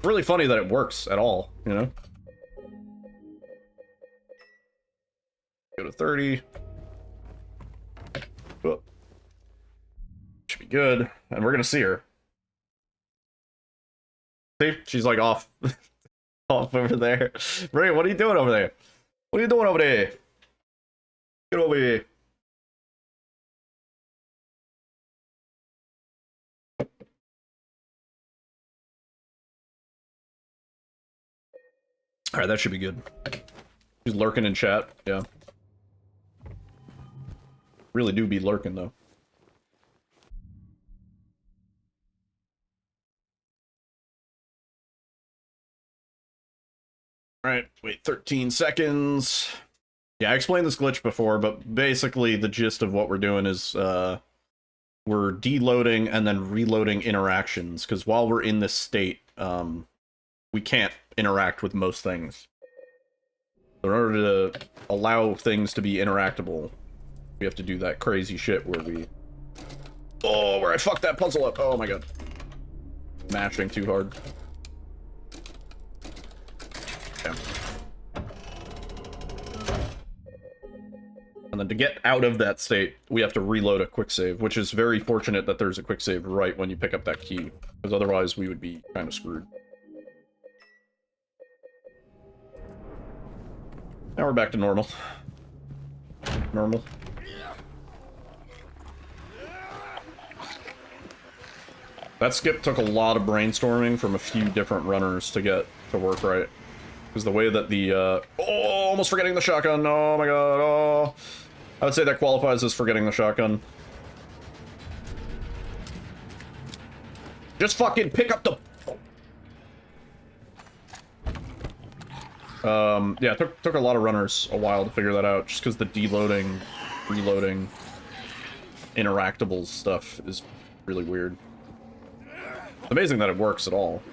Speaker 3: Really funny that it works at all, you know? Go to 30. Oh. Should be good. And we're gonna see her. See? She's like off. Off over there. Ray, what are you doing over there? What are you doing over there? Get over here. Alright, that should be good. She's lurking in chat, yeah. Really do be lurking, though. Alright, wait 13 seconds. Yeah, I explained this glitch before, but basically the gist of what we're doing is, we're deloading and then reloading interactions, because while we're in this state, we can't interact with most things. In order to allow things to be interactable, we have to do that crazy shit where we... Oh, where I fucked that puzzle up! Oh my god. Mashing too hard. Yeah. And then to get out of that state, we have to reload a quick save, which is very fortunate that there's a quick save right when you pick up that key, because otherwise we would be kind of screwed. Now we're back to normal. Normal. That skip took a lot of brainstorming from a few different runners to get to work right. Because the way that the, oh, almost forgetting the shotgun. Oh my god, oh. I would say that qualifies as forgetting the shotgun. Just fucking pick up the... Yeah, it took a lot of runners a while to figure that out, just because the deloading, reloading, interactables stuff is really weird. It's amazing that it works at all.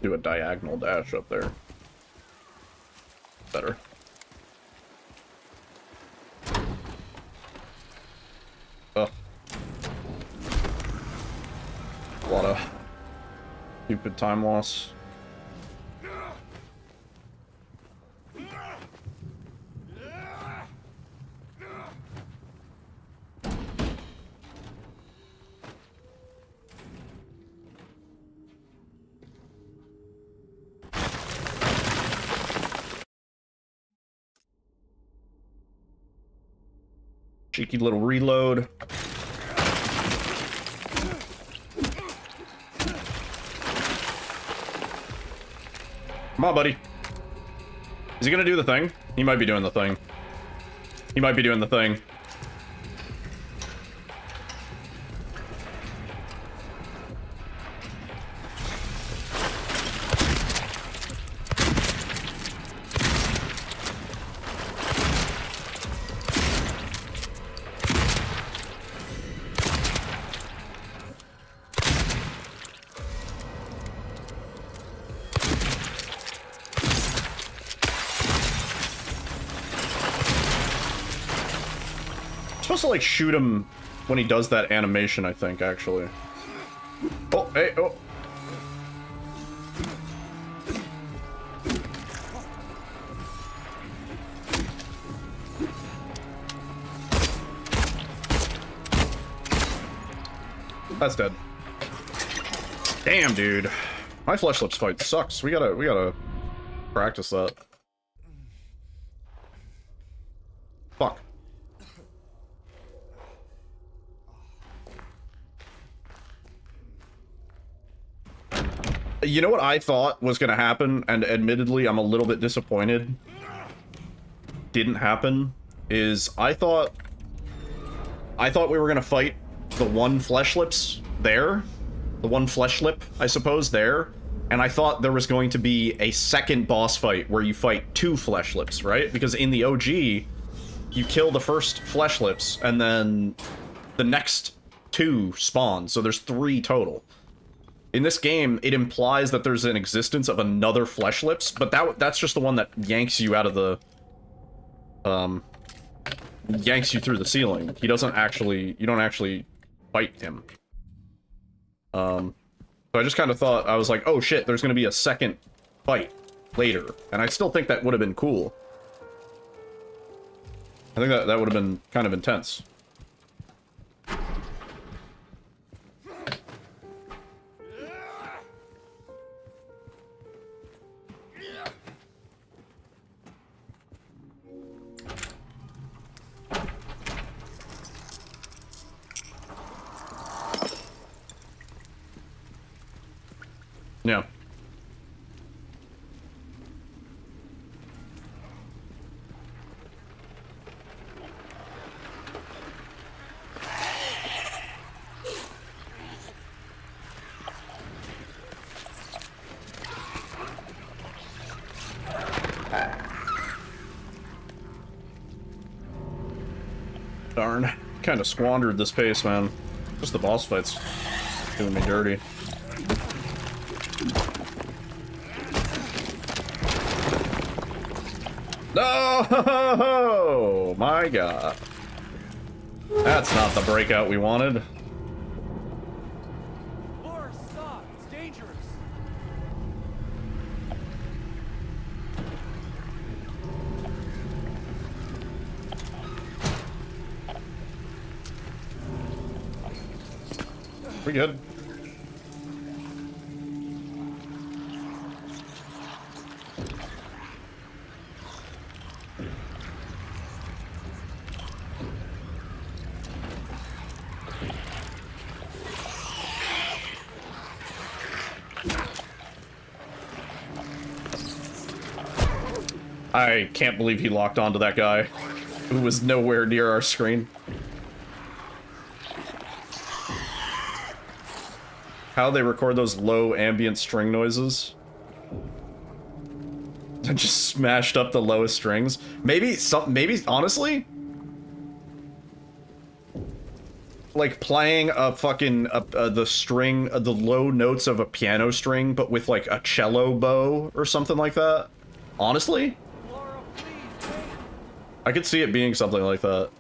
Speaker 3: Do a diagonal dash up there. Better. Ugh. A lot of stupid time loss. Cheeky little reload. Come on, buddy. Is he gonna do the thing? He might be doing the thing. He might be doing the thing. supposed to like shoot him when he does that animation, I think, actually. Oh, hey, oh. That's dead. Damn, dude. My flesh lips fight sucks. We gotta practice that. Fuck. You know what I thought was gonna happen, and admittedly I'm a little bit disappointed didn't happen, is I thought we were gonna fight the one flesh lips there. The one flesh lip, I suppose, there. And I thought there was going to be a second boss fight where you fight 2 flesh lips, right? Because in the OG, you kill the first flesh lips, and then the next 2 spawn, so there's 3 total. In this game, it implies that there's an existence of another flesh lips, but that's just the one that yanks you out of the... yanks you through the ceiling. He doesn't actually... You don't actually fight him. So I just kind of thought, I was like, oh shit, there's gonna be a second fight later. And I still think that would have been cool. I think that would have been kind of intense. Yeah. Darn. Kind of squandered this pace, man. Just the boss fights doing me dirty. Oh my god. That's not the breakout we wanted.
Speaker 5: Laura, stop! It's dangerous!
Speaker 3: We good? I can't believe he locked onto that guy who was nowhere near our screen. How they record those low ambient string noises. I just smashed up the lowest strings. Maybe honestly, like playing a fucking the low notes of a piano string, but with like a cello bow or something like that. Honestly,
Speaker 5: Laura, please, wait!
Speaker 3: I could see it being something like that.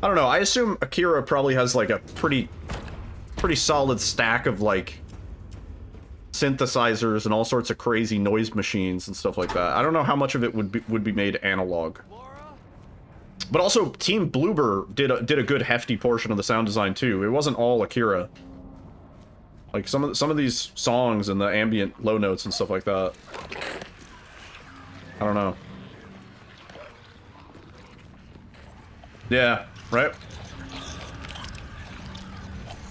Speaker 3: I don't know, I assume Akira probably has like a pretty solid stack of like synthesizers and all sorts of crazy noise machines and stuff like that. I don't know how much of it would be made analog.
Speaker 5: Laura?
Speaker 3: But also Team Bloober did a good hefty portion of the sound design too. It wasn't all Akira. Like some of these songs and the ambient low notes and stuff like that. I don't know. Yeah, right?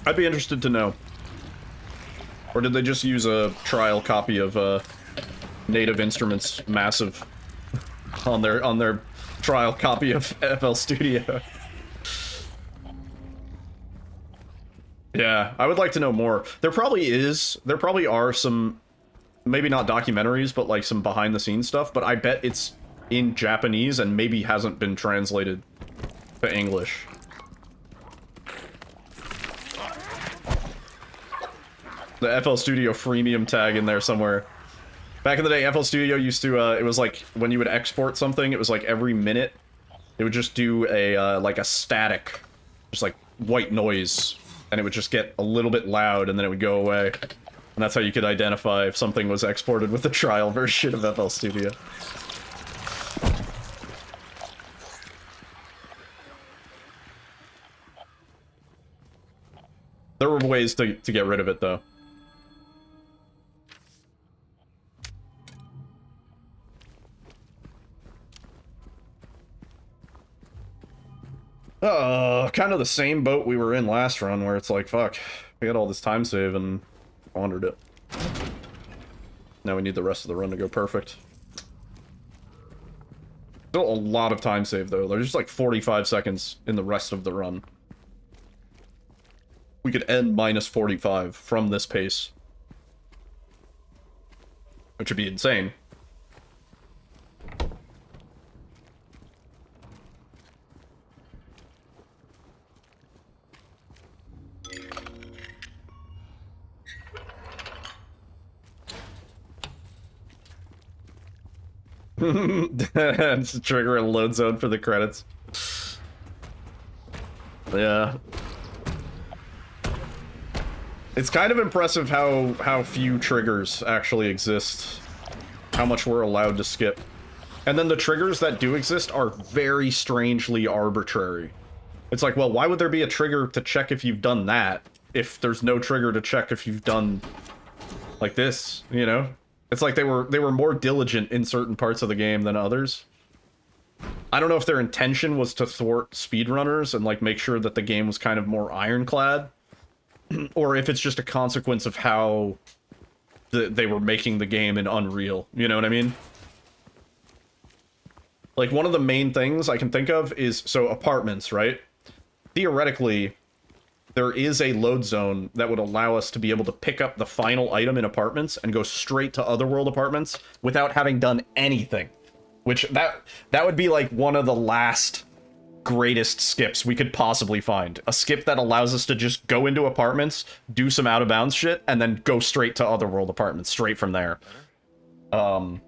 Speaker 3: I'd be interested to know. Or did they just use a trial copy of Native Instruments Massive on their trial copy of FL Studio? Yeah, I would like to know more. There probably are some, maybe not documentaries, but like some behind the scenes stuff, but I bet it's in Japanese and maybe hasn't been translated to English. The FL Studio freemium tag in there somewhere. Back in the day, FL Studio used to, it was like, when you would export something, it was like every minute, it would just do a, like a static, just like white noise, and it would just get a little bit loud, and then it would go away. And that's how you could identify if something was exported with the trial version of FL Studio. There were ways to get rid of it, though. Kind of the same boat we were in last run, where it's like, fuck, we had all this time save and wandered it. Now we need the rest of the run to go perfect. Still a lot of time save, though. There's just like 45 seconds in the rest of the run. We could end minus 45 from this pace. Which would be insane. It's a trigger a load zone for the credits. Yeah. It's kind of impressive how few triggers actually exist. How much we're allowed to skip. And then the triggers that do exist are very strangely arbitrary. It's like, well, why would there be a trigger to check if you've done that, if there's no trigger to check if you've done like this, you know? It's like they were more diligent in certain parts of the game than others. I don't know if their intention was to thwart speedrunners and like make sure that the game was kind of more ironclad, or if it's just a consequence of how they were making the game in Unreal. You know what I mean? Like, one of the main things I can think of is, so apartments, right? Theoretically, there is a load zone that would allow us to be able to pick up the final item in apartments and go straight to Otherworld apartments without having done anything. Which, that would be like one of the last greatest skips we could possibly find. A skip that allows us to just go into apartments, do some out-of-bounds shit, and then go straight to Otherworld apartments, straight from there. But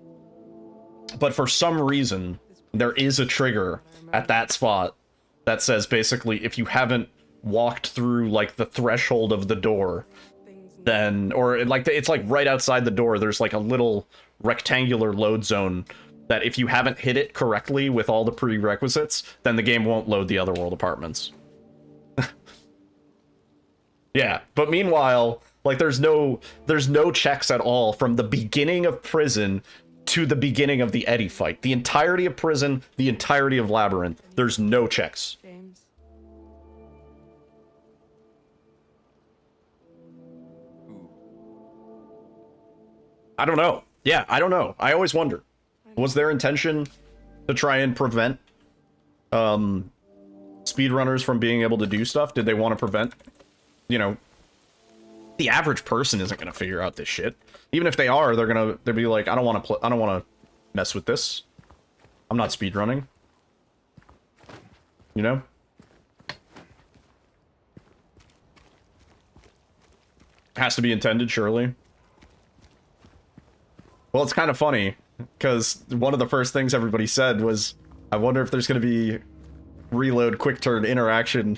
Speaker 3: for some reason, there is a trigger at that spot that says basically if you haven't walked through like the threshold of the door, then, or like it's like right outside the door, there's like a little rectangular load zone that if you haven't hit it correctly with all the prerequisites, then the game won't load the Otherworld apartments. Yeah, but meanwhile, like there's no checks at all from the beginning of prison to the beginning of the Eddie fight. The entirety of prison, the entirety of Labyrinth, there's no checks.
Speaker 10: James.
Speaker 3: I don't know. Yeah, I don't know. I always wonder. Was their intention to try and prevent speedrunners from being able to do stuff? Did they want to prevent, you know, the average person isn't going to figure out this shit. Even if they are, they'll be like, I don't want to mess with this. I'm not speedrunning. You know? Has to be intended, surely. Well, it's kind of funny, because one of the first things everybody said was, I wonder if there's going to be reload quick turn interaction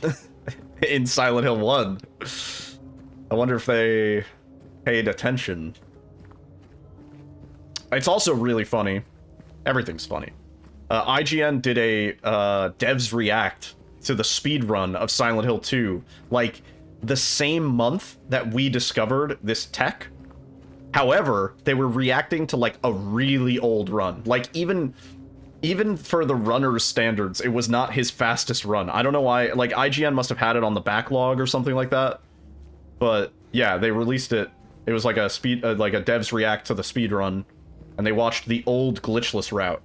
Speaker 3: in Silent Hill 1. I wonder if they paid attention. It's also really funny. Everything's funny. IGN did a devs react to the speedrun of Silent Hill 2, like, the same month that we discovered this tech. However, they were reacting to, like, a really old run. Like, even for the runner's standards, it was not his fastest run. I don't know why. Like, IGN must have had it on the backlog or something like that. But, yeah, they released it. It was like a devs react to the speedrun, and they watched the old glitchless route.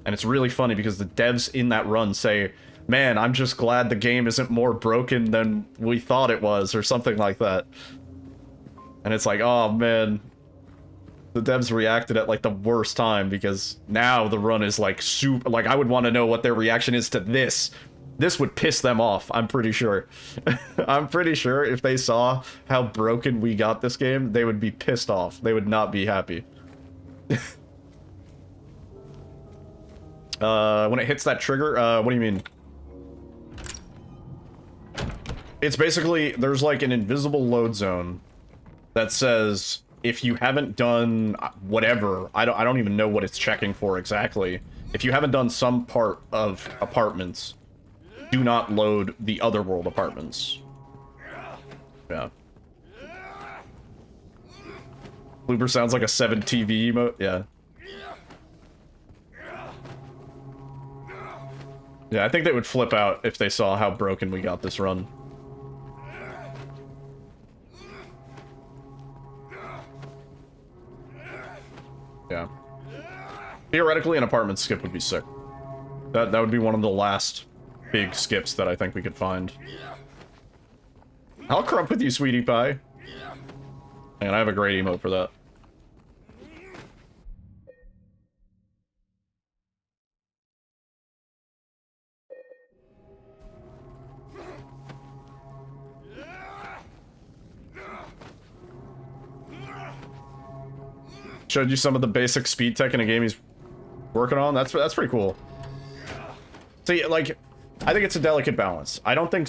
Speaker 3: And it's really funny because the devs in that run say, man, I'm just glad the game isn't more broken than we thought it was, or something like that. And it's like, oh, man. The devs reacted at, like, the worst time, because now the run is, like, super... Like, I would want to know what their reaction is to this. This would piss them off, I'm pretty sure. I'm pretty sure if they saw how broken we got this game, they would be pissed off. They would not be happy. When it hits that trigger, what do you mean? It's basically, there's like an invisible load zone that says if you haven't done whatever, I don't even know what it's checking for exactly. If you haven't done some part of apartments, do not load the otherworld apartments. Yeah. Blooper sounds like a 7 TV emote, yeah. Yeah, I think they would flip out if they saw how broken we got this run. Yeah. Theoretically, an apartment skip would be sick. That would be one of the last big skips that I think we could find. I'll crump with you, sweetie pie. And I have a great emote for that. Showed you some of the basic speed tech in a game he's working on. That's pretty cool. See, like, I think it's a delicate balance. I don't think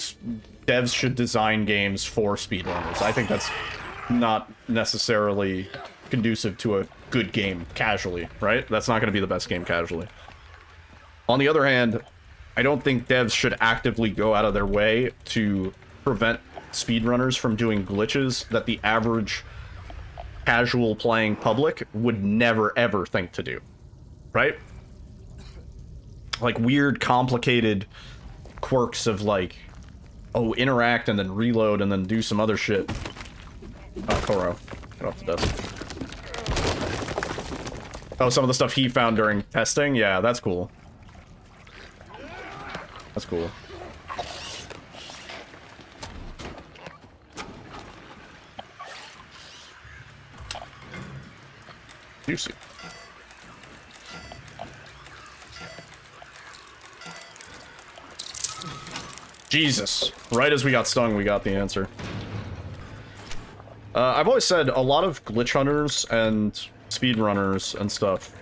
Speaker 3: devs should design games for speedrunners. I think that's not necessarily conducive to a good game casually, right? That's not going to be the best game casually. On the other hand, I don't think devs should actively go out of their way to prevent speedrunners from doing glitches that the average casual playing public would never ever think to do, right? Like weird complicated quirks of like, oh, interact and then reload and then do some other shit. Oh, Koro, get off the desk. Oh, some of the stuff he found during testing? Yeah, that's cool. That's cool. Juicy. Jesus. Right as we got stung, we got the answer. I've always said a lot of glitch hunters and speedrunners and stuff,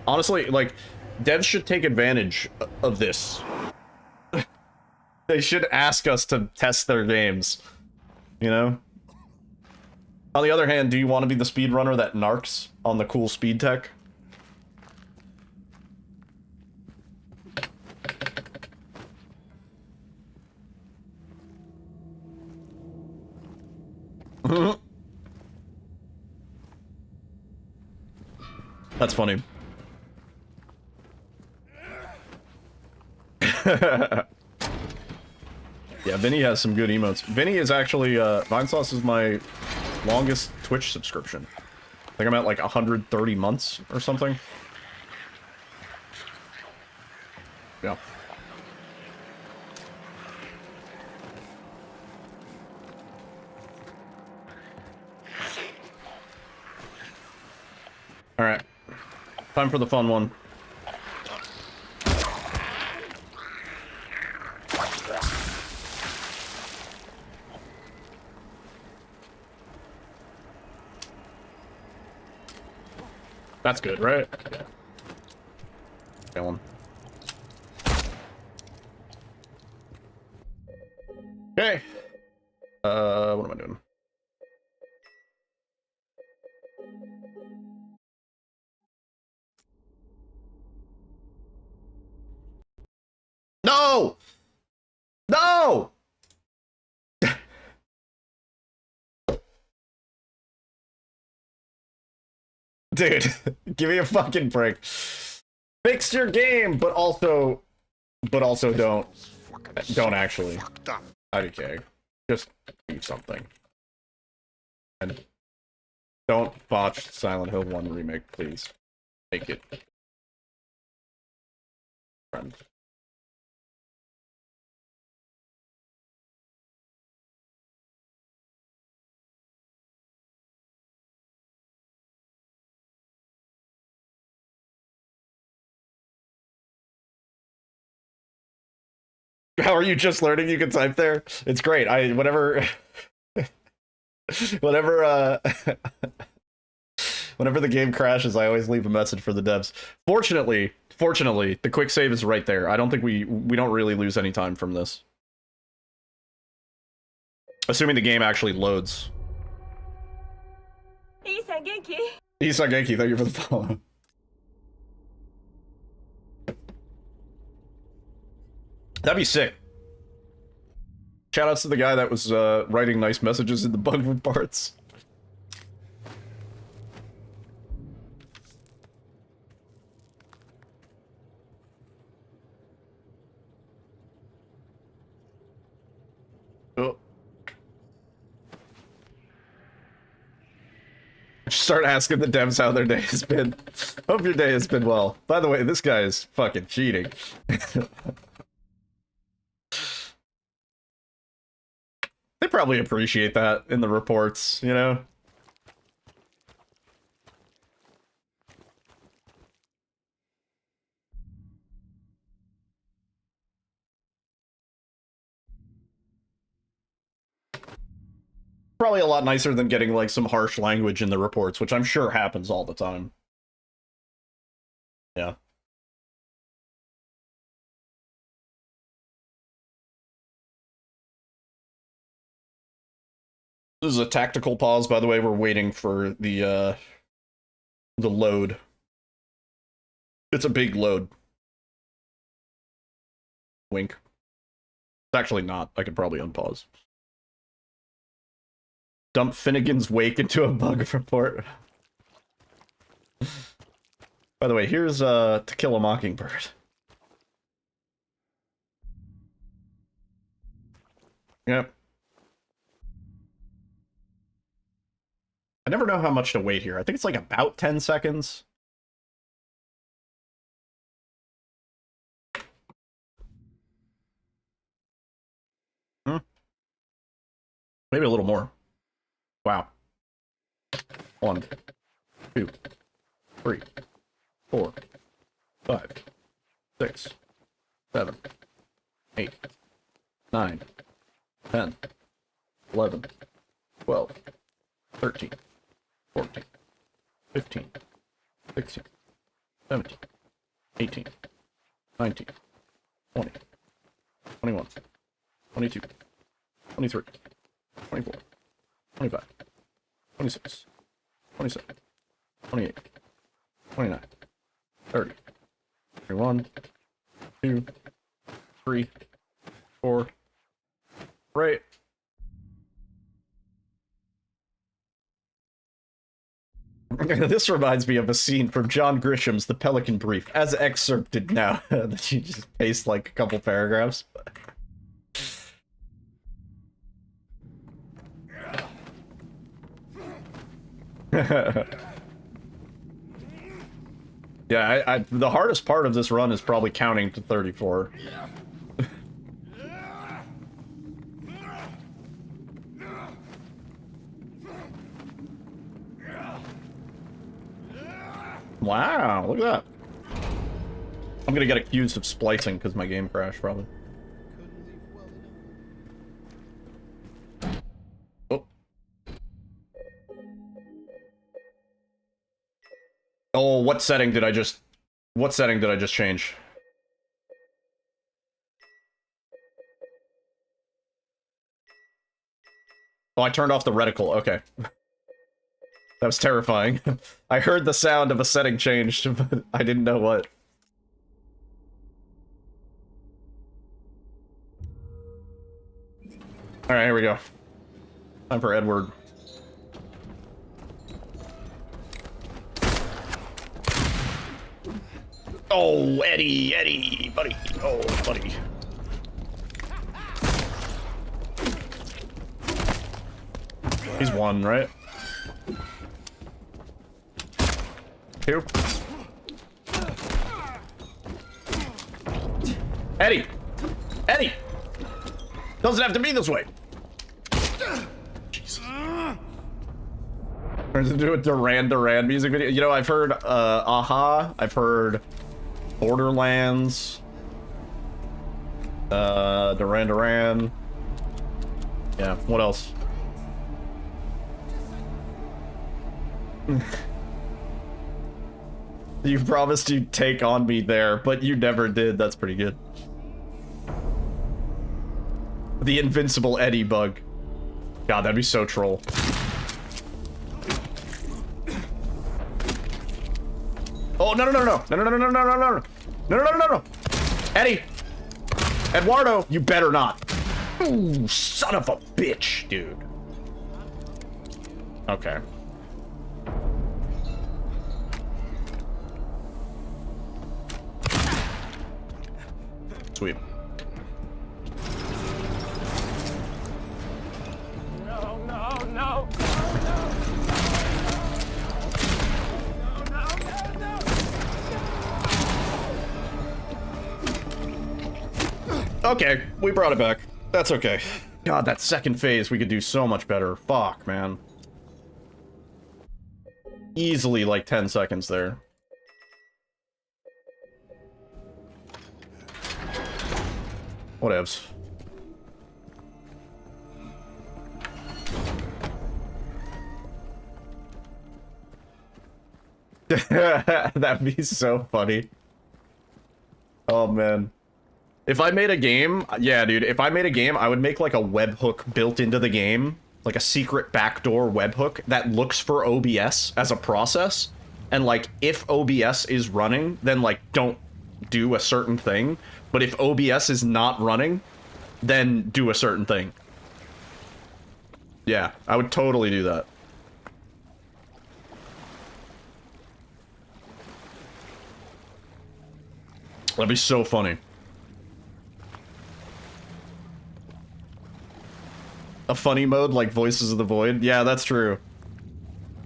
Speaker 3: honestly, like, devs should take advantage of this. They should ask us to test their games, you know? On the other hand, do you want to be the speedrunner that narcs on the cool speed tech? That's funny. Yeah, Vinny has some good emotes. Vinny is actually, Vinesauce is my longest Twitch subscription. I think I'm at like 130 months or something. Yeah. Alright. Time for the fun one. That's good, right? Yeah. That one. Okay. What am I doing? No! No! Dude, give me a fucking break. Fix your game, but also don't actually. IDK. Just do something. And don't botch Silent Hill 1 remake, please. Make it. Friend. How are you just learning you can type there? It's great. Whatever Whenever the game crashes, I always leave a message for the devs. Fortunately, the quick save is right there. I don't think we don't really lose any time from this. Assuming the game actually loads. Isagenki, thank you for the follow. That'd be sick. Shoutouts to the guy that was writing nice messages in the bug reports. Oh. Start asking the devs how their day has been. Hope your day has been well. By the way, this guy is fucking cheating. They probably appreciate that in the reports, you know? Probably a lot nicer than getting, like, some harsh language in the reports, which I'm sure happens all the time. Yeah. This is a tactical pause, by the way. We're waiting for the load. It's a big load. Wink. It's actually not. I could probably unpause. Dump Finnegan's Wake into a bug report. By the way, here's To Kill a Mockingbird. Yep. I never know how much to wait here. I think it's like about 10 seconds. Maybe a little more. Wow. 1, 2, 3, 4, 5, 6, 7, 8, 9, 10, 11, 12, 13, 14, 15, 16, 17, 18, 19, 20, 21, 22, 23, 24, 25, 26, 27, 28, 29, 30, 31, 2, 3, 4, right. This reminds me of a scene from John Grisham's The Pelican Brief, as excerpted now. That you just paste like a couple paragraphs. Yeah, the hardest part of this run is probably counting to 34. Wow, look at that. I'm gonna get accused of splicing because my game crashed, probably. Oh. Oh, what setting did I just change? Oh, I turned off the reticle. Okay. That was terrifying. I heard the sound of a setting changed, but I didn't know what. Alright, here we go. Time for Edward. Oh, Eddie, buddy. Oh, buddy. He's one, right? 2. Eddie! Eddie! Doesn't have to be this way! Jesus. Turns into a Duran music video. You know, I've heard, uhhhh. I've heard Borderlands. Duran. Yeah, what else? You promised you'd take on me there, but you never did. That's pretty good. The invincible Eddie bug. God, that'd be so troll. Oh, no, no, no, no. No, no, no, no, no, no, no, no. No, no, no, no, no. Eddie. Eduardo, you better not. Ooh, son of a bitch, dude. Okay. Sweet.
Speaker 2: No, no, no.
Speaker 3: Okay, we brought it back. That's okay. God, that second phase, we could do so much better. Fuck, man. Easily like 10 seconds there. Whatevs. That'd be so funny. Oh, man. If I made a game, yeah, dude, if I made a game, I would make like a webhook built into the game, like a secret backdoor webhook that looks for OBS as a process. And like, if OBS is running, then like, don't do a certain thing. But if OBS is not running, then do a certain thing. Yeah, I would totally do that. That'd be so funny. A funny mode like Voices of the Void? Yeah, that's true.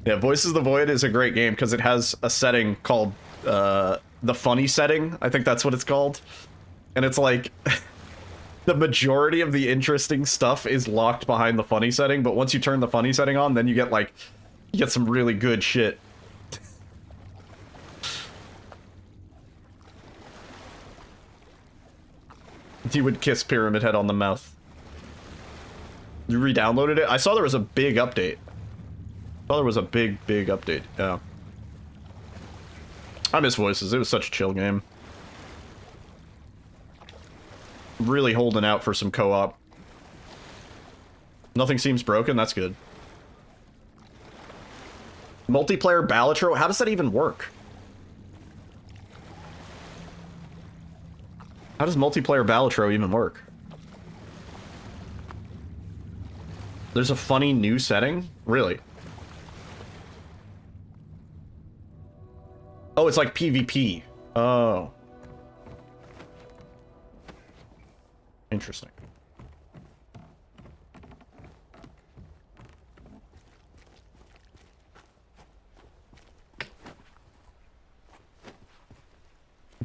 Speaker 3: Yeah, Voices of the Void is a great game because it has a setting called the funny setting. I think that's what it's called. And it's like the majority of the interesting stuff is locked behind the funny setting, but once you turn the funny setting on, then you get like some really good shit. You would kiss Pyramid Head on the mouth. You re-downloaded it? I saw there was a big update. I saw there was a big update, yeah. I miss Voices, it was such a chill game. Really holding out for some co-op. Nothing seems broken, that's good. Multiplayer Balatro, how does that even work? How does multiplayer Balatro even work? There's a funny new setting? Really? Oh, it's like PvP. Oh. Interesting.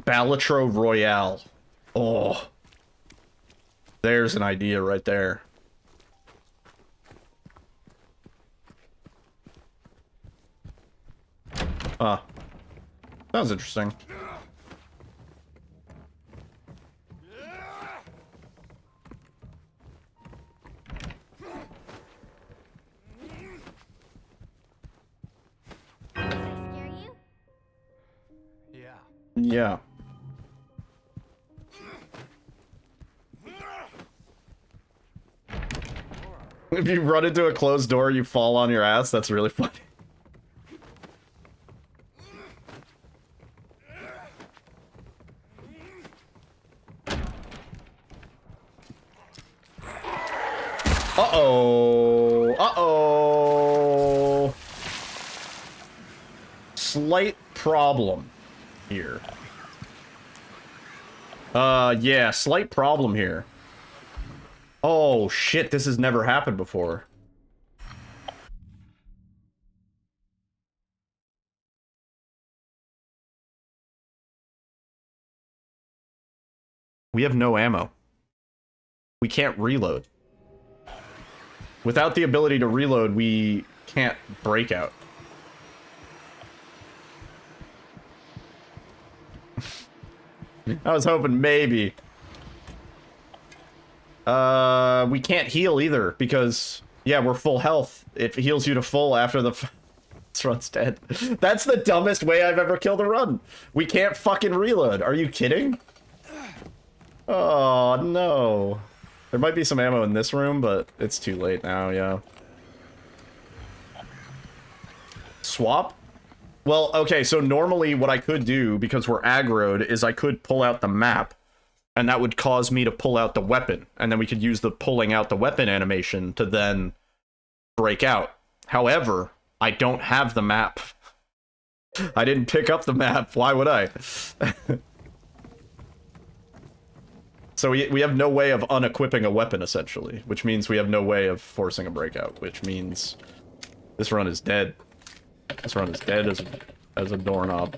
Speaker 3: Balatro Royale. Oh. There's an idea right there. Ah. That was interesting. Yeah. If you run into a closed door, you fall on your ass. That's really funny. Uh-oh. Uh-oh. Slight problem here. Yeah, slight problem here. Oh, shit, this has never happened before. We have no ammo. We can't reload. Without the ability to reload, we can't break out. I was hoping maybe. We can't heal either because, yeah, we're full health. It heals you to full after the... This run's dead. That's the dumbest way I've ever killed a run. We can't fucking reload. Are you kidding? Oh, no. There might be some ammo in this room, but it's too late now, yeah. Swap? Well, okay, so normally what I could do, because we're aggroed, is I could pull out the map, and that would cause me to pull out the weapon, and then we could use the pulling out the weapon animation to then break out. However, I don't have the map. I didn't pick up the map. Why would I? So we have no way of unequipping a weapon, essentially, which means we have no way of forcing a breakout, which means this run is dead. This run is dead as a doorknob.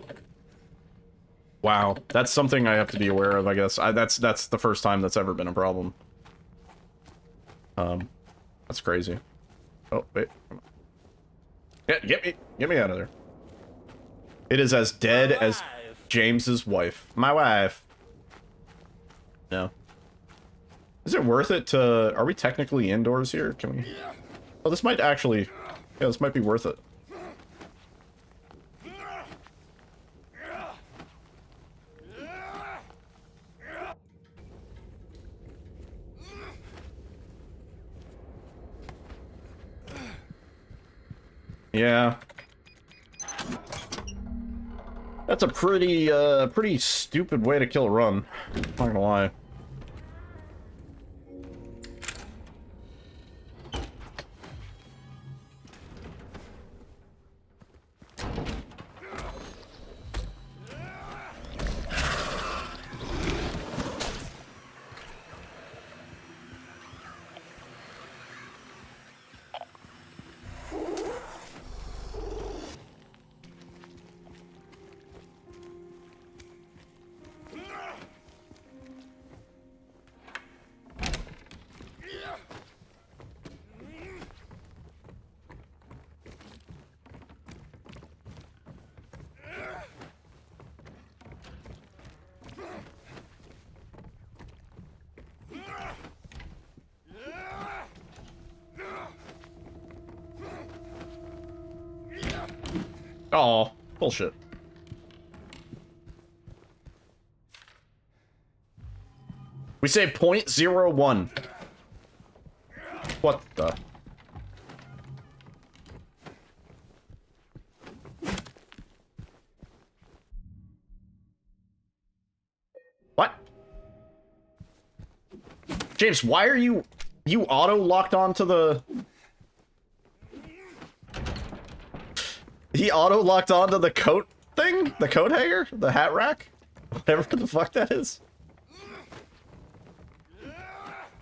Speaker 3: Wow, that's something I have to be aware of, I guess. That's the first time that's ever been a problem. That's crazy. Oh, wait. Get me out of there. It is as dead as James's wife. My wife. No. Is it worth it to... Are we technically indoors here? Can we... Oh, this might actually... Yeah, this might be worth it. Yeah. That's a pretty stupid way to kill a run. Not gonna lie. Oh, bullshit. We say 0.01. What the? What? James, why are you auto-locked onto the... He auto-locked onto the coat thing? The coat hanger? The hat rack? Whatever the fuck that is.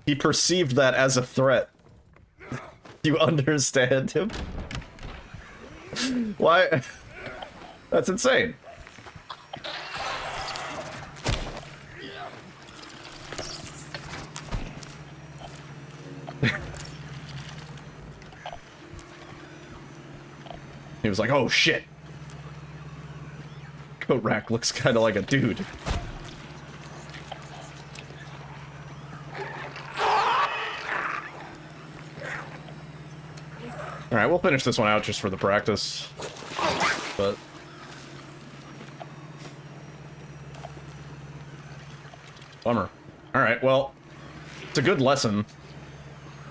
Speaker 3: He perceived that as a threat. You understand him? Why? That's insane. He was like, oh shit. Coat rack looks kind of like a dude. Alright, we'll finish this one out just for the practice. But... Bummer. Alright, well, it's a good lesson.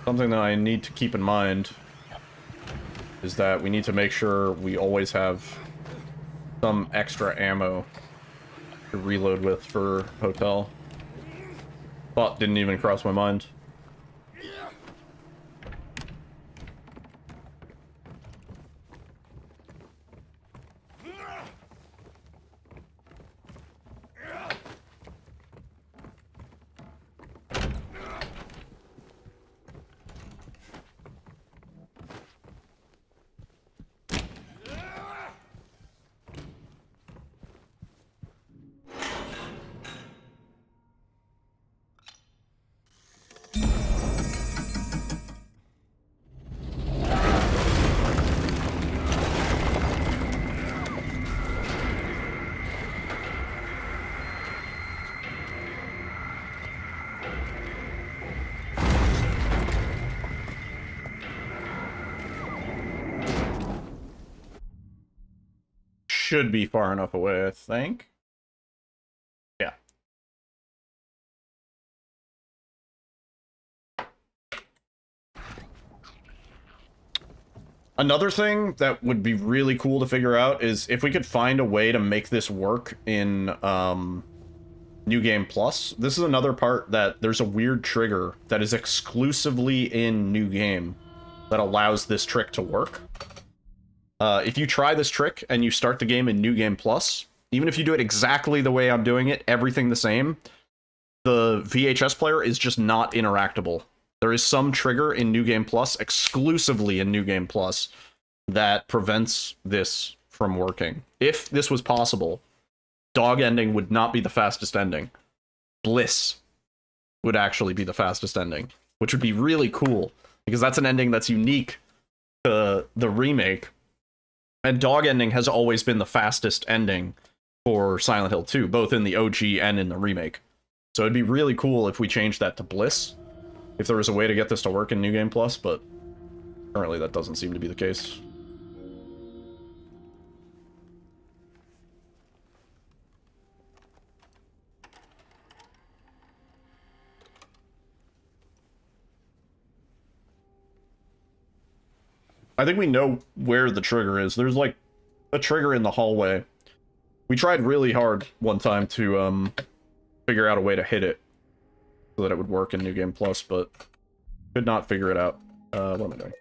Speaker 3: Something that I need to keep in mind is that we need to make sure we always have some extra ammo to reload with for hotel. Thought didn't even cross my mind. should be far enough away, I think. Yeah. Another thing that would be really cool to figure out is if we could find a way to make this work in New Game Plus. This is another part that there's a weird trigger that is exclusively in New Game that allows this trick to work. If you try this trick and you start the game in New Game Plus, even if you do it exactly the way I'm doing it, everything the same, the VHS player is just not interactable. There is some trigger in New Game Plus, exclusively in New Game Plus, that prevents this from working. If this was possible, Dog ending would not be the fastest ending. Bliss would actually be the fastest ending, which would be really cool, because that's an ending that's unique to the remake. And Dog ending has always been the fastest ending for Silent Hill 2, both in the OG and in the remake. So it'd be really cool if we changed that to Bliss, if there was a way to get this to work in New Game Plus, but currently that doesn't seem to be the case. I think we know where the trigger is. There's like a trigger in the hallway. We tried really hard one time to figure out a way to hit it so that it would work in New Game Plus, but could not figure it out. What am I doing?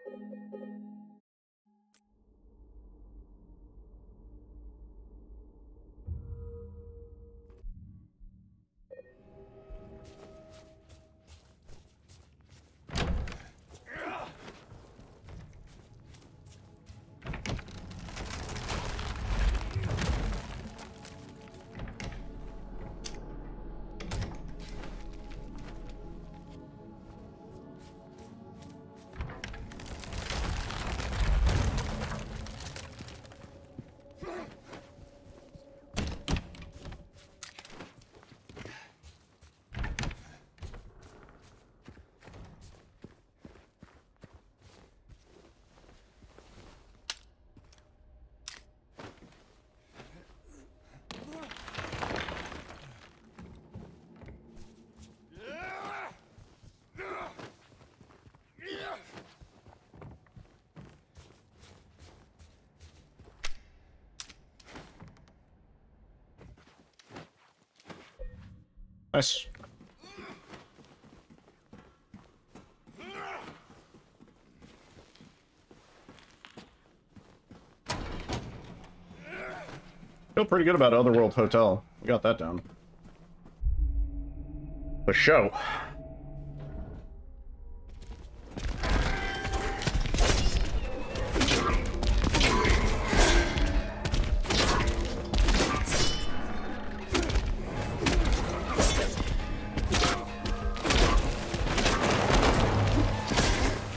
Speaker 3: Nice. Feel pretty good about Otherworld Hotel. We got that down. The show.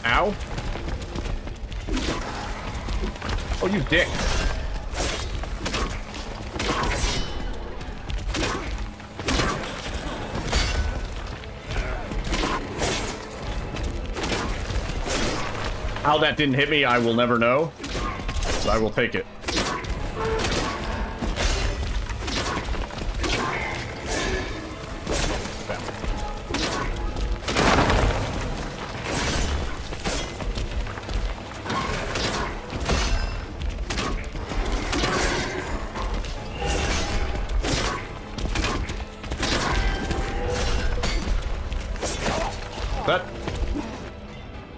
Speaker 3: Ow. Oh, you dick. How that didn't hit me, I will never know. So I will take it. That...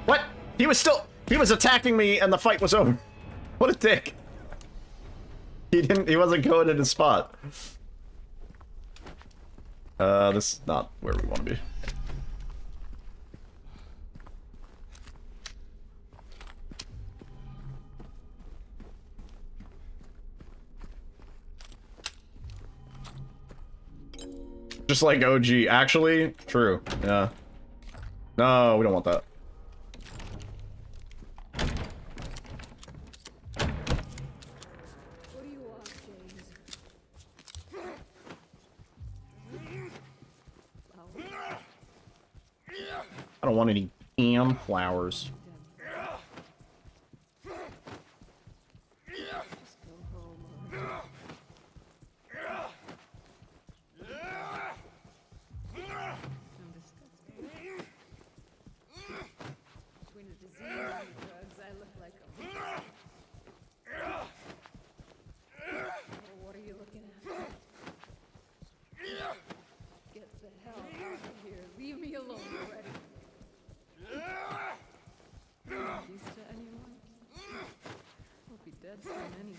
Speaker 3: What? He was attacking me and the fight was over. What a dick. He wasn't going in his spot. This is not where we want to be. Just like OG. Actually, true. Yeah. No, we don't want that.
Speaker 9: What do you want, James?
Speaker 3: I don't want any damn flowers.
Speaker 9: Just go home already. drugs, I look like a... Well, what are you looking at? Get the hell out of here. Leave me alone already. These to anyone? We'll be dead soon anyway.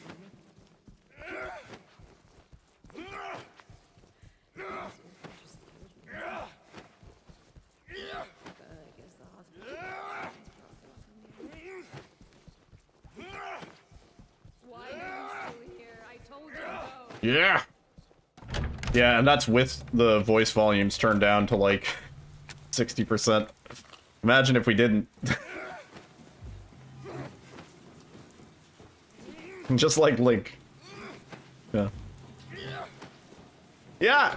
Speaker 9: Just killed me. But I guess the hospital... Why are you still here? I told you no.
Speaker 3: Yeah. Yeah, and that's with the voice volumes turned down to like 60%. Imagine if we didn't. Just like Link. Yeah. Yeah.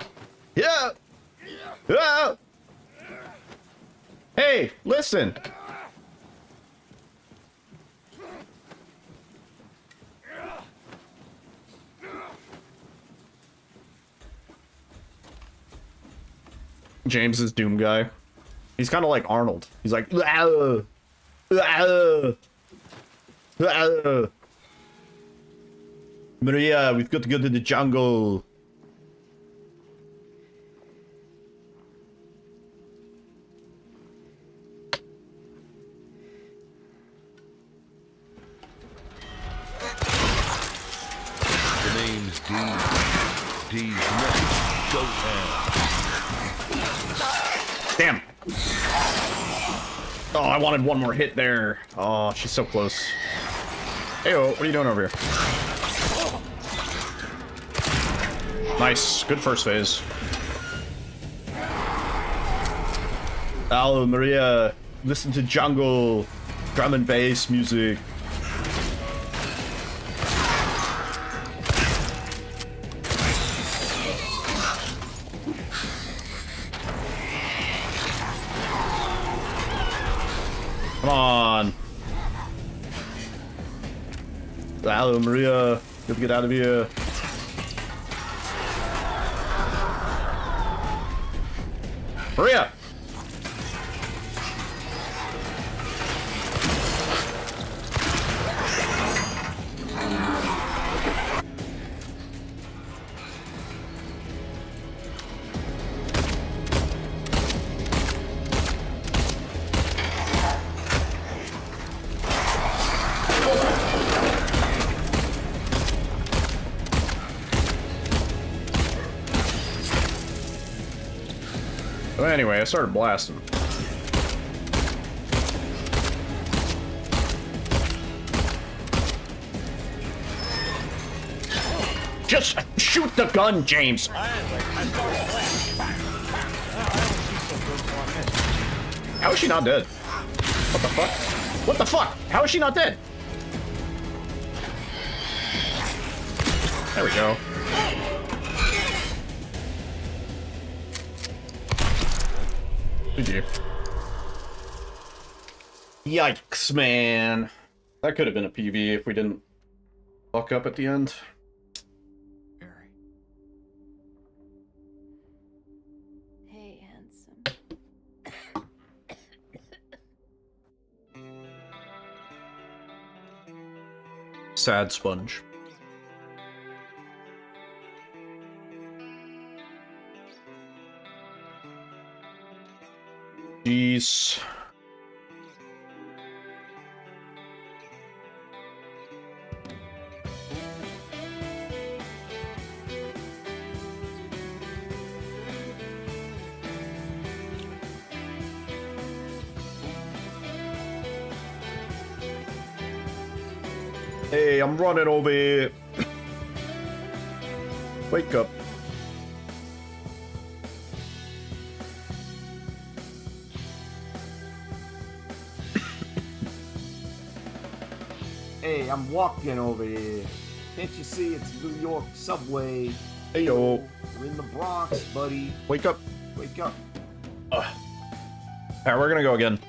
Speaker 3: Yeah. Yeah. Hey, listen. James is Doom guy. He's kind of like Arnold. He's like, "Ah, ah, ah. Maria, we've got to go to the jungle."
Speaker 8: The name's D. D's next. Showtime.
Speaker 3: Damn. Oh, I wanted one more hit there. Oh, she's so close. Heyo, what are you doing over here? Nice. Good first phase. Hello, Maria. Listen to jungle. Drum and bass music. Come on. Hello, Maria. Good to get out of here. Maria! Well, anyway, I started blasting. Just shoot the gun, James! How is she not dead? What the fuck? What the fuck? How is she not dead? There we go. GG. Yikes, man. That could have been a PV if we didn't fuck up at the end.
Speaker 5: Barry.
Speaker 9: Hey, handsome.
Speaker 3: Sad sponge. Jeez. Hey, I'm running over here. Wake up.
Speaker 11: Hey, I'm walking over here. Can't you see it's New York subway?
Speaker 3: Hey, yo.
Speaker 11: We're in the Bronx, buddy.
Speaker 3: Wake up.
Speaker 11: Wake up.
Speaker 3: Alright, we're gonna go again.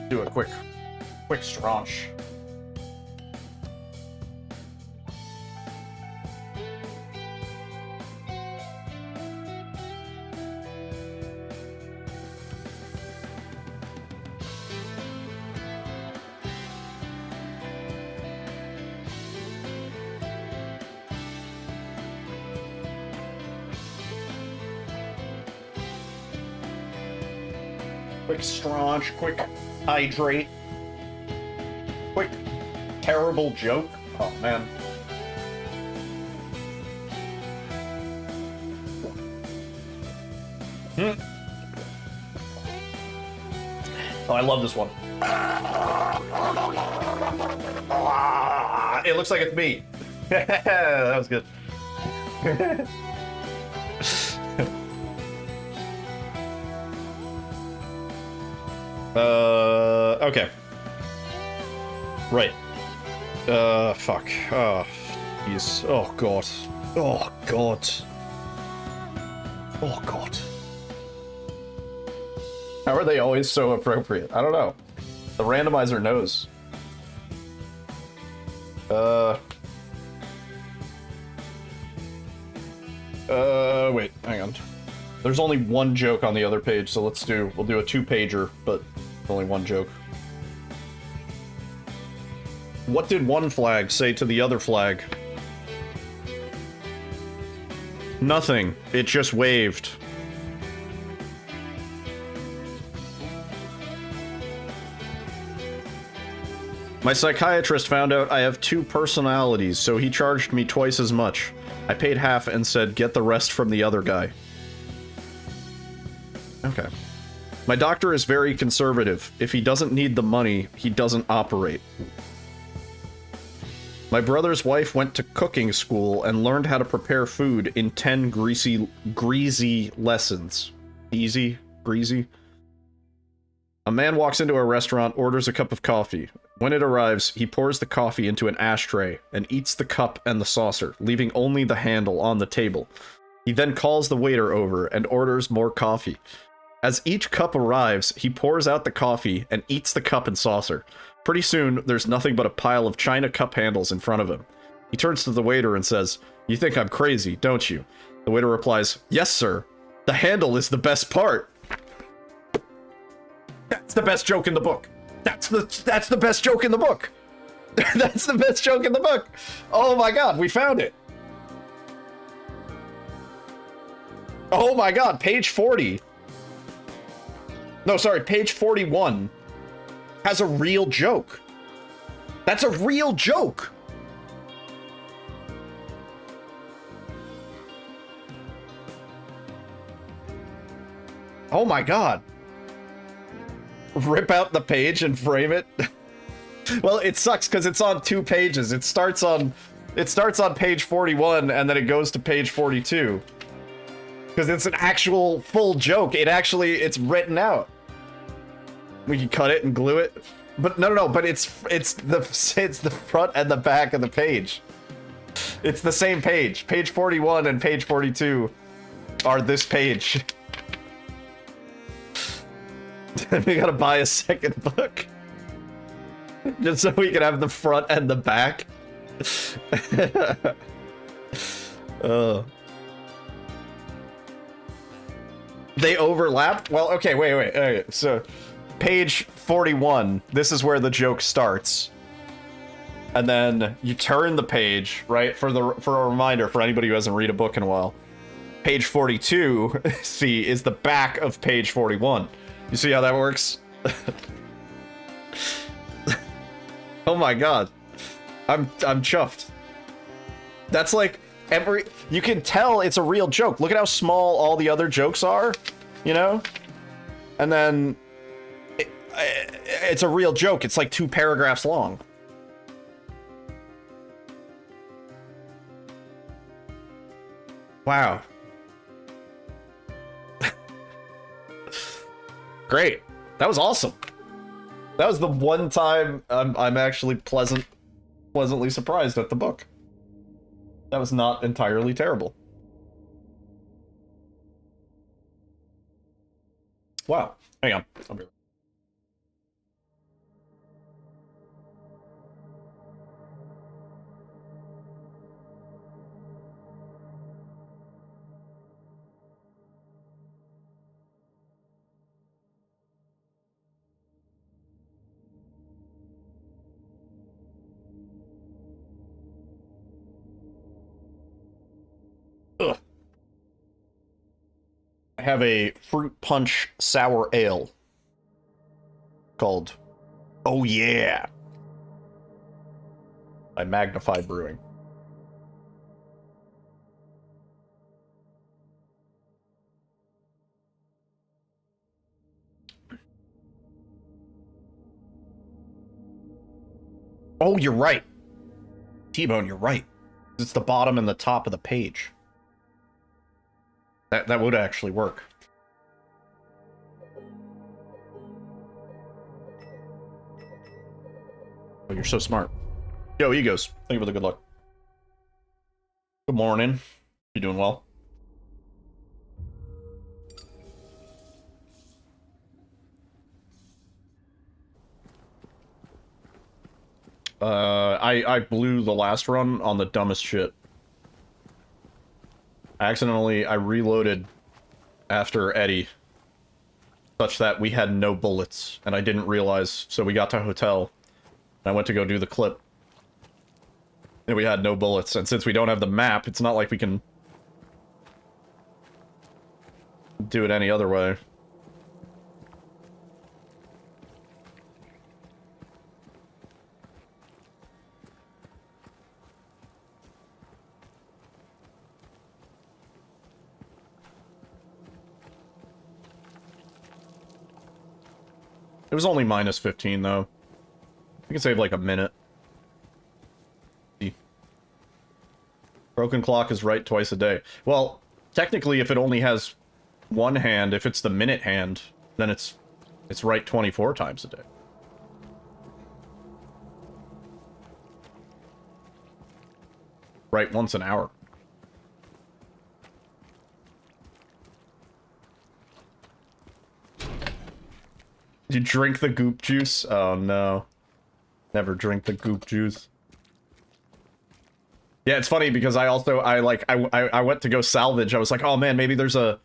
Speaker 3: Do a quick straunch. Quick straunch, quick hydrate. Quick terrible joke. Oh, man. Oh, I love this one. It looks like it's me. That was good. Okay. Right. Fuck. Oh, jeez. Oh, God. Oh, God. Oh, God. How are they always so appropriate? I don't know. The randomizer knows. Wait, hang on. There's only one joke on the other page, so we'll do a 2-pager, but only one joke. What did one flag say to the other flag? Nothing. It just waved. My psychiatrist found out I have 2 personalities, so he charged me twice as much. I paid half and said, get the rest from the other guy. Okay. My doctor is very conservative. If he doesn't need the money, he doesn't operate. My brother's wife went to cooking school and learned how to prepare food in 10 greasy lessons. Easy? Greasy? A man walks into a restaurant, orders a cup of coffee. When it arrives, he pours the coffee into an ashtray and eats the cup and the saucer, leaving only the handle on the table. He then calls the waiter over and orders more coffee. As each cup arrives, he pours out the coffee and eats the cup and saucer. Pretty soon, there's nothing but a pile of china cup handles in front of him. He turns to the waiter and says, "You think I'm crazy, don't you?" The waiter replies, "Yes, sir. The handle is the best part." That's the best joke in the book. That's the best joke in the book. That's the best joke in the book. Oh my god, we found it. Oh my god, page 40. No, sorry, page 41 has a real joke. That's a real joke. Oh my god. Rip out the page and frame it. Well, it sucks because it's on 2 pages. It starts on page 41 and then it goes to page 42. Because it's an actual full joke. It's written out. We can cut it and glue it. But no, but it's the front and the back of the page. It's the same page. Page 41 and page 42 are this page. We gotta buy a second book. Just so we can have the front and the back. They overlap? Well, okay, wait. Okay, so, page 41, this is where the joke starts. And then you turn the page, right? For a reminder for anybody who hasn't read a book in a while. Page 42, see, is the back of page 41. You see how that works? Oh my god. I'm chuffed. That's like you can tell it's a real joke. Look at how small all the other jokes are, you know? And then it's a real joke. It's like 2 paragraphs long. Wow. Great. That was awesome. That was the one time I'm actually pleasantly surprised at the book. That was not entirely terrible. Wow. Hang on. I'll be right back. Ugh. I have a fruit punch sour ale. called Oh Yeah by Magnify Brewing. Oh, you're right. T-Bone, you're right. It's the bottom and the top of the page. That would actually work. Oh, you're so smart. Yo, Egos, thank you for the good luck. Good morning. You doing well? I blew the last run on the dumbest shit. I reloaded after Eddie, such that we had no bullets, and I didn't realize, so we got to a hotel, and I went to go do the clip, and we had no bullets, and since we don't have the map, it's not like we can do it any other way. It was only minus 15, though. We can save like a minute. Broken clock is right twice a day. Well, technically, if it only has one hand, if it's the minute hand, then it's right 24 times a day. Right once an hour. You drink the goop juice? Oh no. Never drink the goop juice. Yeah, it's funny because I went to go salvage. I was like, oh man, maybe there's an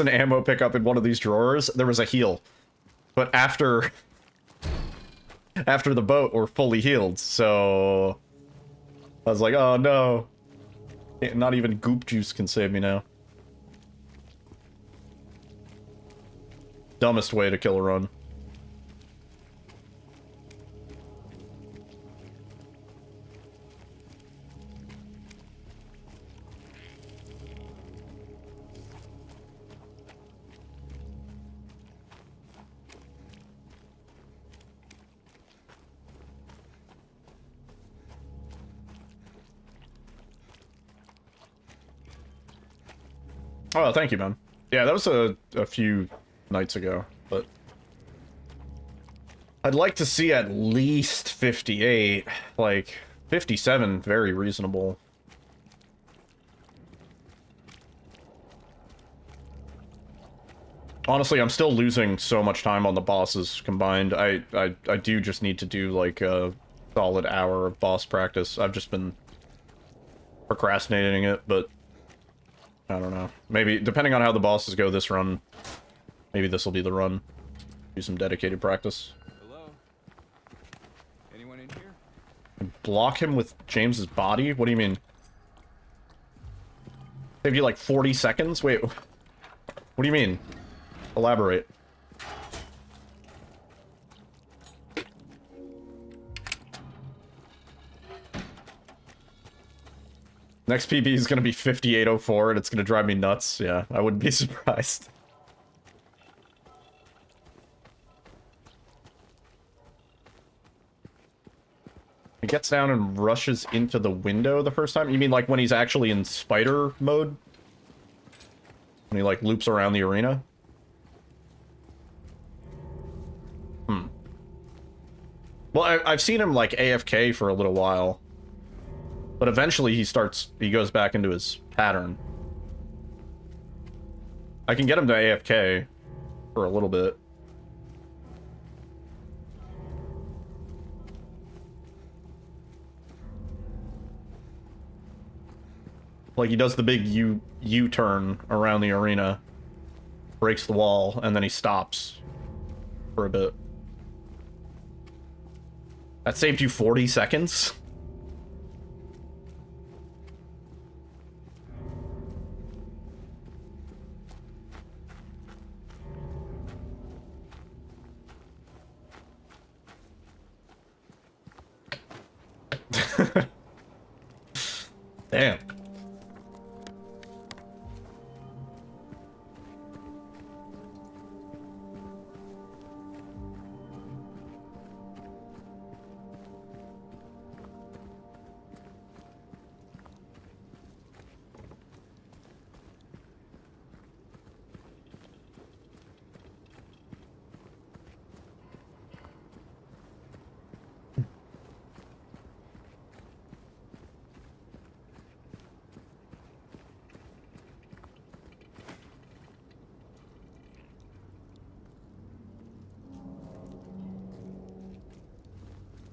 Speaker 3: ammo pickup in one of these drawers. There was a heal. But after the boat, we're fully healed, so I was like, oh no. Not even goop juice can save me now. Dumbest way to kill a run. Oh, thank you, man. Yeah, that was a few nights ago, but I'd like to see at least 58. Like, 57, very reasonable. Honestly, I'm still losing so much time on the bosses combined. I do just need to do, like, a solid hour of boss practice. I've just been procrastinating it, but I don't know. Maybe, depending on how the bosses go this run, maybe this will be the run. Do some dedicated practice.
Speaker 5: Hello? Anyone in here?
Speaker 3: Block him with James's body? What do you mean? Save you like 40 seconds? Wait, what do you mean? Elaborate. Next PB is going to be 5804 and it's going to drive me nuts. Yeah, I wouldn't be surprised. He gets down and rushes into the window the first time? You mean like when he's actually in spider mode? When he like loops around the arena? Well, I've seen him like AFK for a little while. But eventually he goes back into his pattern. I can get him to AFK for a little bit. Like he does the big U-turn around the arena, breaks the wall, and then he stops for a bit. That saved you 40 seconds? Damn.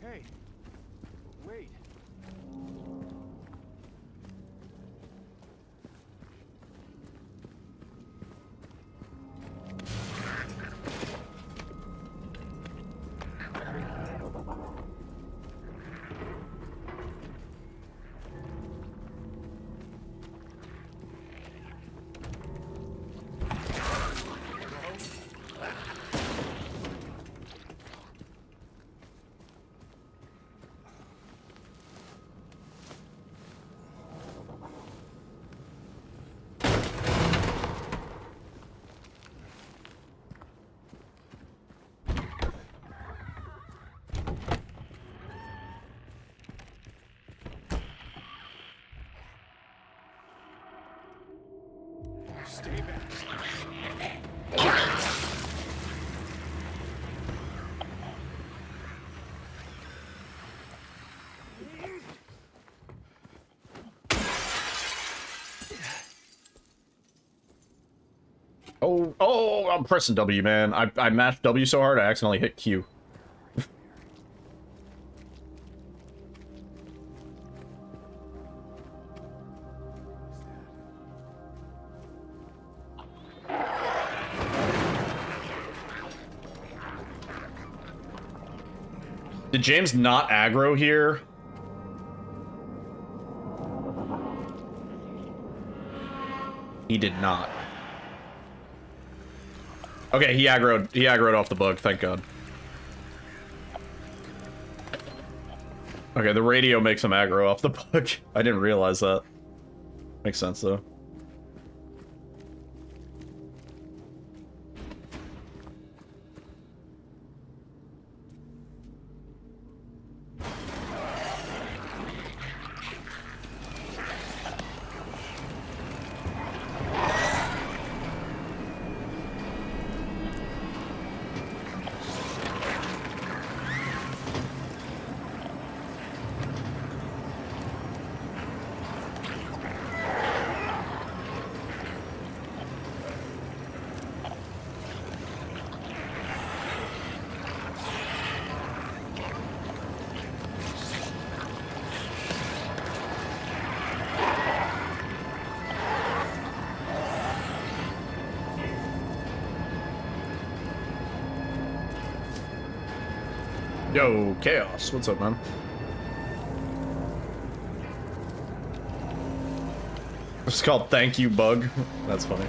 Speaker 5: Hey, wait. Stay back.
Speaker 3: Oh, I'm pressing W, man. I mashed W so hard I accidentally hit Q. Did James not aggro here? He did not. Okay, he aggroed off the bug, thank God. Okay, the radio makes him aggro off the bug. I didn't realize that. Makes sense though. Yo, Chaos, what's up, man? It's called Thank You Bug. That's funny.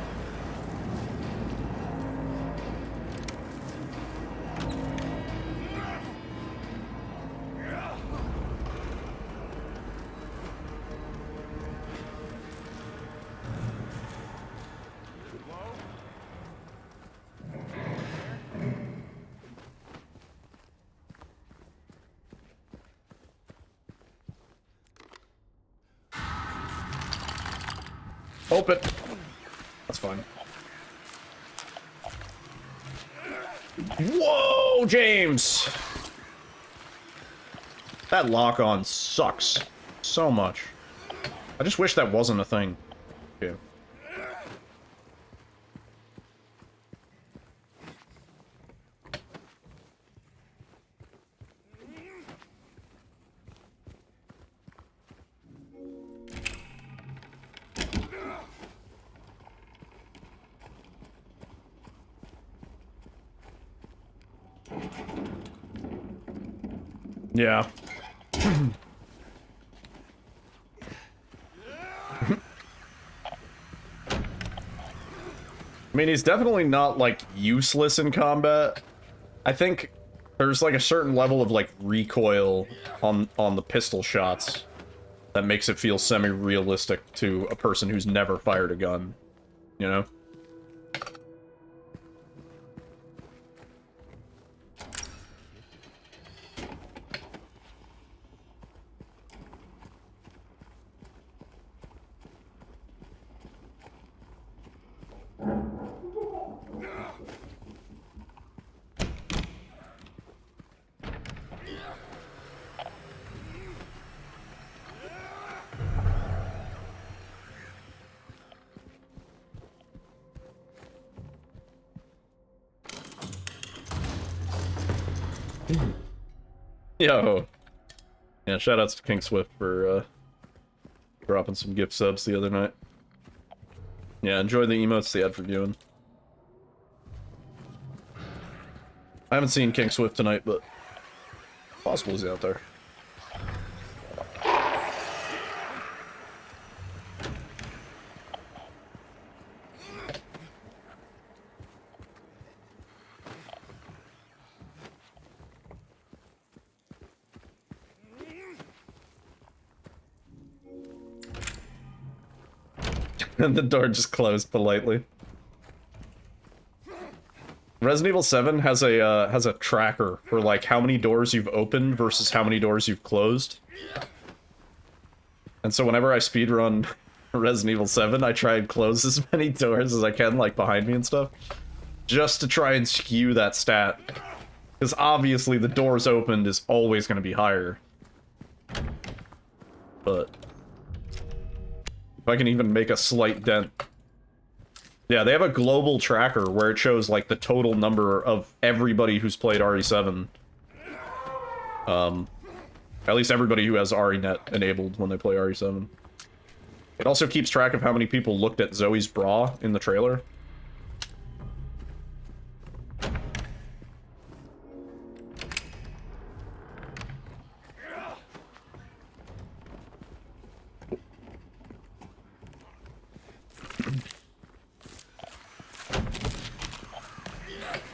Speaker 3: Open. That's fine. Whoa, James! That lock-on sucks so much. I just wish that wasn't a thing. Okay. Yeah. I mean, he's definitely not, like, useless in combat. I think There's like a certain level of like recoil on the pistol shots that makes it feel semi-realistic to a person who's never fired a gun, you know? Yo. Yeah, shoutouts to King Swift for dropping some gift subs the other night. Yeah, enjoy the emotes they had for viewing. I haven't seen King Swift tonight, but possible he's out there. And the door just closed politely. Resident Evil 7 has a tracker for like how many doors you've opened versus how many doors you've closed. And so whenever I speedrun Resident Evil 7, I try and close as many doors as I can, like behind me and stuff, just to try and skew that stat. Because obviously the doors opened is always going to be higher. But if I can even make a slight dent. Yeah, they have a global tracker where it shows like the total number of everybody who's played RE7. At least everybody who has RENet enabled when they play RE7. It also keeps track of how many people looked at Zoe's bra in the trailer.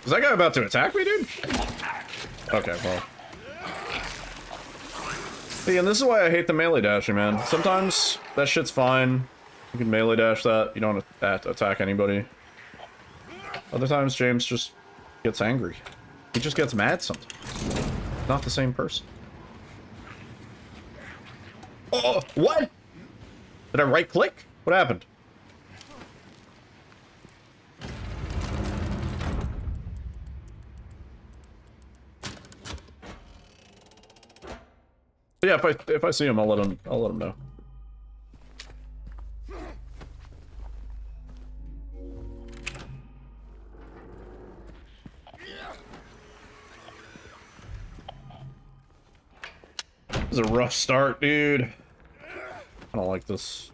Speaker 3: Is that guy about to attack me, dude? Okay, well. See, and this is why I hate the melee dashing, man. Sometimes that shit's fine. You can melee dash that. You don't have to attack anybody. Other times, James just gets angry. He just gets mad sometimes. Not the same person. Oh, what? Did I right-click? What happened? But yeah, if I see him, I'll let him know. This is a rough start, dude. I don't like this.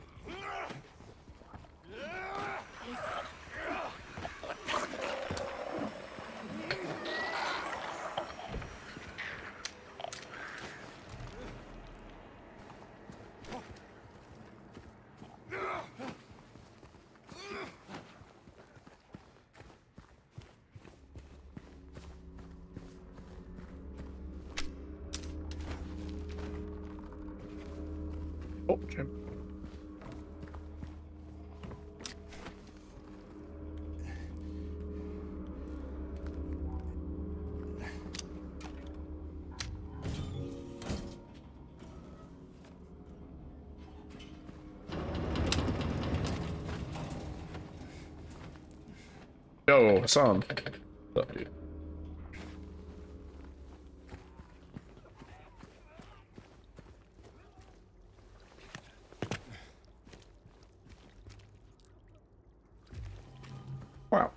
Speaker 3: Oh, Jim. Yo, Hassan. What's up, dude? Wow.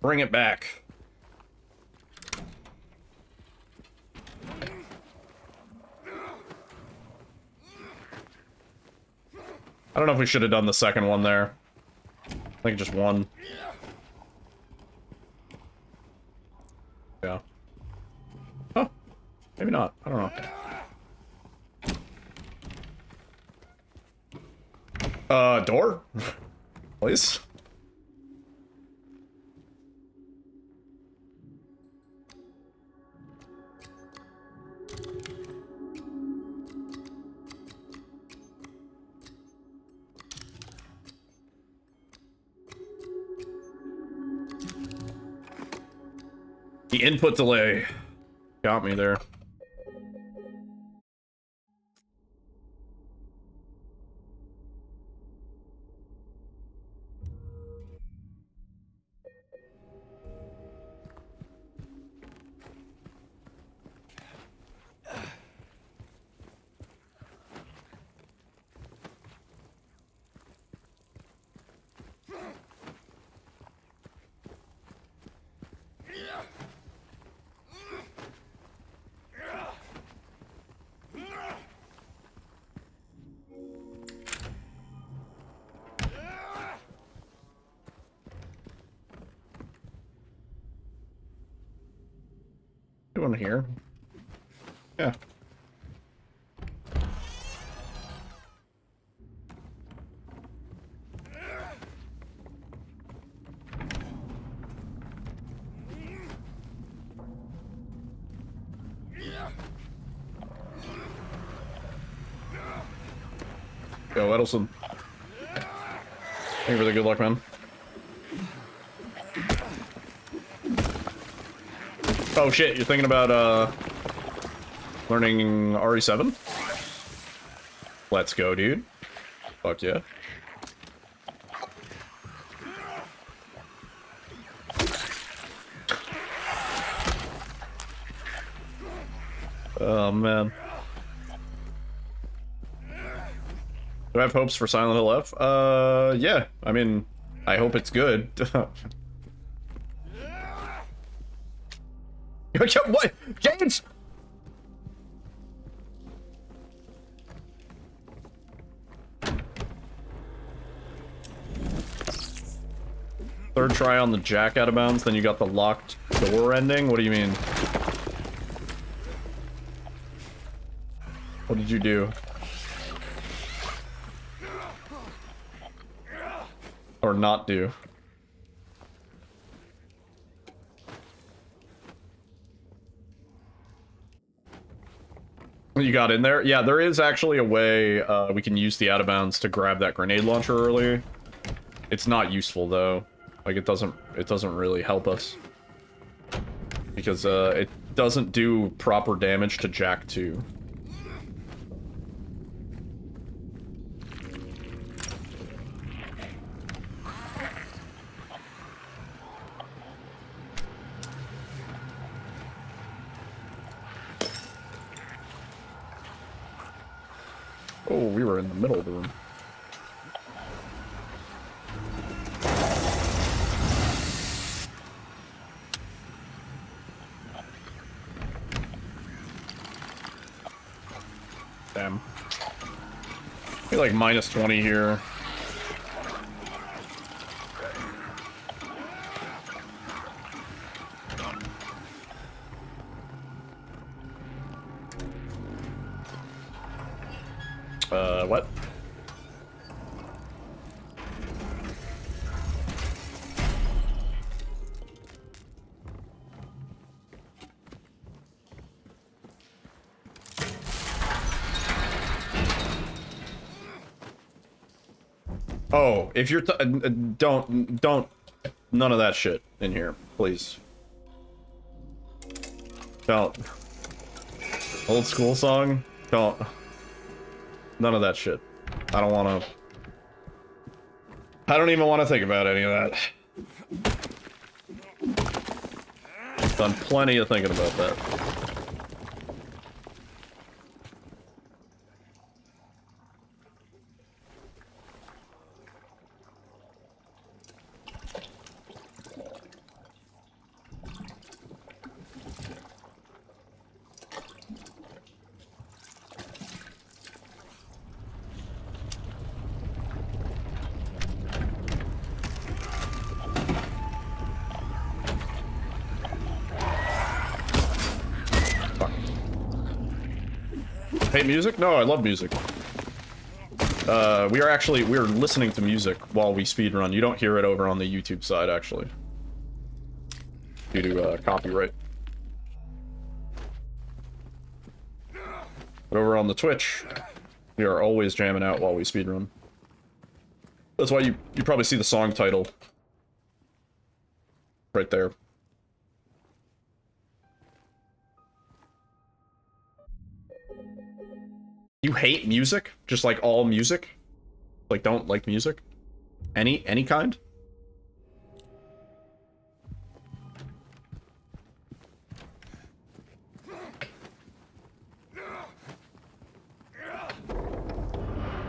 Speaker 3: Bring it back. I don't know if we should have done the second one there. I think just one. Yeah. Huh. Maybe not. I don't know. Door? Please? The input delay got me there. Doing here? Yeah. Yo, Edelson. Thank you for the good luck, man. Oh shit, you're thinking about, learning RE7? Let's go, dude. Fuck yeah. Oh, man. Do I have hopes for Silent Hill F? Yeah. I mean, I hope it's good. What? James! Third try on the jack out of bounds, then you got the locked door ending? What do you mean? What did you do? Or not do? You got in there? Yeah, there is actually a way we can use the out of bounds to grab that grenade launcher early. It's not useful though. Like it doesn't really help us. Because it doesn't do proper damage to Jack 2. Oh, we were in the middle of the room. Damn. Maybe like minus 20 here. What? Oh, if you're don't none of that shit in here, please. Don't. Old school song? Don't. None of that shit. I don't want to... I don't even want to think about any of that. Done plenty of thinking about that. Hate music? No, I love music. We're listening to music while we speedrun. You don't hear it over on the YouTube side, actually. Due to copyright. But over on the Twitch, we are always jamming out while we speedrun. That's why you probably see the song title right there. You hate music? Just like all music? Like don't like music? Any kind?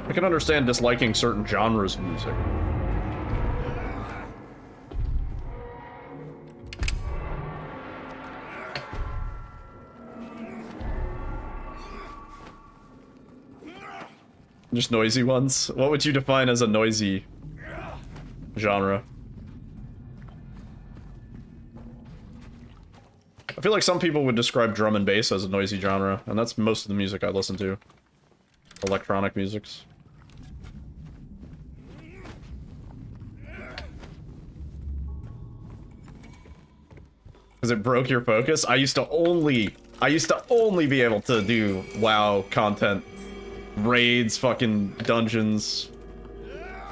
Speaker 3: I can understand disliking certain genres of music. Just noisy ones? What would you define as a noisy genre? I feel like some people would describe drum and bass as a noisy genre, and that's most of the music I listen to. Electronic musics. Because it broke your focus? I used to only be able to do WoW content. Raids, fucking dungeons,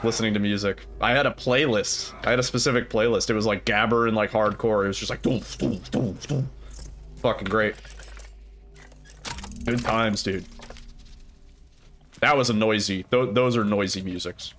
Speaker 3: listening to music. I had a playlist. I had a specific playlist. It was like Gabber and like hardcore. It was just like doof, doof, doof, doof. Fucking great. Good times, dude. That was a noisy. Those are noisy musics.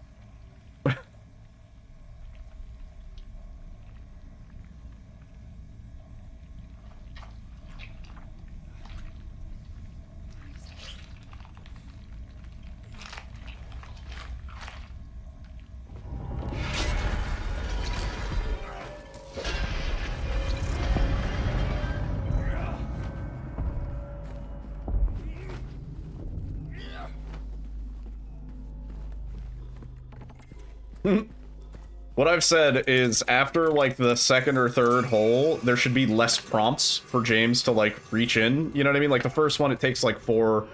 Speaker 3: What I've said is after like the second or third hole, there should be less prompts for James to like reach in. You know what I mean? Like the first one, it takes like four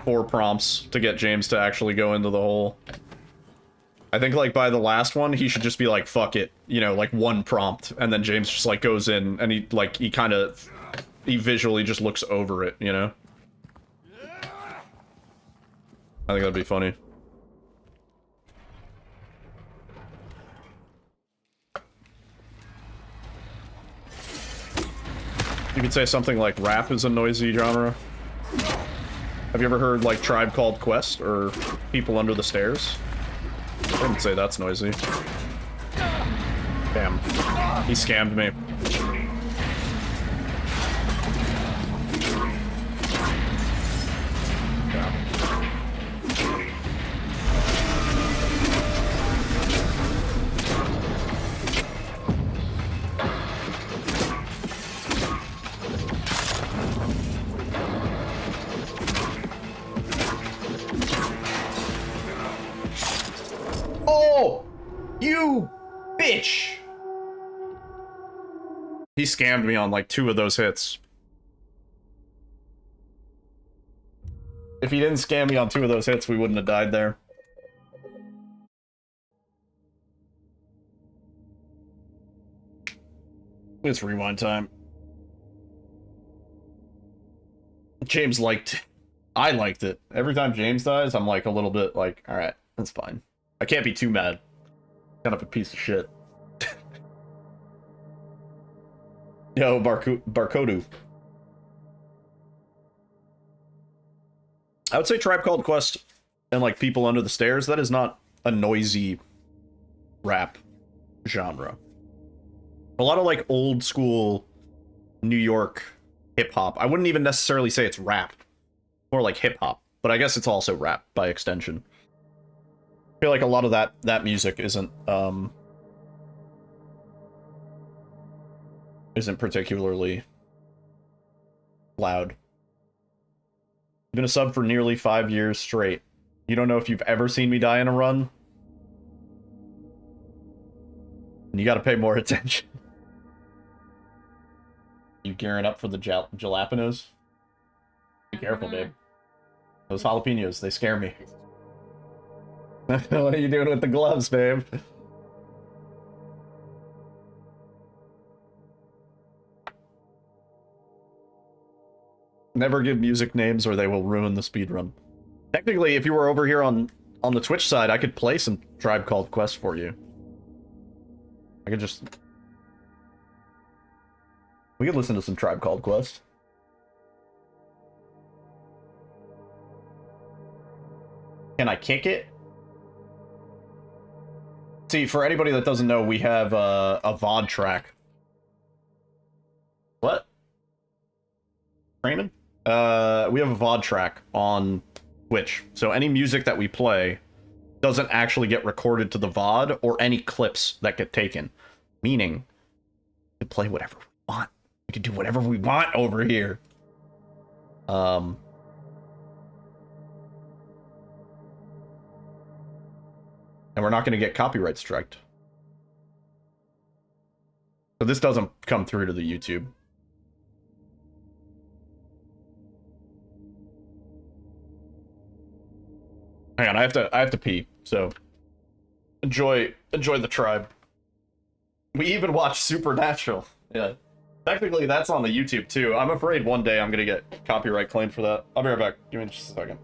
Speaker 3: prompts to get James to actually go into the hole. I think like by the last one, he should just be like, fuck it, you know, like one prompt, and then James just like goes in and he visually just looks over it, you know? I think that'd be funny. You could say something like rap is a noisy genre. Have you ever heard like Tribe Called Quest or People Under the Stairs? I wouldn't say that's noisy. Damn. He scammed me. Oh! You bitch! He scammed me on like 2 of those hits. If he didn't scam me on 2 of those hits, we wouldn't have died there. It's rewind time. James liked it. I liked it. Every time James dies, I'm like a little bit like, alright, that's fine. I can't be too mad. Kind of a piece of shit. Yo, Barkodu. I would say Tribe Called Quest and like People Under the Stairs, that is not a noisy rap genre. A lot of like old school New York hip hop. I wouldn't even necessarily say it's rap. More like hip hop, but I guess it's also rap by extension. I feel like a lot of that music isn't particularly loud. I've been a sub for nearly 5 years straight. You don't know if you've ever seen me die in a run? And you gotta pay more attention. You gearing up for the jalapenos? Be careful, babe. Those jalapenos, they scare me. What are you doing with the gloves, babe? Never give music names or they will ruin the speedrun. Technically, if you were over here on the Twitch side, I could play some Tribe Called Quest for you. I could just... We could listen to some Tribe Called Quest. Can I kick it? See, for anybody that doesn't know, we have a VOD track. What? Raymond? We have a VOD track on Twitch. So any music that we play doesn't actually get recorded to the VOD or any clips that get taken. Meaning, we can play whatever we want. We can do whatever we want over here. And we're not going to get copyright striked. So this doesn't come through to the YouTube. Hang on, I have to pee. So enjoy the tribe. We even watch Supernatural. Yeah. Technically that's on the YouTube too. I'm afraid one day I'm going to get copyright claimed for that. I'll be right back. Give me just a second.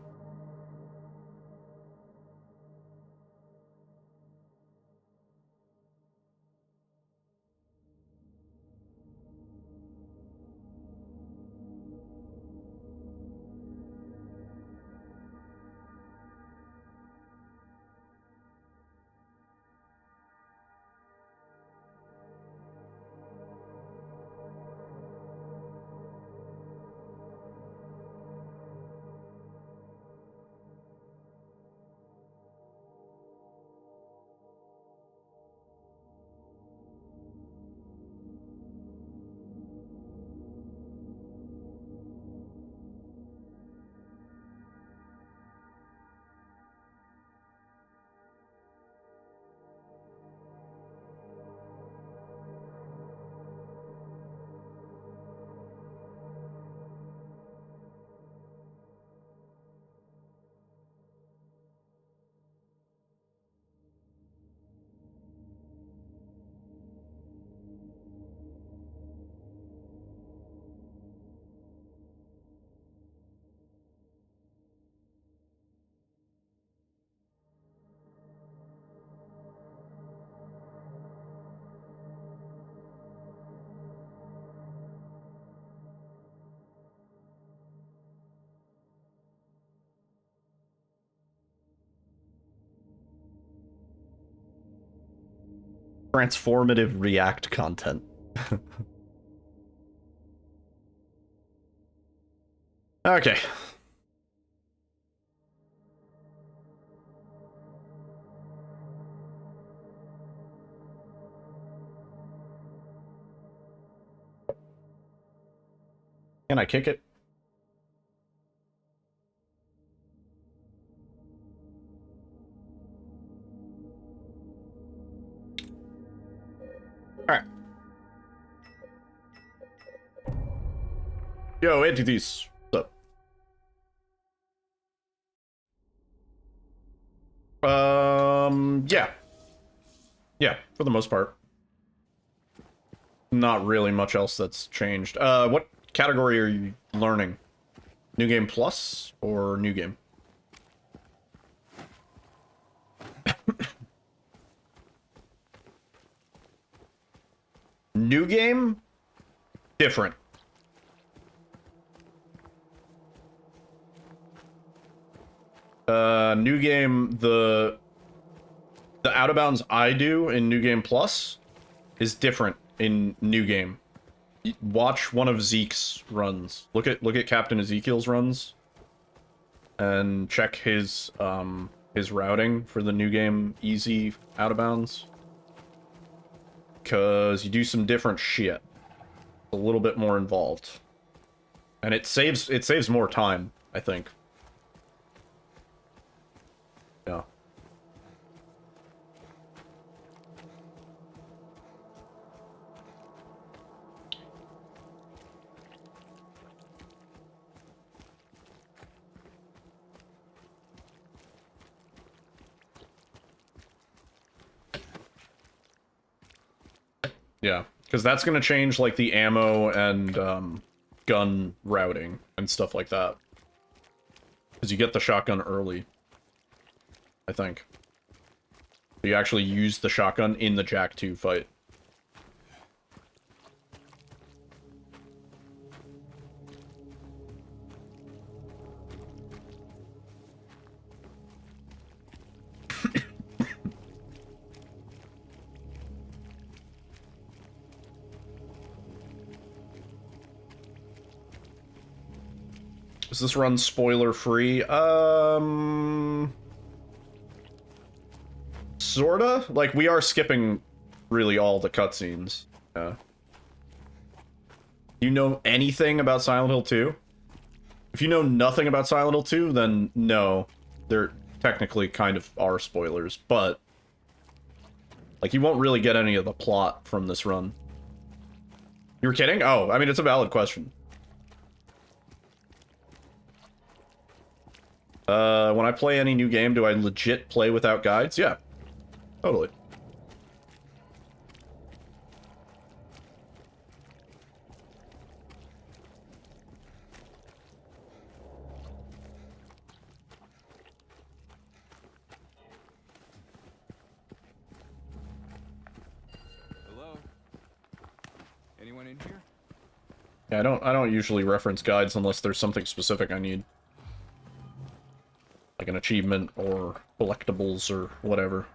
Speaker 3: Transformative React content. Okay. Can I kick it? Alright. Yo, entities. What's up? Yeah. Yeah, for the most part. Not really much else that's changed. What category are you learning? New Game Plus or New Game? New Game? Different. New Game, the out of bounds I do in New Game Plus is different in New Game. Watch one of Zeke's runs. Look at Captain Ezekiel's runs and check his routing for the New Game easy out of bounds. Cause you do some different shit. A little bit more involved. And it saves more time, I think. Yeah. Yeah, because that's going to change, like, the ammo and gun routing and stuff like that. Because you get the shotgun early, I think. You actually use the shotgun in the Jack 2 fight. Is this run spoiler free? Sorta? Like, we are skipping really all the cutscenes. Yeah. You know anything about Silent Hill 2? If you know nothing about Silent Hill 2, then no. They're technically kind of are spoilers, but... like, you won't really get any of the plot from this run. You were kidding? Oh, I mean, it's a valid question. When I play any new game, do I legit play without guides? Yeah. Totally.
Speaker 5: Hello? Anyone in here?
Speaker 3: Yeah, I don't usually reference guides unless there's something specific I need. Like an achievement or collectibles or whatever.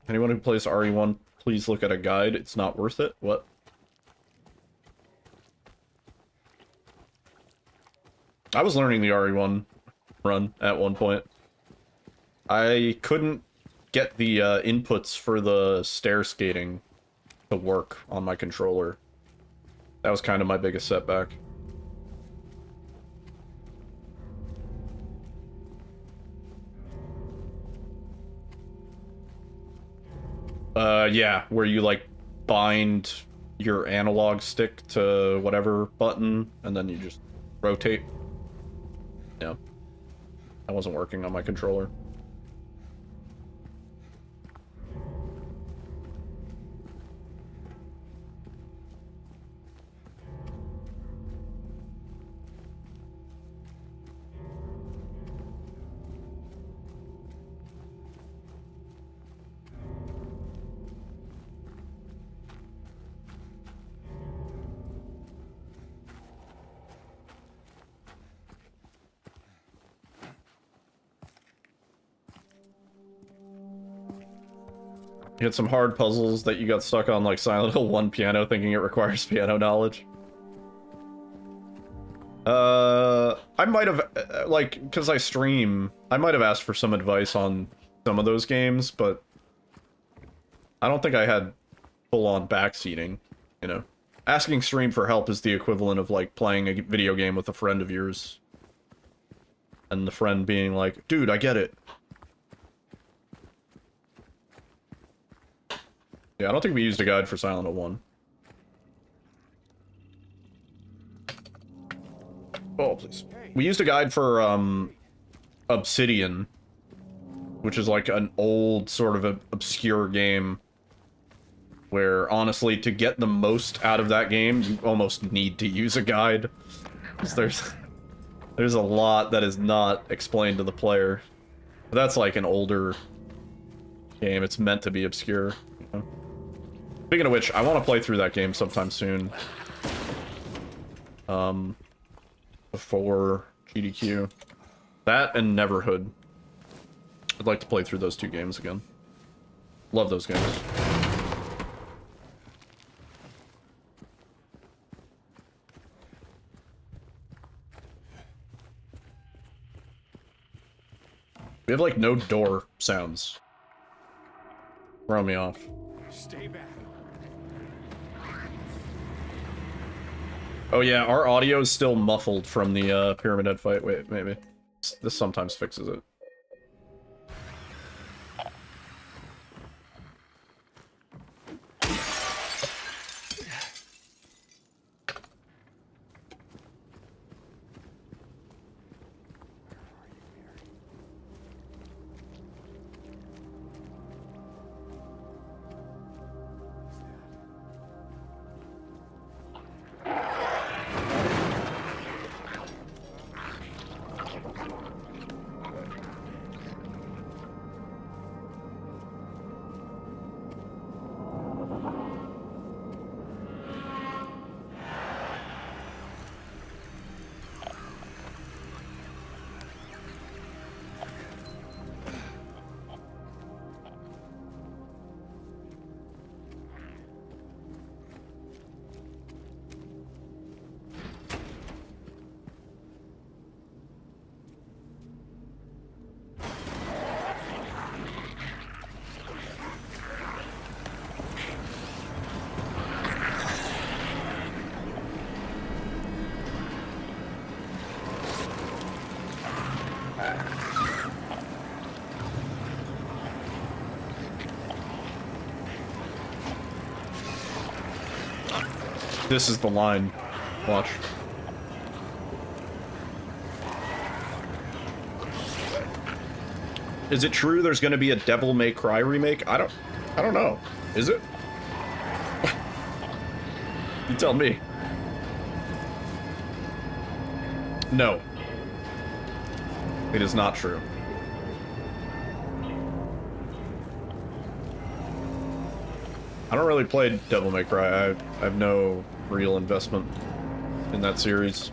Speaker 3: Anyone who plays RE1, please look at a guide. It's not worth it. What? I was learning the RE1 run at one point. I couldn't get the inputs for the stair skating to work on my controller. That was kind of my biggest setback. Yeah, where you like bind your analog stick to whatever button and then you just rotate. Yeah. That wasn't working on my controller. You had some hard puzzles that you got stuck on, like Silent Hill 1 piano, thinking it requires piano knowledge. I might have, like, because I stream, I might have asked for some advice on some of those games, but I don't think I had full-on backseating, you know? Asking stream for help is the equivalent of, like, playing a video game with a friend of yours. And the friend being like, dude, I get it. Yeah, I don't think we used a guide for Silent Hill 1. Oh, please. We used a guide for, Obsidian, which is like an old sort of obscure game where, honestly, to get the most out of that game, you almost need to use a guide. 'Cause there's a lot that is not explained to the player. But that's like an older game. It's meant to be obscure, you know? Speaking of which, I want to play through that game sometime soon. Before GDQ. That and Neverhood. I'd like to play through those two games again. Love those games. We have, like, no door sounds. Throw me off.
Speaker 5: Stay back.
Speaker 3: Oh yeah, our audio is still muffled from the Pyramid Head fight. Wait, maybe. This sometimes fixes it. This is the line. Watch. Is it true there's gonna be a Devil May Cry remake? I don't know. Is it? You tell me. No. It is not true. I don't really play Devil May Cry. I have no real investment in that series.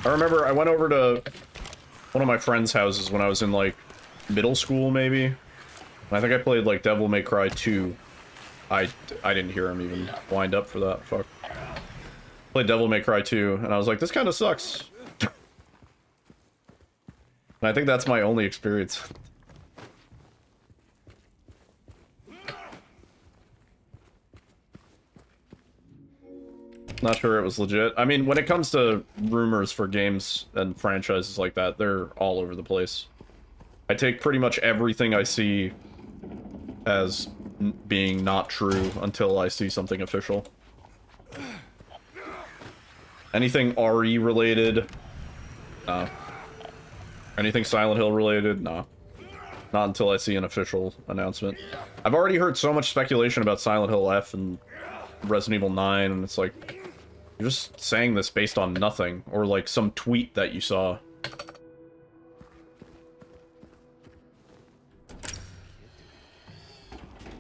Speaker 3: I remember I went over to one of my friends' houses when I was in, like, middle school, maybe. And I think I played, like, Devil May Cry 2. I didn't hear him even wind up for that. Fuck. Played Devil May Cry 2, and I was like, this kind of sucks. And I think that's my only experience. Not sure it was legit. I mean, when it comes to rumors for games and franchises like that, they're all over the place. I take pretty much everything I see as being not true until I see something official. Anything RE related? Nah. Anything Silent Hill related? Nah. Not until I see an official announcement. I've already heard so much speculation about Silent Hill F and Resident Evil 9, and it's like, you're just saying this based on nothing, or like some tweet that you saw.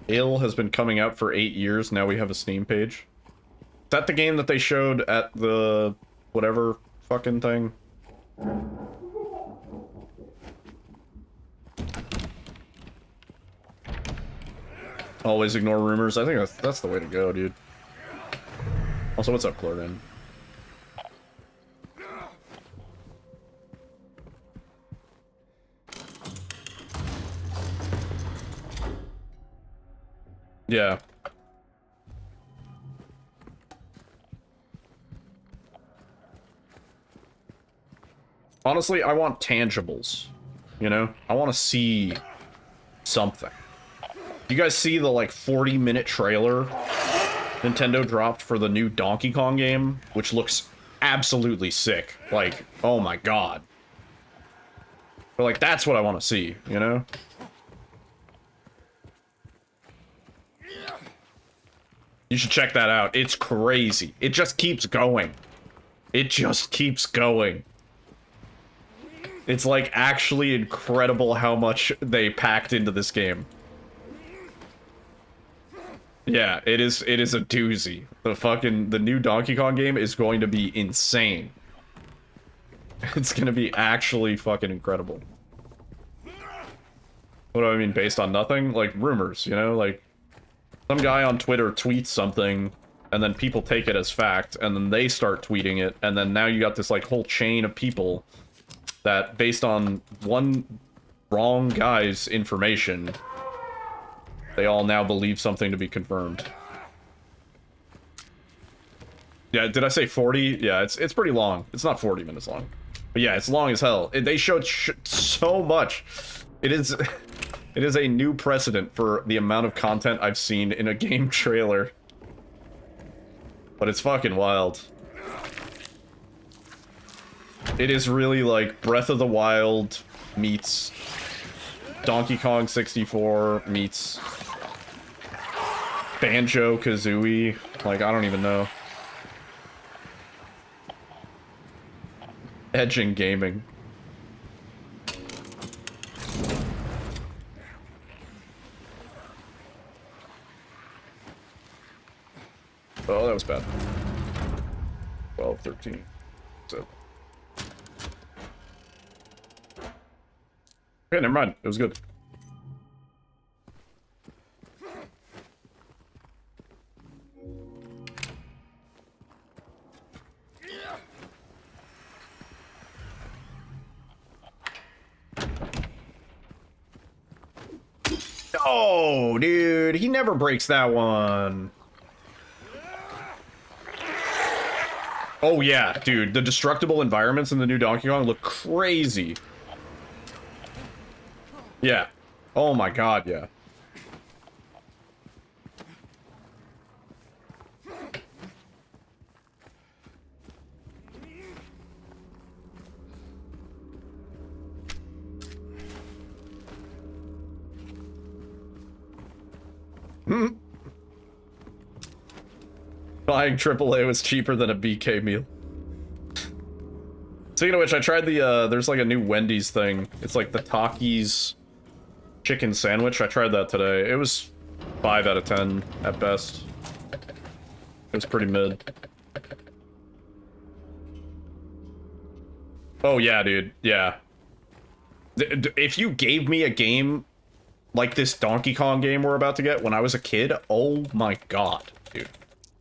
Speaker 3: Ale has been coming out for 8 years, now we have a Steam page. Is that the game that they showed at the whatever fucking thing? Always ignore rumors. I think that's the way to go, dude. Also, what's up, Chlorine? Yeah. Honestly, I want tangibles. You know? I want to see something. You guys see the, like, 40-minute trailer Nintendo dropped for the new Donkey Kong game? Which looks absolutely sick. Like, oh my god. But, like, that's what I want to see, you know? You should check that out. It's crazy. It just keeps going. It just keeps going. It's, like, actually incredible how much they packed into this game. Yeah, it is a doozy. The new Donkey Kong game is going to be insane. It's gonna be actually fucking incredible. What do I mean, based on nothing? Like, rumors, you know? Like, some guy on Twitter tweets something, and then people take it as fact, and then they start tweeting it, and then now you got this, like, whole chain of people that, based on one wrong guy's information, they all now believe something to be confirmed. Yeah, did I say 40? Yeah, it's pretty long. It's not 40 minutes long. But yeah, it's long as hell. They showed so much. It is a new precedent for the amount of content I've seen in a game trailer. But it's fucking wild. It is really like Breath of the Wild meets Donkey Kong 64 meets Banjo-Kazooie. Like, I don't even know. Edging gaming. Oh, that was bad. 12, 13. So. Okay, never mind. It was good. Oh, dude, he never breaks that one. Oh yeah, dude, the destructible environments in the new Donkey Kong look crazy. Yeah. Oh my god, yeah. Buying AAA was cheaper than a BK meal. Speaking of which, I tried the, there's like a new Wendy's thing. It's like the Takis chicken sandwich. I tried that today. It was 5 out of 10 at best. It was pretty mid. Oh yeah, dude. Yeah. If you gave me a game like this Donkey Kong game we're about to get when I was a kid, oh my god, dude.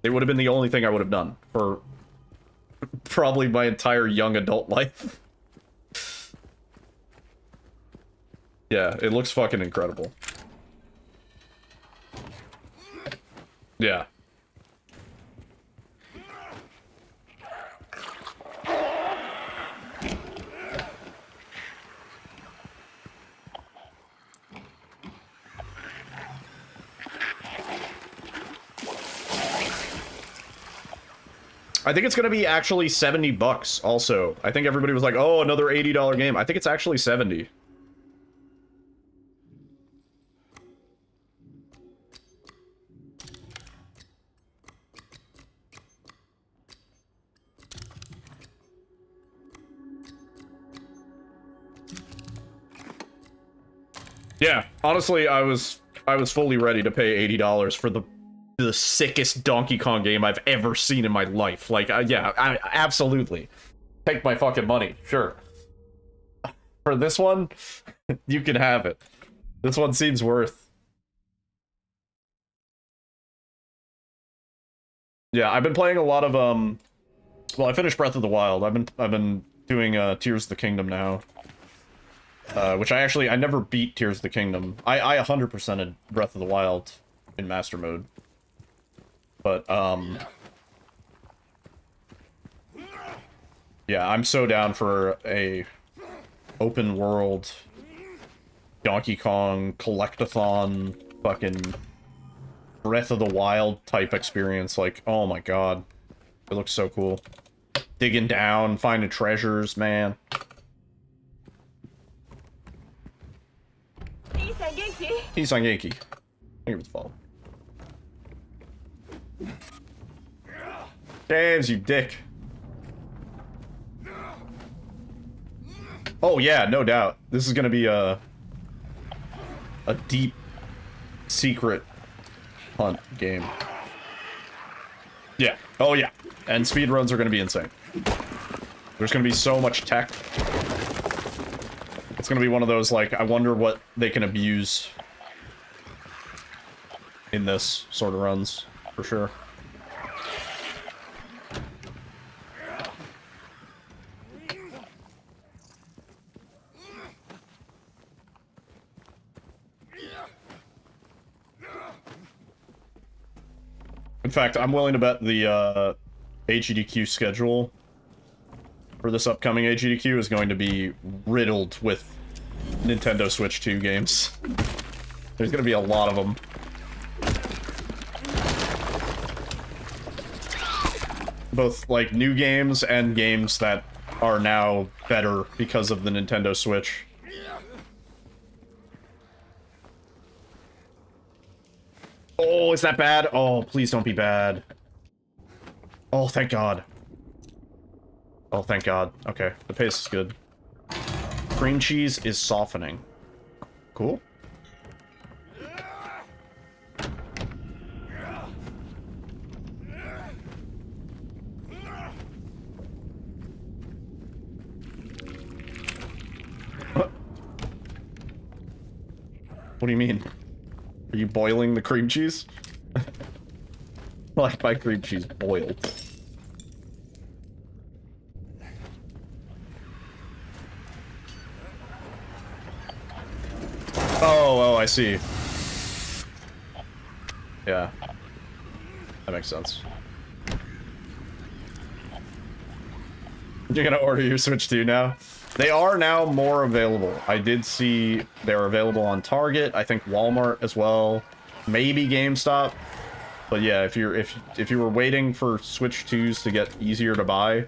Speaker 3: It would have been the only thing I would have done for probably my entire young adult life. Yeah, it looks fucking incredible. Yeah. I think it's gonna be actually 70 bucks also. I think everybody was like, oh, another $80 game. I think it's actually 70. Yeah, honestly, I was fully ready to pay $80 for the sickest Donkey Kong game I've ever seen in my life. Like, yeah, absolutely. Take my fucking money, sure. For this one, you can have it. This one seems worth. Yeah, I've been playing a lot of, well, I finished Breath of the Wild. I've been doing, Tears of the Kingdom now. Which I never beat Tears of the Kingdom. I 100%ed Breath of the Wild in Master Mode. But, yeah, I'm so down for a open world Donkey Kong collectathon fucking Breath of the Wild type experience. Like, oh my god. It looks so cool. Digging down, finding treasures, man. He's on Yankee. Thank you for the follow. James, you dick. Oh yeah, no doubt. This is gonna be a deep secret hunt game. Yeah. Oh yeah. And speedruns are gonna be insane. There's gonna be so much tech. It's gonna be one of those, like, I wonder what they can abuse in this sort of runs, for sure. In fact, I'm willing to bet the AGDQ schedule for this upcoming AGDQ is going to be riddled with Nintendo Switch 2 games. There's going to be a lot of them. Both, like, new games and games that are now better because of the Nintendo Switch. Oh, is that bad? Oh, please don't be bad. Oh, thank God. Oh, thank God. Okay, the pace is good. Cream cheese is softening. Cool. What do you mean? Are you boiling the cream cheese? Like my cream cheese boiled. Oh, I see. Yeah. That makes sense. You're gonna order your Switch 2 now? They are now more available. I did see they're available on Target, I think Walmart as well, maybe GameStop. But yeah, if you were waiting for Switch 2s to get easier to buy,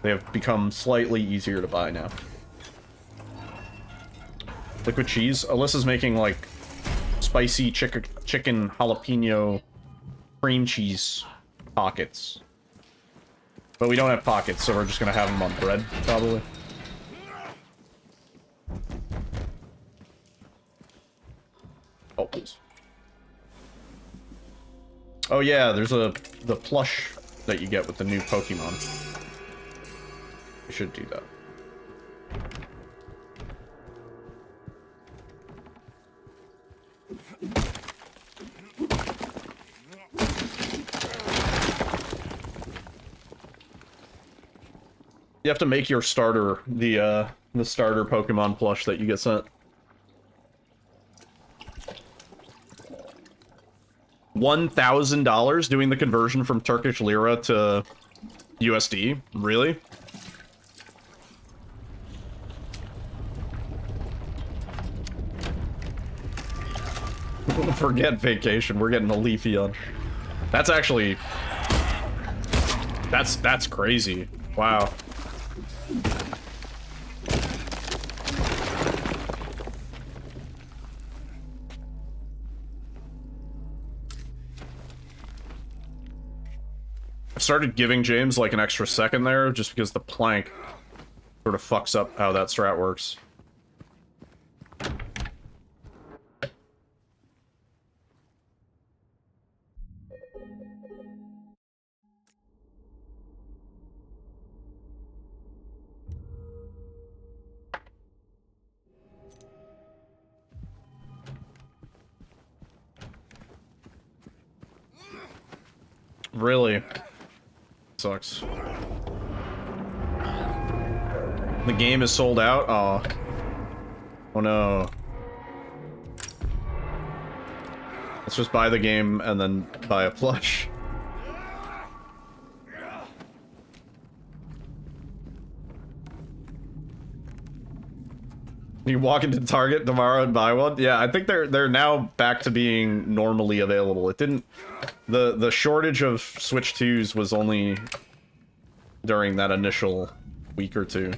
Speaker 3: they have become slightly easier to buy now. Liquid cheese. Alyssa's making like spicy chicken jalapeno cream cheese pockets. But we don't have pockets, so we're just gonna have them on bread, probably. Oh, please. Oh yeah, there's the plush that you get with the new Pokemon. We should do that. You have to make your starter, the starter Pokemon plush that you get sent. $1,000 doing the conversion from Turkish lira to USD? Really? Forget vacation, we're getting a Leafeon. That's actually... That's crazy. Wow. I've started giving James like an extra second there just because the plank sort of fucks up how that strat works. Really? Sucks. The game is sold out? Oh. Oh no. Let's just buy the game and then buy a plush. You walk into Target tomorrow and buy one? Yeah, I think they're now back to being normally available. It didn't... The shortage of Switch 2s was only during that initial week or two.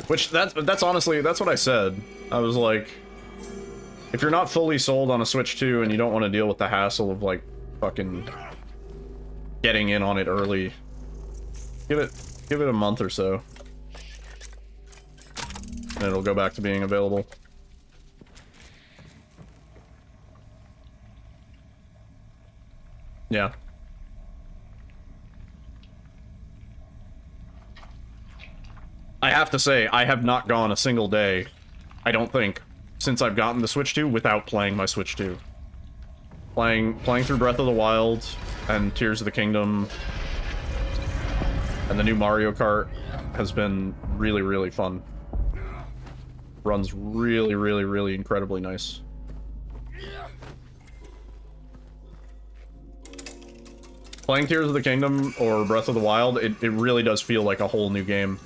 Speaker 3: Which, that's honestly, that's what I said. I was like, if you're not fully sold on a Switch 2 and you don't want to deal with the hassle of, like, fucking getting in on it early, give it a month or so. And it'll go back to being available. Yeah. I have to say, I have not gone a single day, I don't think, since I've gotten the Switch 2 without playing my Switch 2. Playing through Breath of the Wild and Tears of the Kingdom and the new Mario Kart has been really, really fun. Runs really, really, really incredibly nice. Playing Tears of the Kingdom or Breath of the Wild, it really does feel like a whole new game.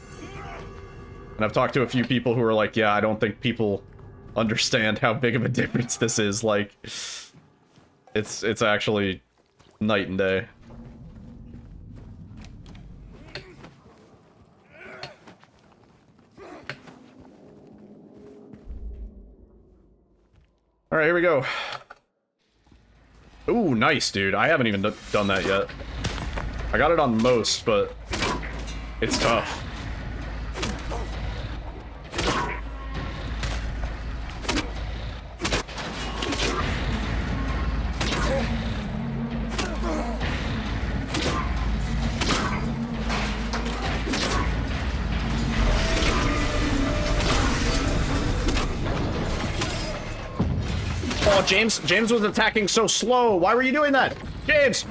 Speaker 3: And I've talked to a few people who are like, yeah, I don't think people understand how big of a difference this is. Like, it's actually night and day. Alright, here we go. Ooh, nice, dude. I haven't even done that yet. I got it on most, but it's tough. Oh, James was attacking so slow. Why were you doing that? James!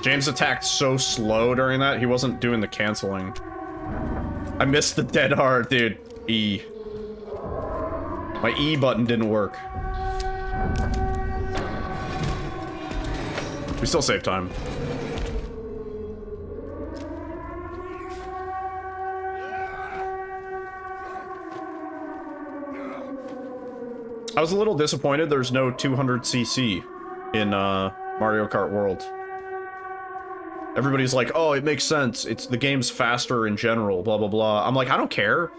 Speaker 3: James attacked so slow during that, he wasn't doing the canceling. I missed the dead hard, dude. E. My E button didn't work. We still save time. I was a little disappointed there's no 200cc in Mario Kart World. Everybody's like, oh, it makes sense. It's the game's faster in general, blah, blah, blah. I'm like, I don't care.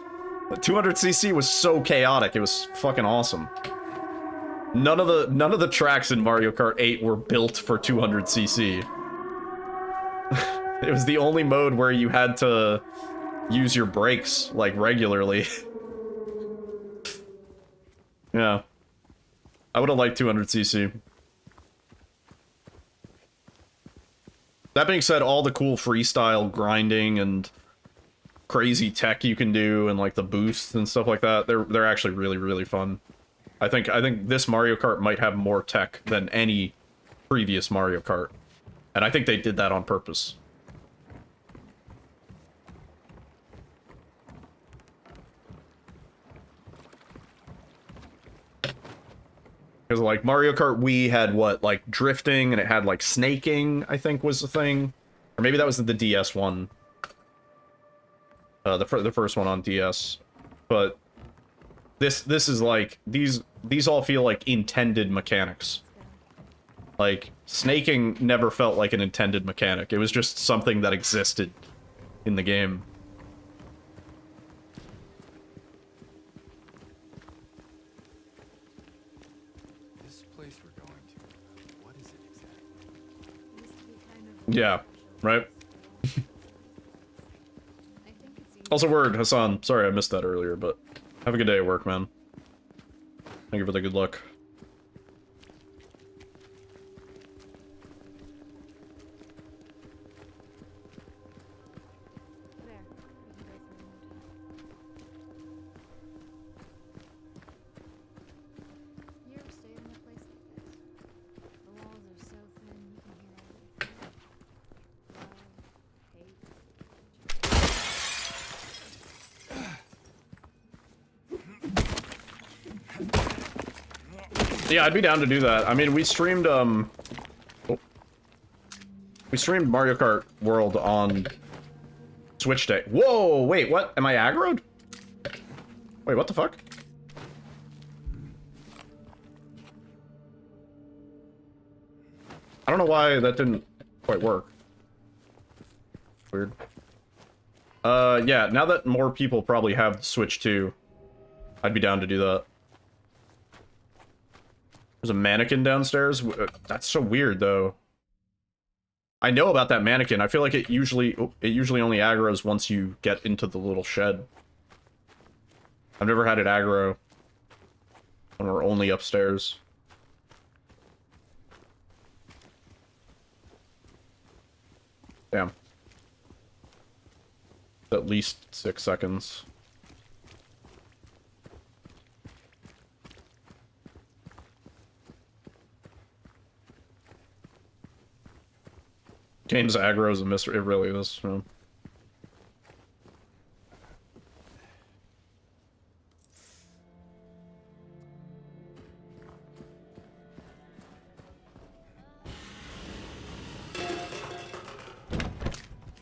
Speaker 3: The 200cc was so chaotic. It was fucking awesome. None of the tracks in Mario Kart 8 were built for 200cc. It was the only mode where you had to use your brakes, like, regularly. Yeah. I would have liked 200cc. That being said, all the cool freestyle grinding and crazy tech you can do and like the boosts and stuff like that, they're actually really, really fun. I think this Mario Kart might have more tech than any previous Mario Kart. And I think they did that on purpose. Because, like, Mario Kart Wii had, what, like, drifting, and it had, like, snaking, I think was the thing. Or maybe that was the DS one. The first one on DS. But this is, like, these all feel like intended mechanics. Like, snaking never felt like an intended mechanic. It was just something that existed in the game. Yeah, right? Also, word, Hassan. Sorry I missed that earlier, but have a good day at work, man. Thank you for the good luck. Yeah, I'd be down to do that. I mean, we streamed, we streamed Mario Kart World on Switch Day. Whoa, wait, what? Am I aggroed? Wait, what the fuck? I don't know why that didn't quite work. Weird. Yeah, now that more people probably have the Switch 2, I'd be down to do that. There's a mannequin downstairs? That's so weird, though. I know about that mannequin. I feel like it usually only aggroes once you get into the little shed. I've never had it aggro when we're only upstairs. Damn. At least 6 seconds. Game's aggro is a mystery. It really is. Yeah.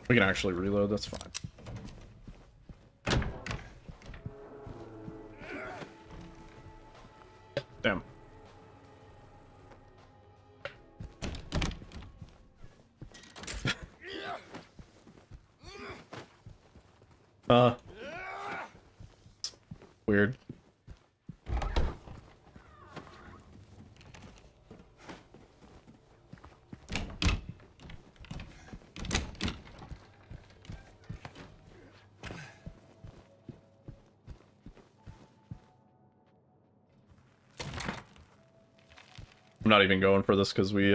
Speaker 3: We can actually reload, that's fine. Damn. Weird. I'm not even going for this because we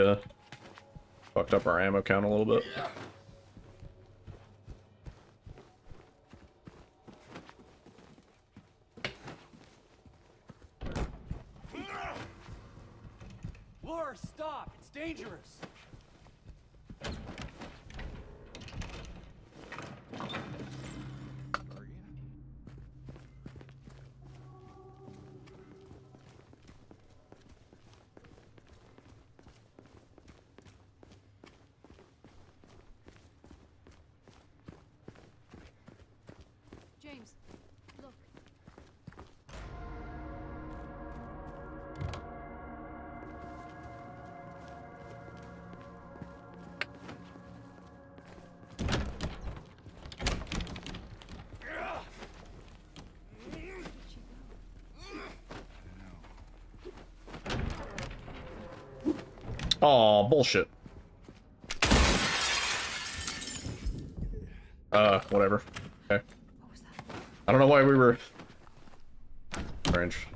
Speaker 3: fucked up our ammo count a little bit.
Speaker 2: Laura, stop! It's dangerous!
Speaker 3: Oh, bullshit. Whatever. Okay. I don't know why we were... Strange.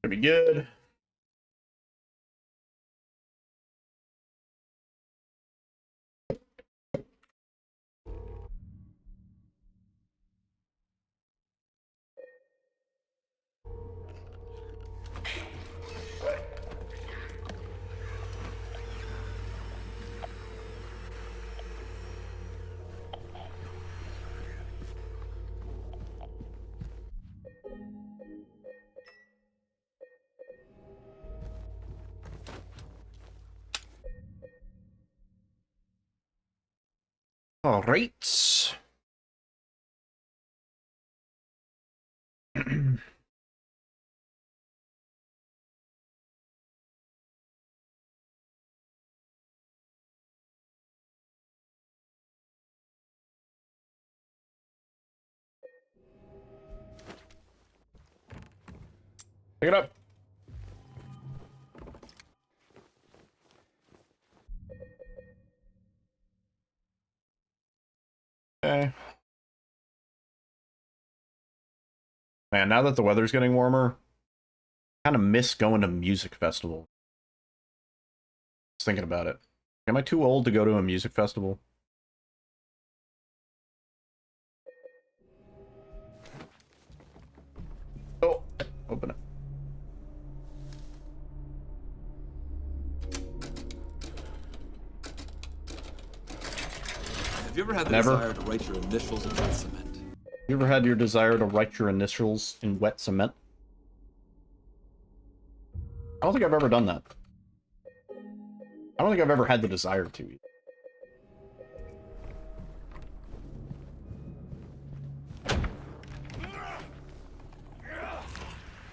Speaker 3: Be good. All right. Pick it up. Okay. Man, now that the weather's getting warmer, I kind of miss going to music festival. Just thinking about it. Am I too old to go to a music festival? Oh, open it.
Speaker 5: Have you ever had the
Speaker 3: Never.
Speaker 5: desire to write your initials in wet cement?
Speaker 3: You ever had your desire to write your initials in wet cement? I don't think I've ever done that. I don't think I've ever had the desire to either.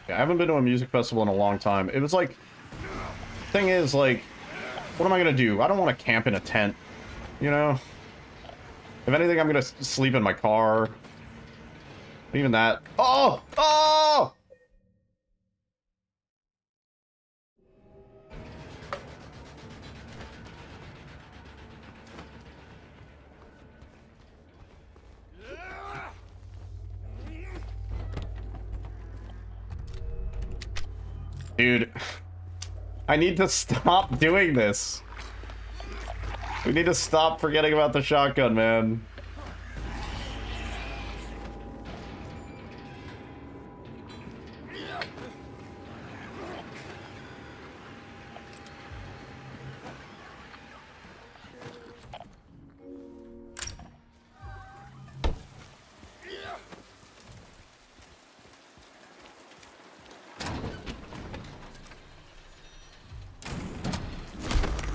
Speaker 3: Yeah, I haven't been to a music festival in a long time. It was like... Thing is, like... What am I gonna do? I don't want to camp in a tent. You know? If anything, I'm gonna sleep in my car. Even that... Oh! Oh! Dude, I need to stop doing this. We need to stop forgetting about the shotgun, man.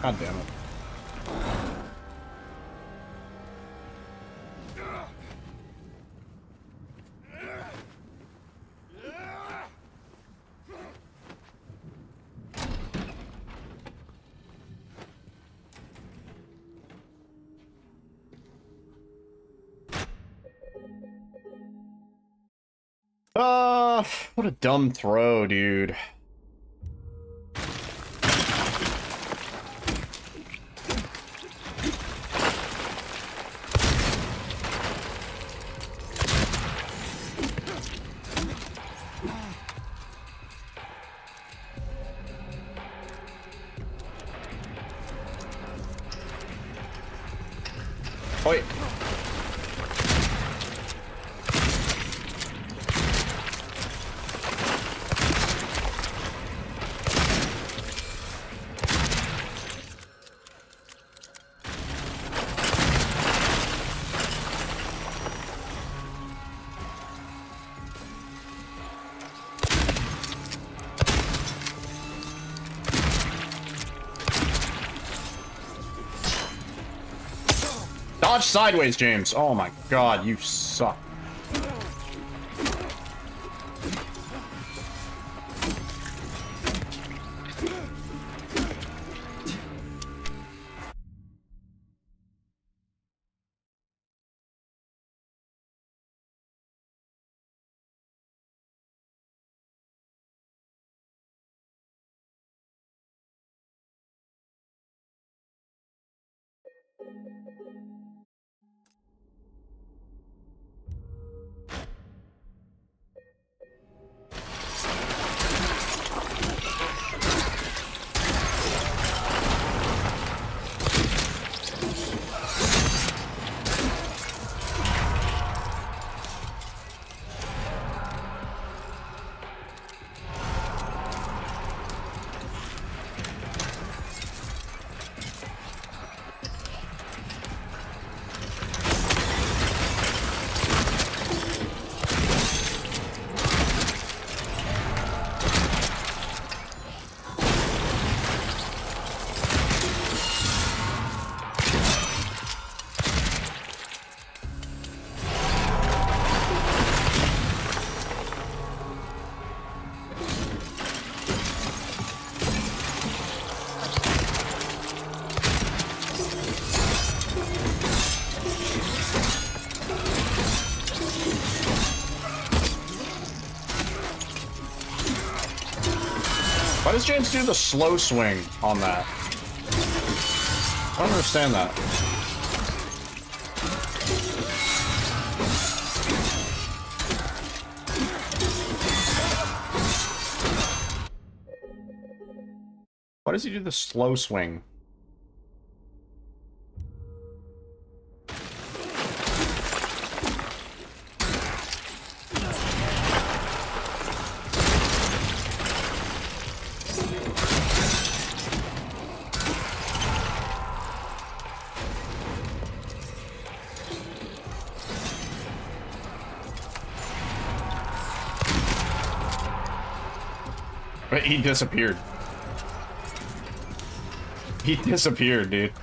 Speaker 3: God damn it. What a dumb throw, dude. Oi. Dodge sideways, James. Oh my god, you suck. Why does James do the slow swing on that? I don't understand that. Why does he do the slow swing? But he disappeared. He disappeared, dude.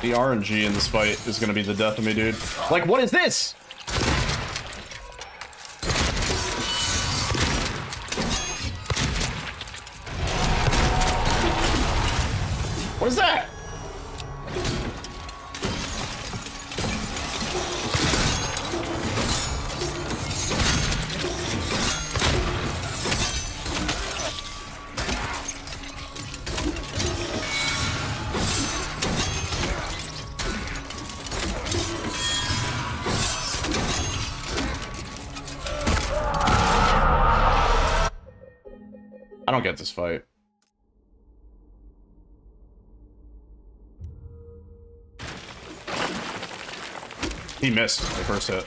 Speaker 3: The RNG in this fight is gonna be the death of me, dude. Like, what is this? What is that? I don't get this fight. He missed the first hit.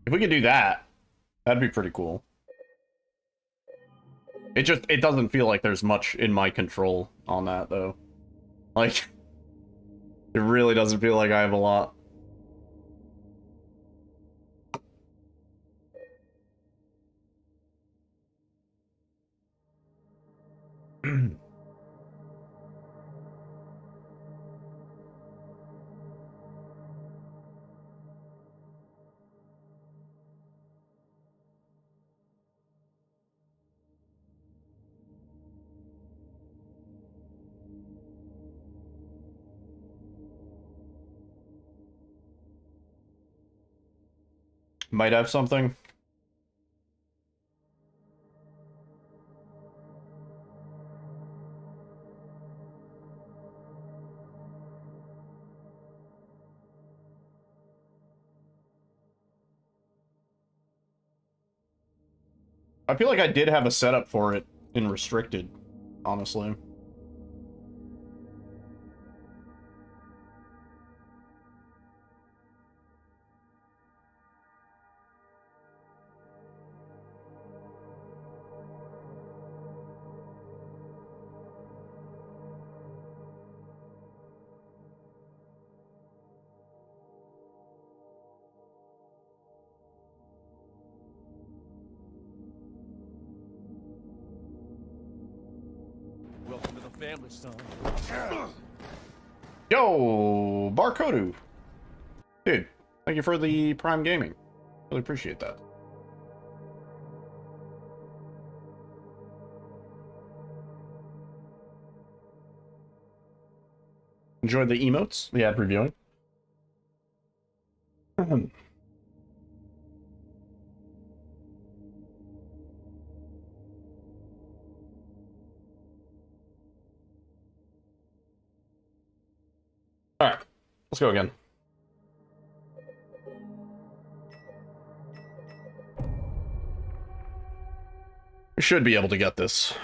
Speaker 3: If we could do that, that'd be pretty cool. It doesn't feel like there's much in my control on that, though. Like, it really doesn't feel like I have a lot. Might have something. I feel like I did have a setup for it in restricted, honestly.
Speaker 2: Welcome to the family, son.
Speaker 3: Yo, Barcodu. Dude, thank you for the Prime Gaming. Really appreciate that. Enjoy the emotes, the ad reviewing. Alright, let's go again. We should be able to get this.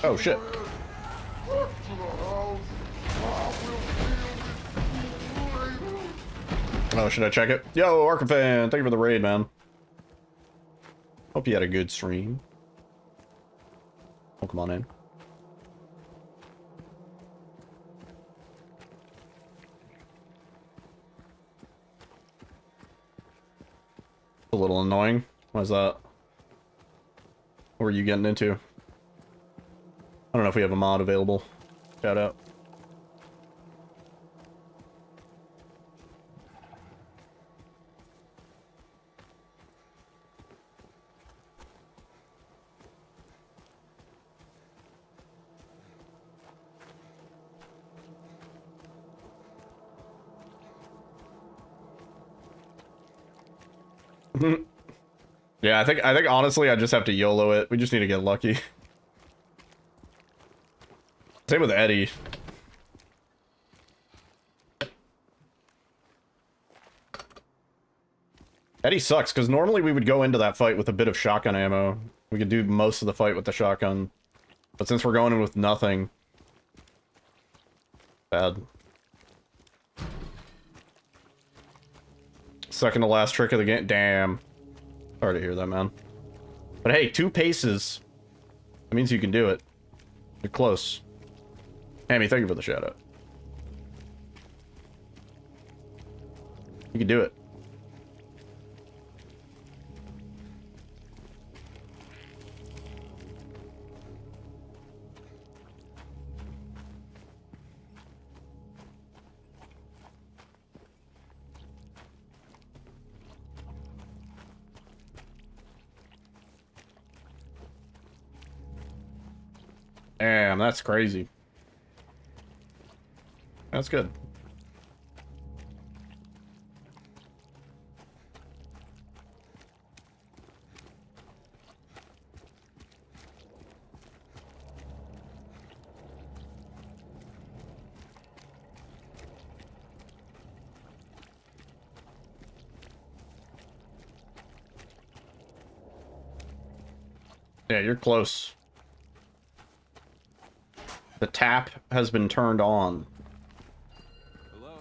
Speaker 3: Oh shit. Oh, should I check it? Yo, Archifan, thank you for the raid, man. Hope you had a good stream. Oh, come on in. A little annoying. Why is that? What are you getting into? I don't know if we have a mod available. Shout out. Yeah, I think honestly I just have to YOLO it. We just need to get lucky. Same with Eddie. Eddie sucks, because normally we would go into that fight with a bit of shotgun ammo. We could do most of the fight with the shotgun. But since we're going in with nothing... Bad. Second to last trick of the game. Damn. Sorry to hear that, man. But hey, 2 paces. That means you can do it. You're close. Hammy, thank you for the shout out. You can do it. Damn, that's crazy. That's good. Yeah, you're close. The tap has been turned on.
Speaker 5: Hello?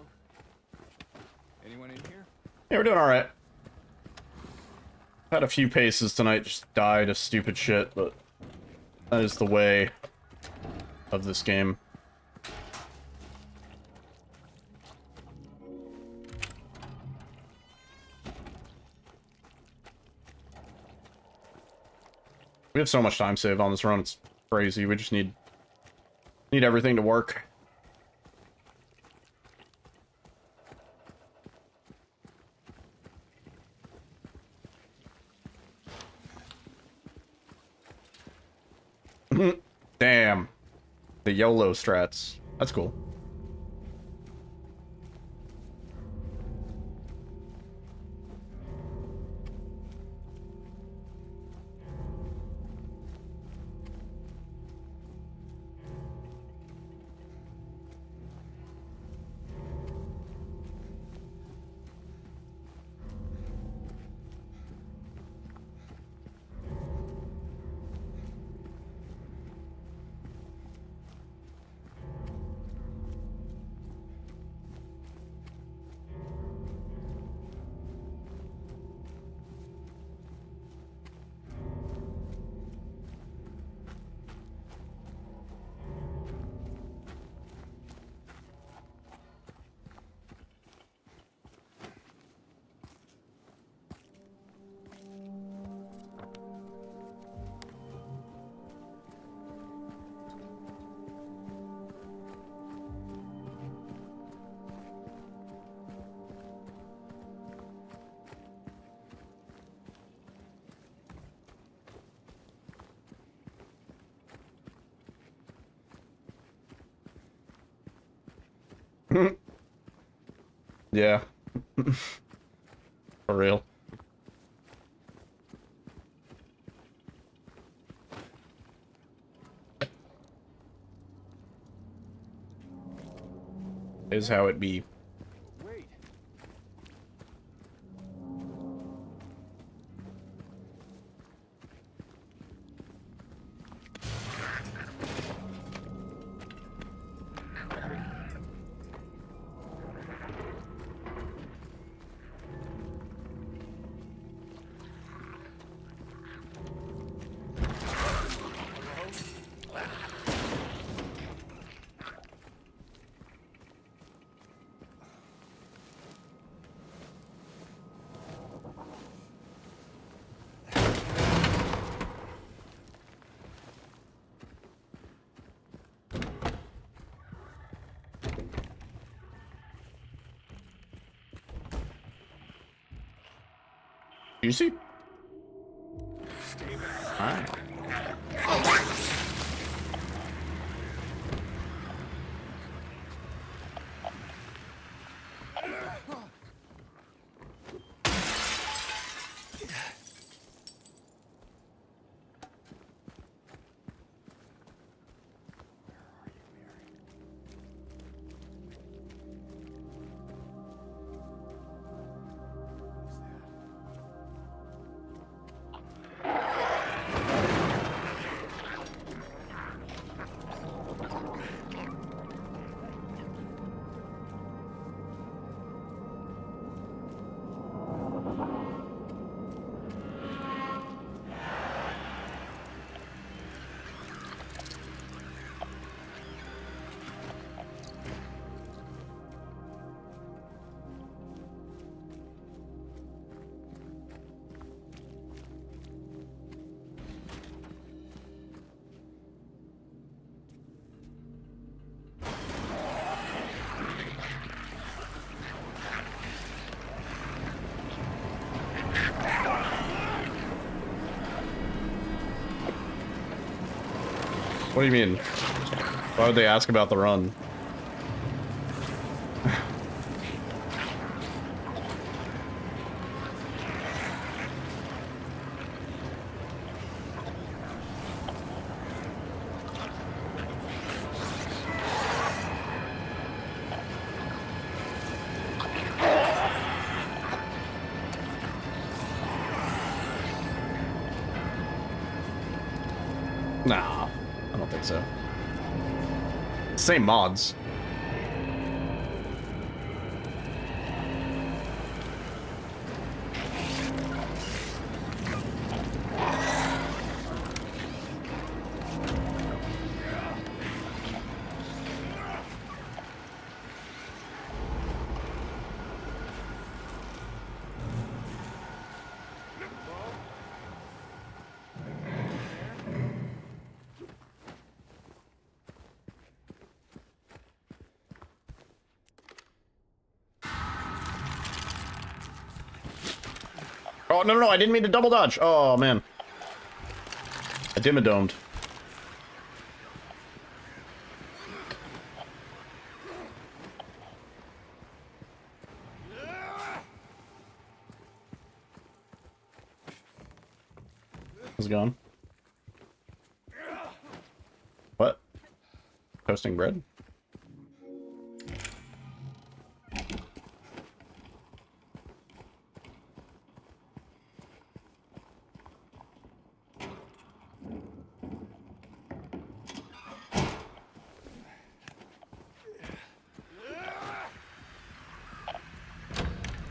Speaker 5: Anyone in here?
Speaker 3: Yeah, we're doing alright. Had a few paces tonight, just died of stupid shit, but that is the way of this game. We have so much time saved on this run, it's crazy. We just need everything to work. Damn. The YOLO strats. That's cool. Yeah. For real. Is how it be.
Speaker 5: Wait.
Speaker 3: You see? Alright. What do you mean? Why would they ask about the run? Nah, I don't think so. Same mods. Oh, no, I didn't mean to double dodge. Oh, man. I dimmadomed. is gone. What? Toasting bread?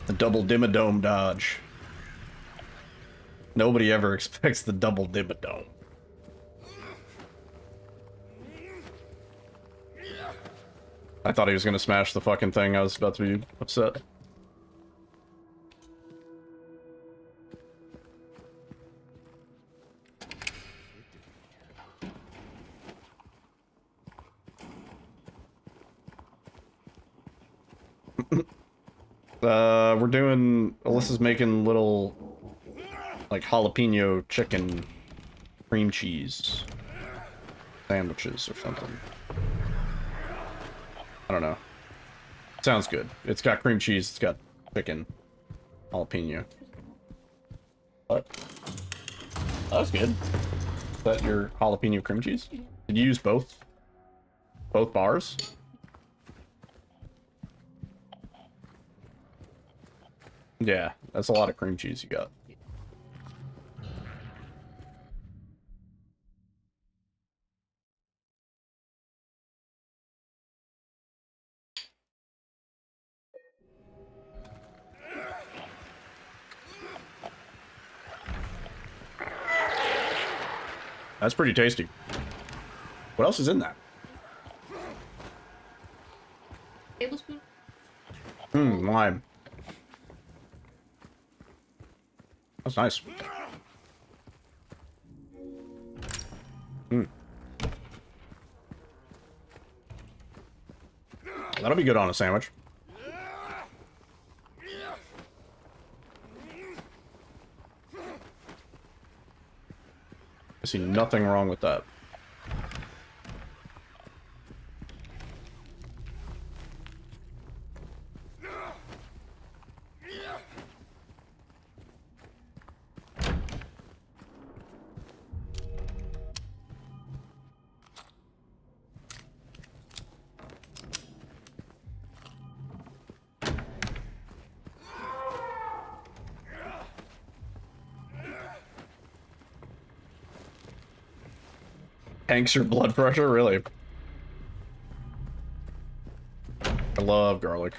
Speaker 3: The double dimmadome dodge. Nobody ever expects the double dimmadome. I thought he was gonna smash the fucking thing. I was about to be upset. We're doing... Alyssa's making little, like, jalapeno chicken cream cheese sandwiches or something. I don't know. Sounds good. It's got cream cheese, it's got chicken, jalapeno. What? Oh, that's good. Is that your jalapeno cream cheese? Did you use both? Both bars? Yeah, that's a lot of cream cheese you got. That's pretty tasty. What else is in that?
Speaker 4: Tablespoon?
Speaker 3: Lime. That's nice. That'll be good on a sandwich. I see nothing wrong with that. Tanks your blood pressure? Really? I love garlic.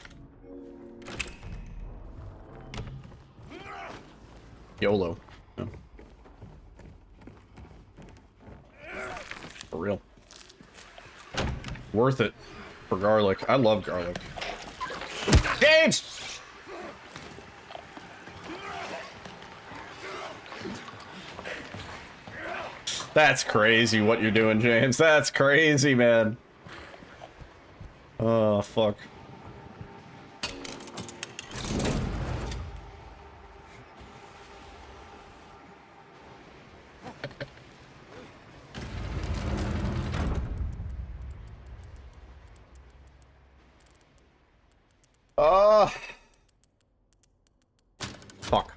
Speaker 3: YOLO. No. For real. Worth it for garlic. I love garlic. James! That's crazy what you're doing, James. That's crazy, man. Oh, fuck. Fuck.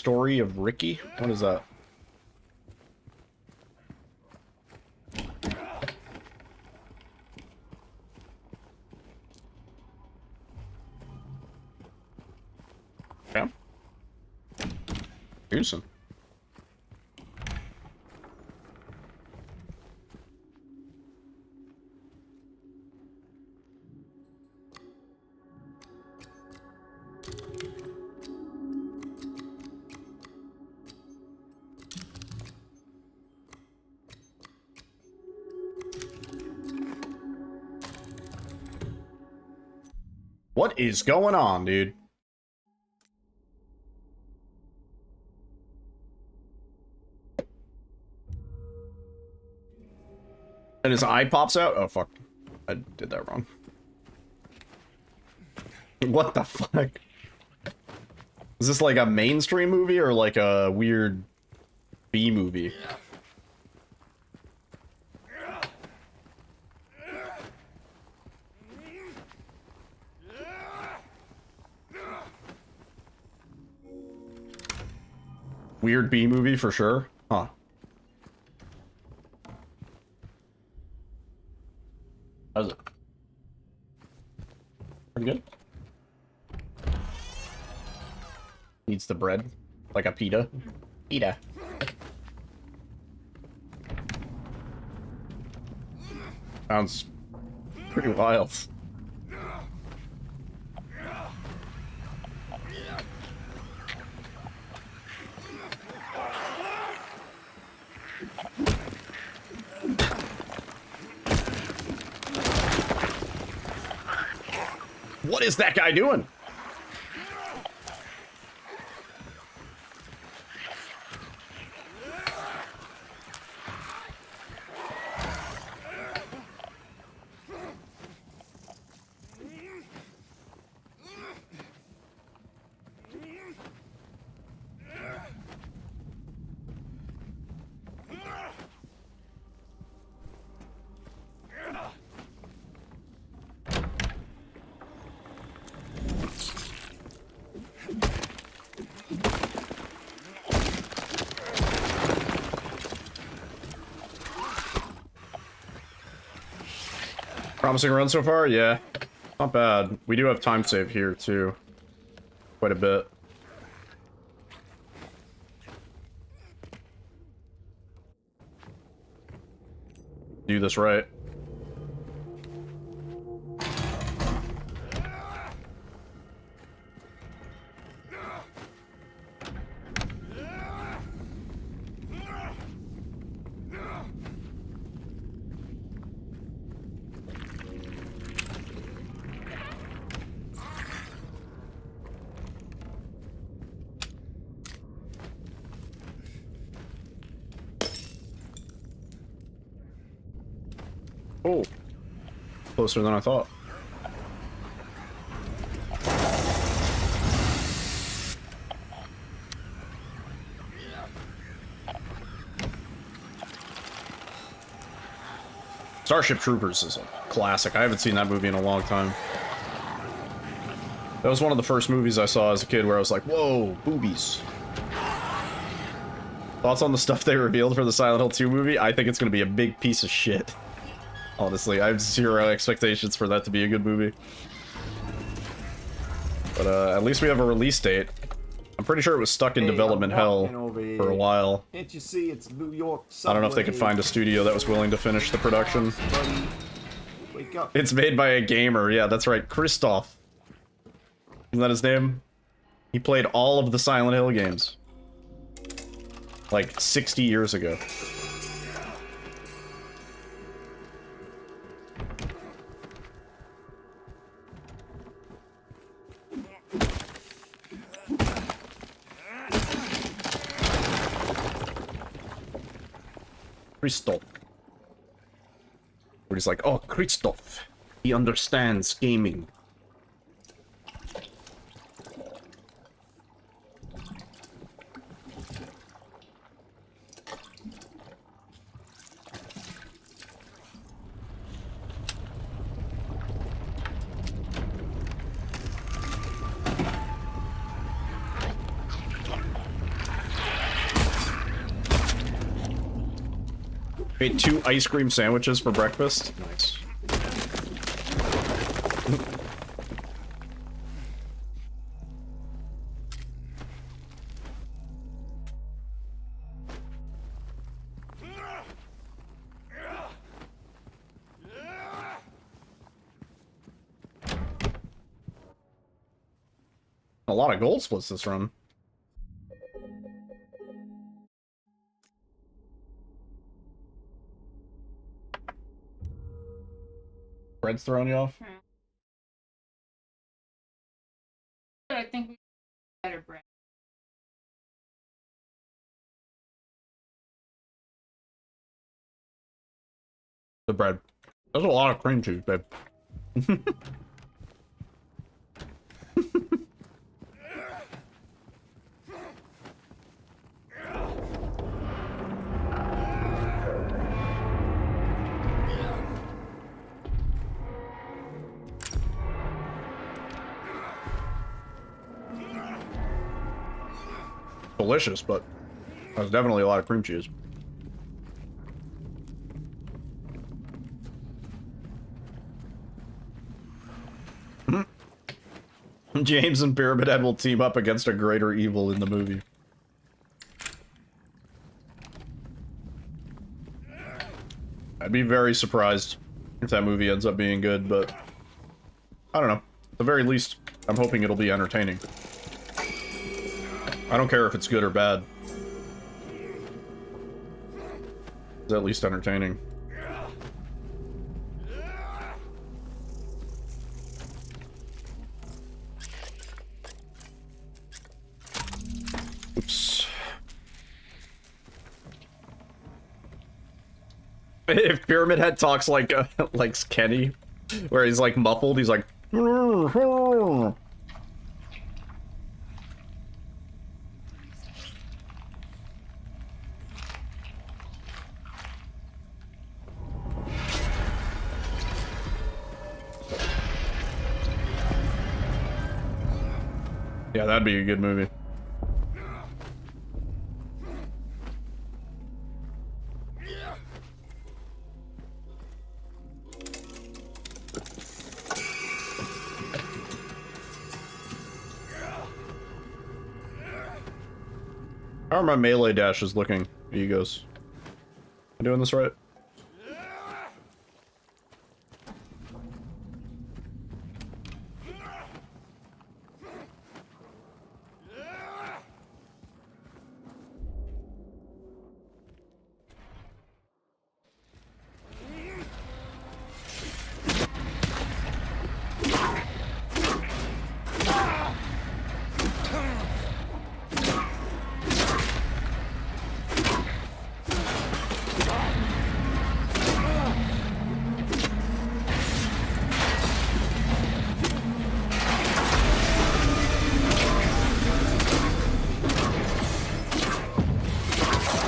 Speaker 3: Story of Ricky? What is that? Yeah. Houston. What is going on, dude? And his eye pops out? Oh, fuck. I did that wrong. What the fuck? Is this like a mainstream movie or like a weird B movie? Weird B movie for sure. Huh. How's it? Pretty good. Needs the bread. Like a pita. Pita. Sounds pretty wild. What is that guy doing? Promising run so far? Yeah. Not bad. We do have time save here, too. Quite a bit. Do this right. Oh, closer than I thought. Starship Troopers is a classic. I haven't seen that movie in a long time. That was one of the first movies I saw as a kid where I was like, whoa, boobies. Thoughts on the stuff they revealed for the Silent Hill 2 movie? I think it's going to be a big piece of shit. Honestly, I have zero expectations for that to be a good movie. But at least we have a release date. I'm pretty sure it was stuck in development hell for a while.
Speaker 11: Can't you see it's New York subway?
Speaker 3: I don't know if they could find a studio that was willing to finish the production.
Speaker 11: Buddy, wake up.
Speaker 3: It's made by a gamer. Yeah, that's right. Christoph. Isn't that his name? He played all of the Silent Hill games. Like 60 years ago. Christoph. Where he's like, oh, Christoph. He understands gaming. Ate 2 ice cream sandwiches for breakfast. Nice. A lot of gold splits this run. Bread's throwing you off?
Speaker 4: I think we better bread.
Speaker 3: The bread. There's a lot of cream cheese, babe. Delicious, but there's definitely a lot of cream cheese. James and Pyramid Head will team up against a greater evil in the movie. I'd be very surprised if that movie ends up being good, but I don't know. At the very least, I'm hoping it'll be entertaining. I don't care if it's good or bad. It's at least entertaining. Oops. If Pyramid Head talks like Kenny, where he's like muffled, he's like. Yeah, that'd be a good movie. How are my melee dashes looking, egos? Am I doing this right?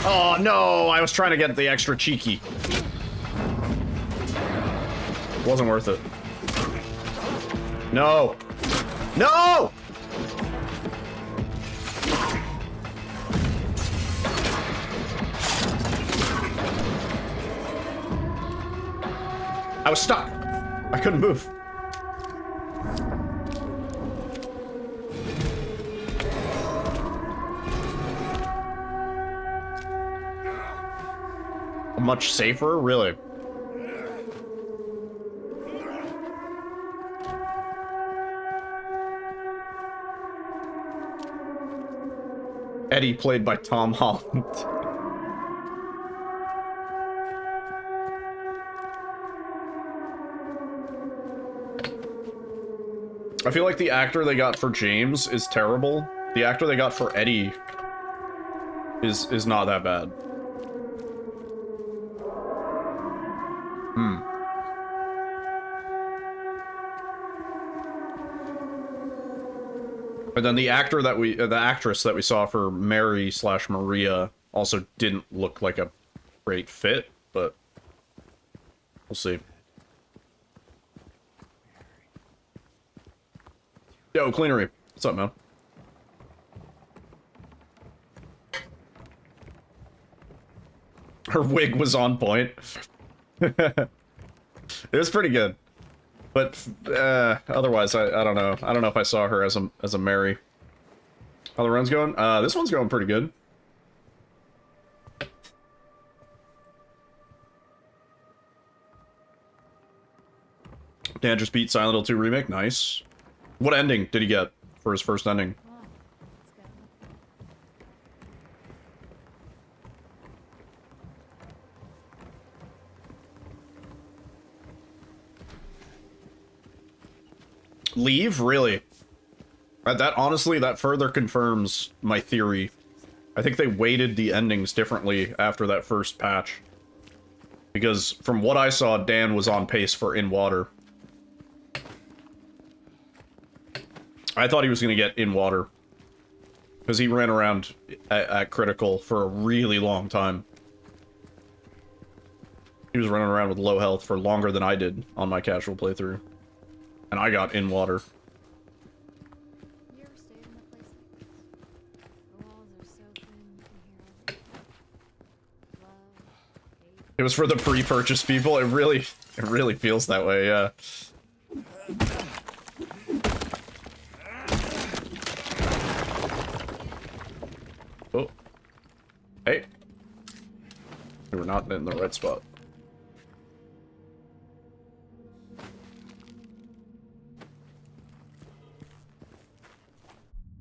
Speaker 3: Oh no, I was trying to get the extra cheeky. Wasn't worth it. No! No! I was stuck. I couldn't move. Much safer, really. Eddie, played by Tom Holland. I feel like the actor they got for James is terrible. The actor they got for Eddie is not that bad. But then the actress that we saw for Mary / Maria also didn't look like a great fit, but we'll see. Yo, Cleanery. What's up, man? Her wig was on point. It was pretty good. But otherwise, I don't know. I don't know if I saw her as a Mary. How the run's going? This one's going pretty good. Dan just beat Silent Hill 2 Remake. Nice. What ending did he get for his first ending?
Speaker 9: Come on, let's go.
Speaker 3: Leave? Really? That honestly, that further confirms my theory. I think they weighted the endings differently after that first patch. Because from what I saw, Dan was on pace for In Water. I thought he was going to get In Water. Because he ran around at Critical for a really long time. He was running around with low health for longer than I did on my casual playthrough. And I got In Water.
Speaker 9: You ever stayed in a place like this? The walls are so thin you can hear everything. Love, hate.
Speaker 3: It was for the pre-purchase people. It really feels that way, yeah. Oh. Hey. We were not in the right spot.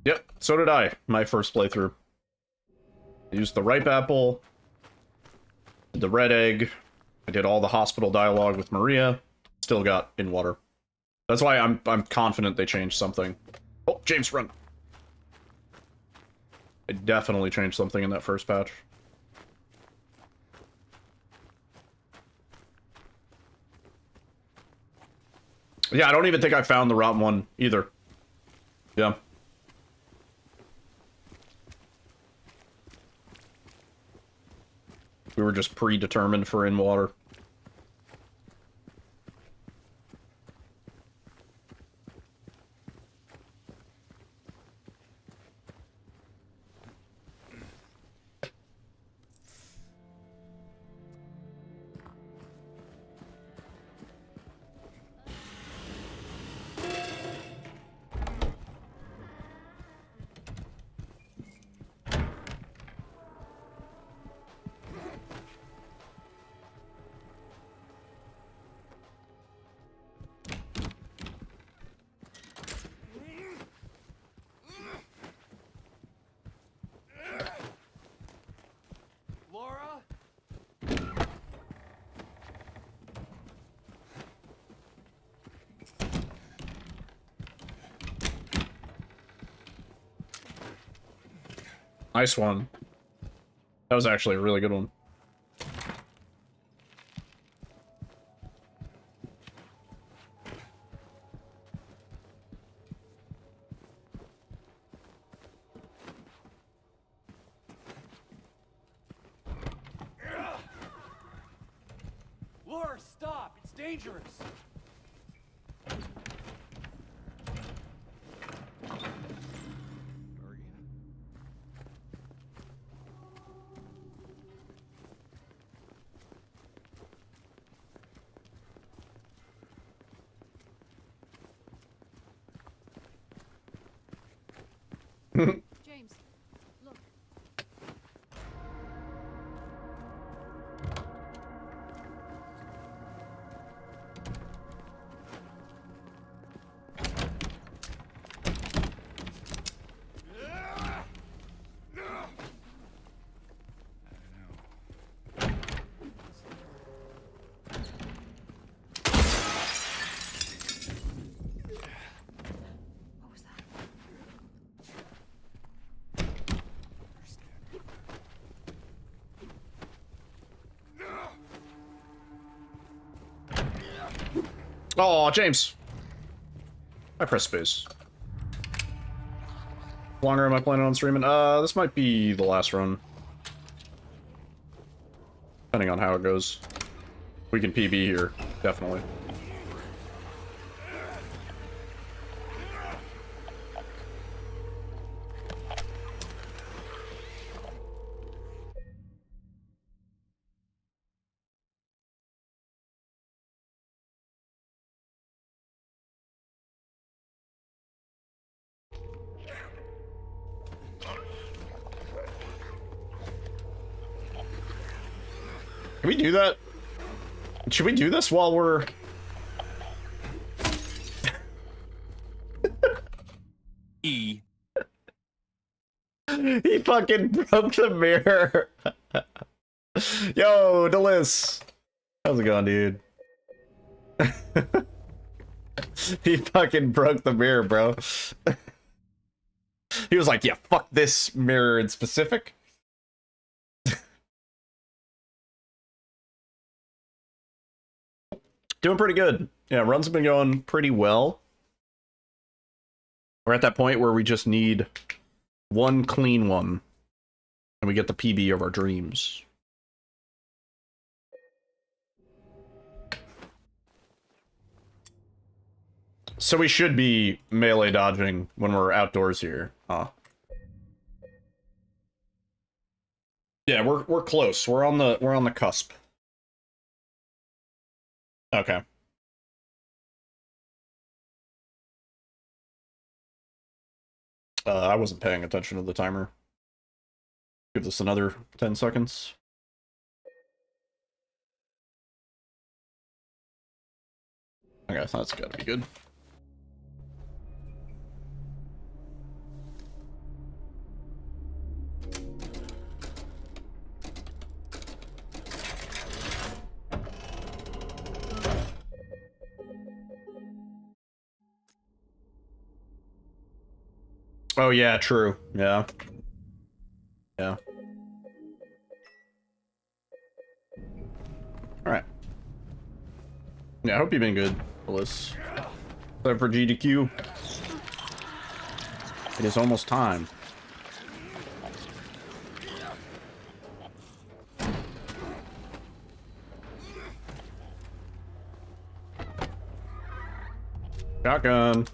Speaker 3: Yep, so did I, my first playthrough. I used the ripe apple, did the red egg, I did all the hospital dialogue with Maria, still got In Water. That's why I'm confident they changed something. Oh, James, run! I definitely changed something in that first patch. Yeah, I don't even think I found the rotten one either. Yeah. We were just predetermined for In Water.
Speaker 2: Laura?
Speaker 3: Nice one. That was actually a really good one.
Speaker 2: Laura, stop! It's dangerous!
Speaker 9: James, look. What was that?
Speaker 3: Oh, James. I press space. How longer am I planning on streaming? This might be the last run. Depending on how it goes. We can PB here, definitely. Can we do that? Should we do this while we're...
Speaker 2: E.
Speaker 3: He fucking broke the mirror. Yo, Delis. How's it going, dude? He fucking broke the mirror, bro. He was like, yeah, fuck this mirror in specific. Doing pretty good. Yeah, runs have been going pretty well. We're at that point where we just need one clean one. And we get the PB of our dreams. So we should be melee dodging when we're outdoors here. Yeah, we're close. We're on the cusp. Okay. I wasn't paying attention to the timer. Give this another 10 seconds. Okay, that's gotta be good. Oh yeah, true. Yeah. Yeah. Alright. Yeah, I hope you've been good, Bliss. Time for GDQ. It is almost time. Shotgun.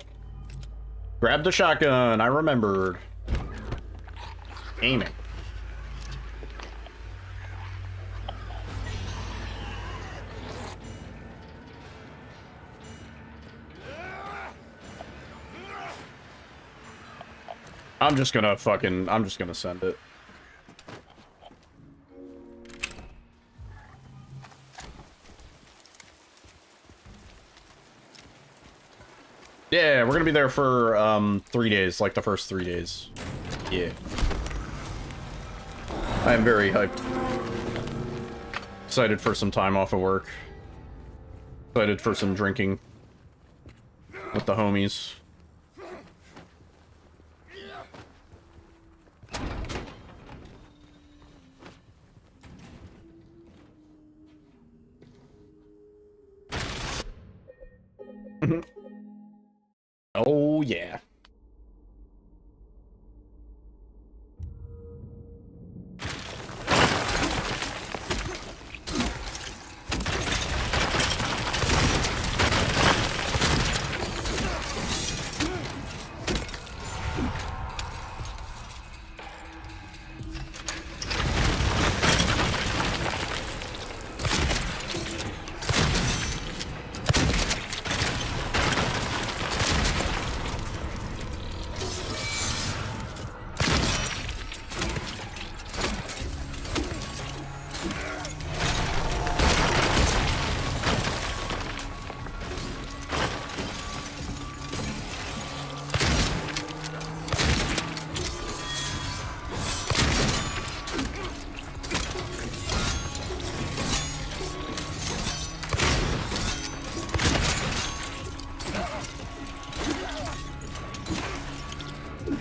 Speaker 3: Grab the shotgun, I remembered. Aiming. I'm just gonna send it. Yeah, we're gonna be there for 3 days, like the first 3 days. Yeah. I am very hyped. Excited for some time off of work. Excited for some drinking with the homies. Oh, yeah.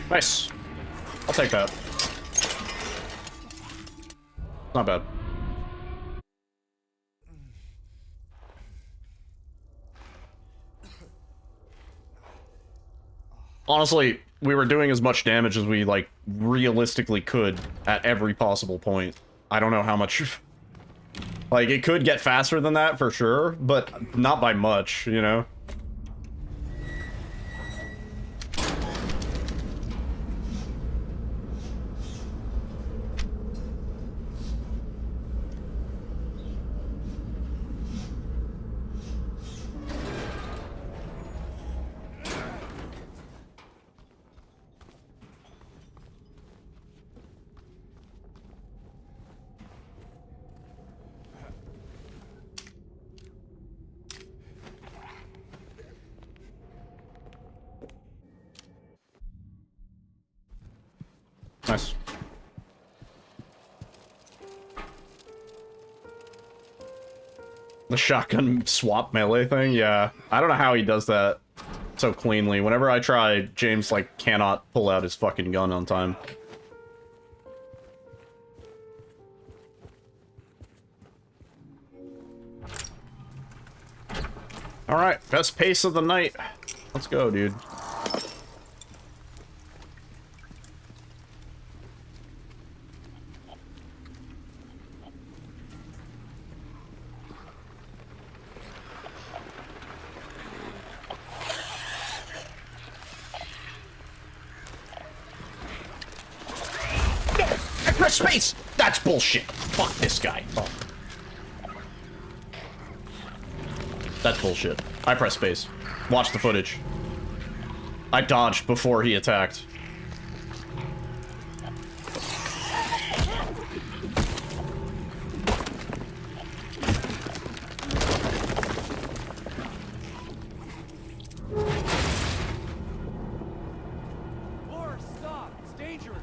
Speaker 3: Nice. I'll take that. Not bad. Honestly, we were doing as much damage as we, like, realistically could at every possible point. I don't know how much... Like, it could get faster than that, for sure, but not by much, you know? Nice. The shotgun swap melee thing? Yeah. I don't know how he does that so cleanly. Whenever I try, James, like, cannot pull out his fucking gun on time. Alright, best pace of the night. Let's go, dude. I press space! That's bullshit. Fuck this guy. Oh. That's bullshit. I press space. Watch the footage. I dodged before he attacked.
Speaker 5: Laura, stop! It's dangerous!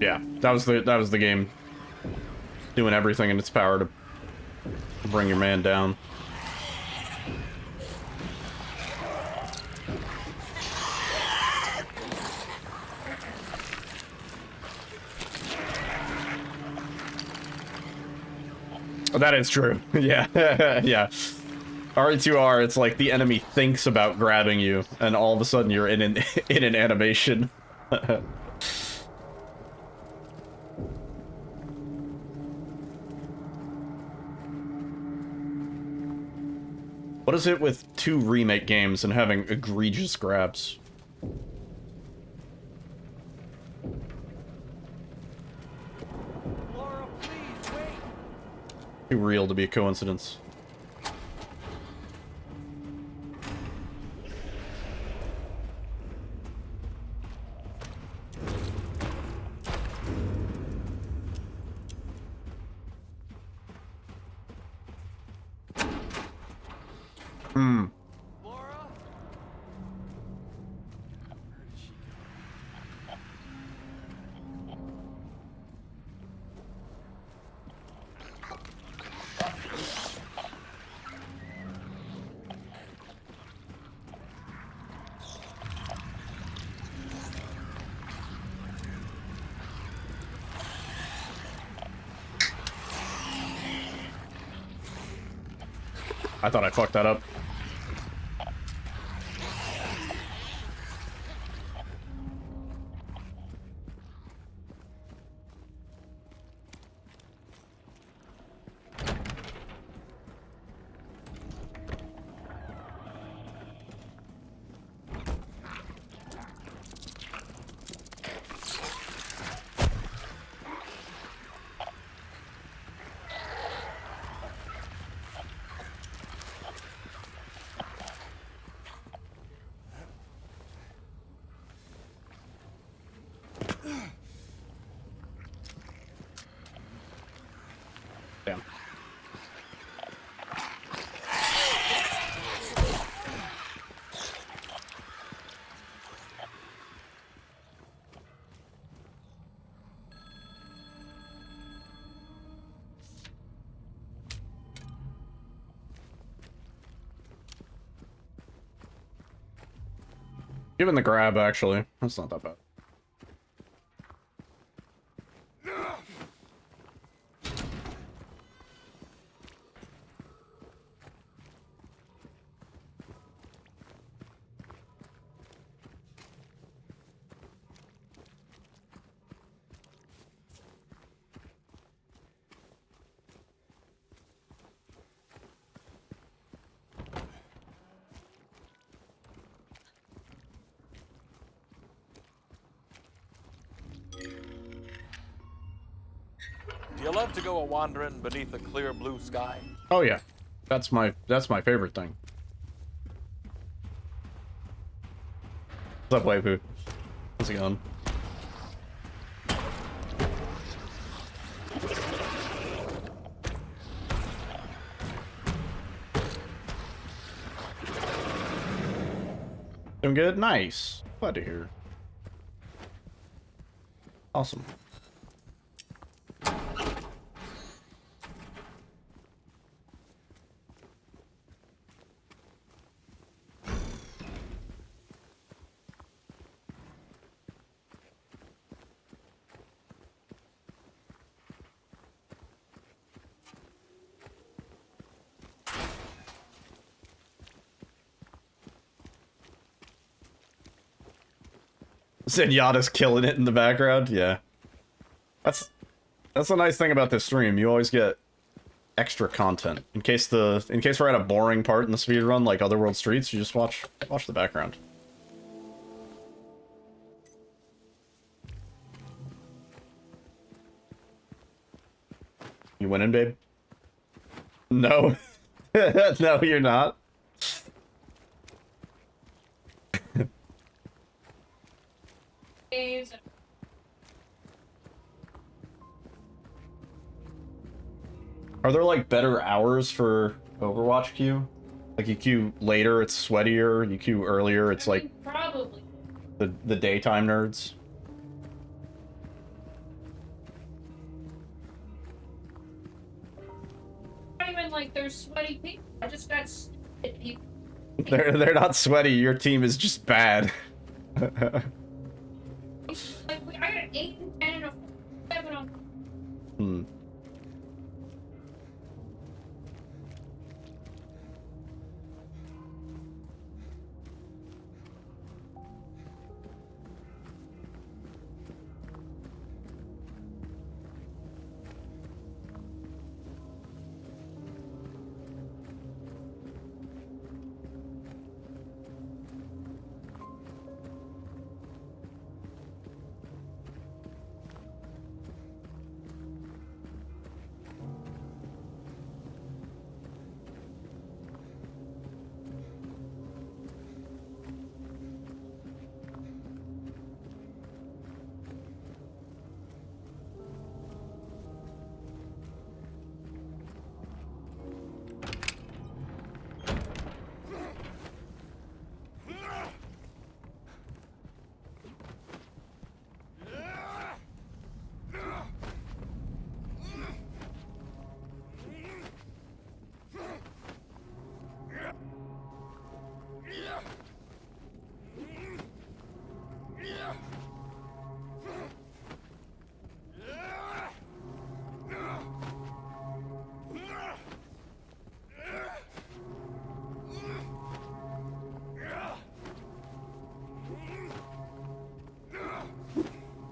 Speaker 3: Yeah, that was the game. Doing everything in its power to bring your man down. Oh, that is true. Yeah, yeah. RE2R, it's like the enemy thinks about grabbing you, and all of a sudden you're in an animation. What is it with 2 remake games and having egregious grabs?
Speaker 5: Laura, please, wait!
Speaker 3: Too real to be a coincidence. Hmm.
Speaker 5: Laura? Where did she go?
Speaker 3: I thought I fucked that up. Damn. Given the grab, actually, that's not that bad.
Speaker 12: Do you love to go a-wandering beneath a clear blue sky?
Speaker 3: Oh yeah, that's my favorite thing. What's up, Waifu? How's it going? doing good? Nice. Glad to hear. Awesome. Zenyatta's killing it in the background. Yeah, that's a nice thing about this stream. You always get extra content in case we're at a boring part in the speedrun like Otherworld Streets. You just watch the background. You winning, babe? No, no, you're not. Are there like better hours for Overwatch queue? Like you queue later, it's sweatier. You queue earlier, it's like
Speaker 4: probably
Speaker 3: the daytime nerds.
Speaker 4: Not even like they're sweaty people. I just got stupid people.
Speaker 3: They're not sweaty. Your team is just bad.
Speaker 4: Like I got an 8 and 10 and a 7 on.
Speaker 3: Hmm.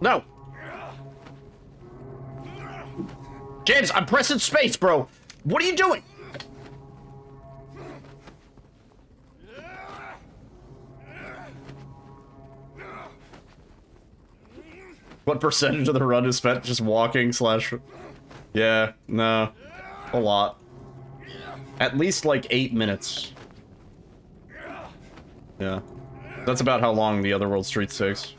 Speaker 3: No! James, I'm pressing space, bro! What are you doing? What percentage of the run is spent just walking slash... Yeah, no. A lot. At least like 8 minutes. Yeah. That's about how long the Otherworld Streets takes.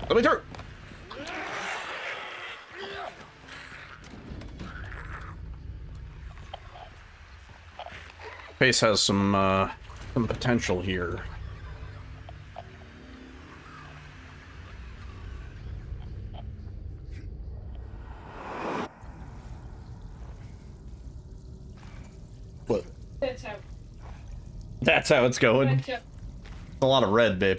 Speaker 3: Let me through! Pace has some potential here. What? That's how it's going. A lot of red, babe.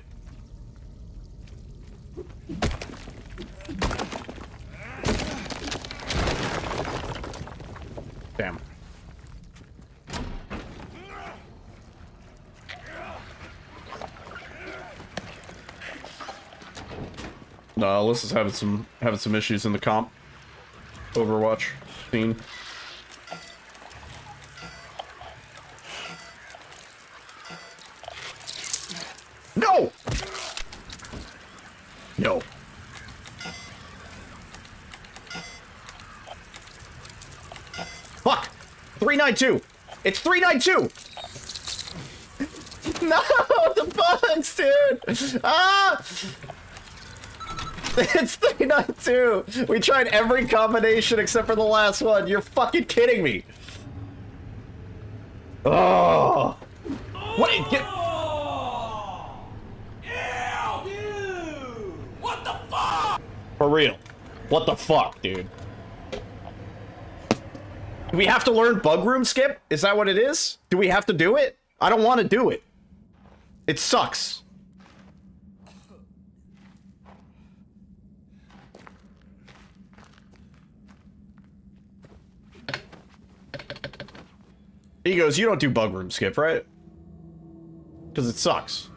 Speaker 3: Damn. No, Alyssa's having some issues in the comp Overwatch scene. No! No. Fuck! 392! It's 392! No! The bugs, dude! Ah! It's 392. We tried every combination except for the last one. You're fucking kidding me. Oh. What? Get...
Speaker 12: What the fuck?
Speaker 3: For real. What the fuck, dude? Do we have to learn bug room skip? Is that what it is? Do we have to do it? I don't want to do it. It sucks. He goes, you don't do bug room skip, right? Because it sucks.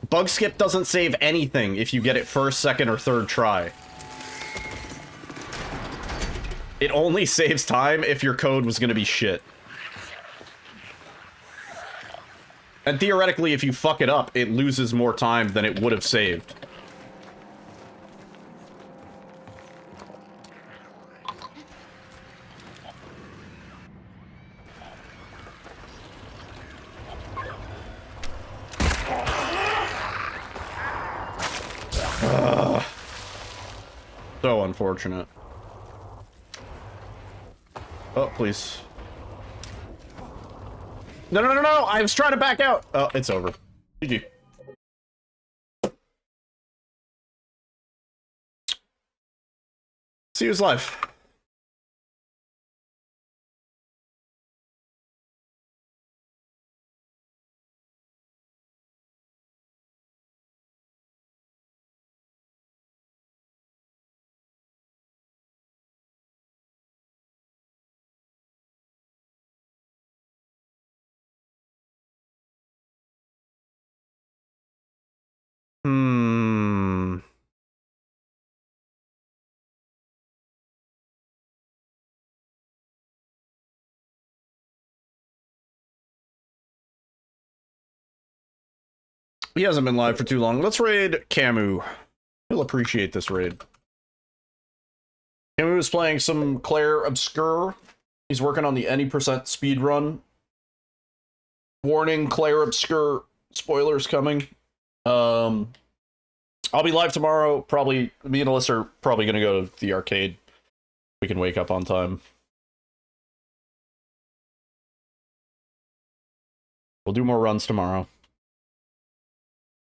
Speaker 3: Bug skip doesn't save anything if you get it first, second, or third try. It only saves time if your code was going to be shit. And theoretically, if you fuck it up, it loses more time than it would have saved. So unfortunate. Oh, please. No, no, no, no! I was trying to back out! Oh, it's over. GG. See you's live. He hasn't been live for too long. Let's raid Camu. He'll appreciate this raid. Camu is playing some Claire Obscure. He's working on the any percent speed run. Warning, Claire Obscure spoilers coming. I'll be live tomorrow. Probably me and Alyssa are probably gonna go to the arcade. We can wake up on time. We'll do more runs tomorrow.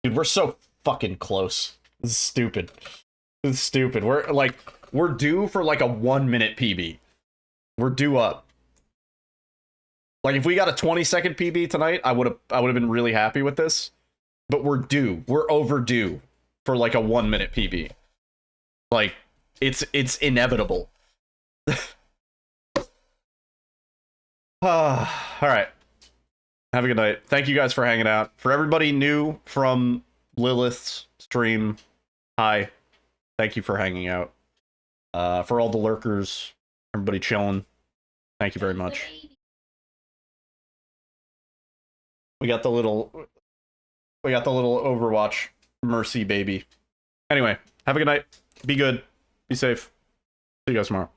Speaker 3: Dude, we're so fucking close. This is stupid. This is stupid. We're due for like a 1 minute PB. We're due up. Like if we got a 20-second PB tonight, I would have been really happy with this. But we're due. We're overdue for like a 1 minute PB. Like it's inevitable. All right. Have a good night. Thank you guys for hanging out. For everybody new from Lilith's stream, hi. Thank you for hanging out. For all the lurkers, everybody chilling, thank you very much. We got the little Overwatch mercy baby. Anyway, have a good night. Be good. Be safe. See you guys tomorrow.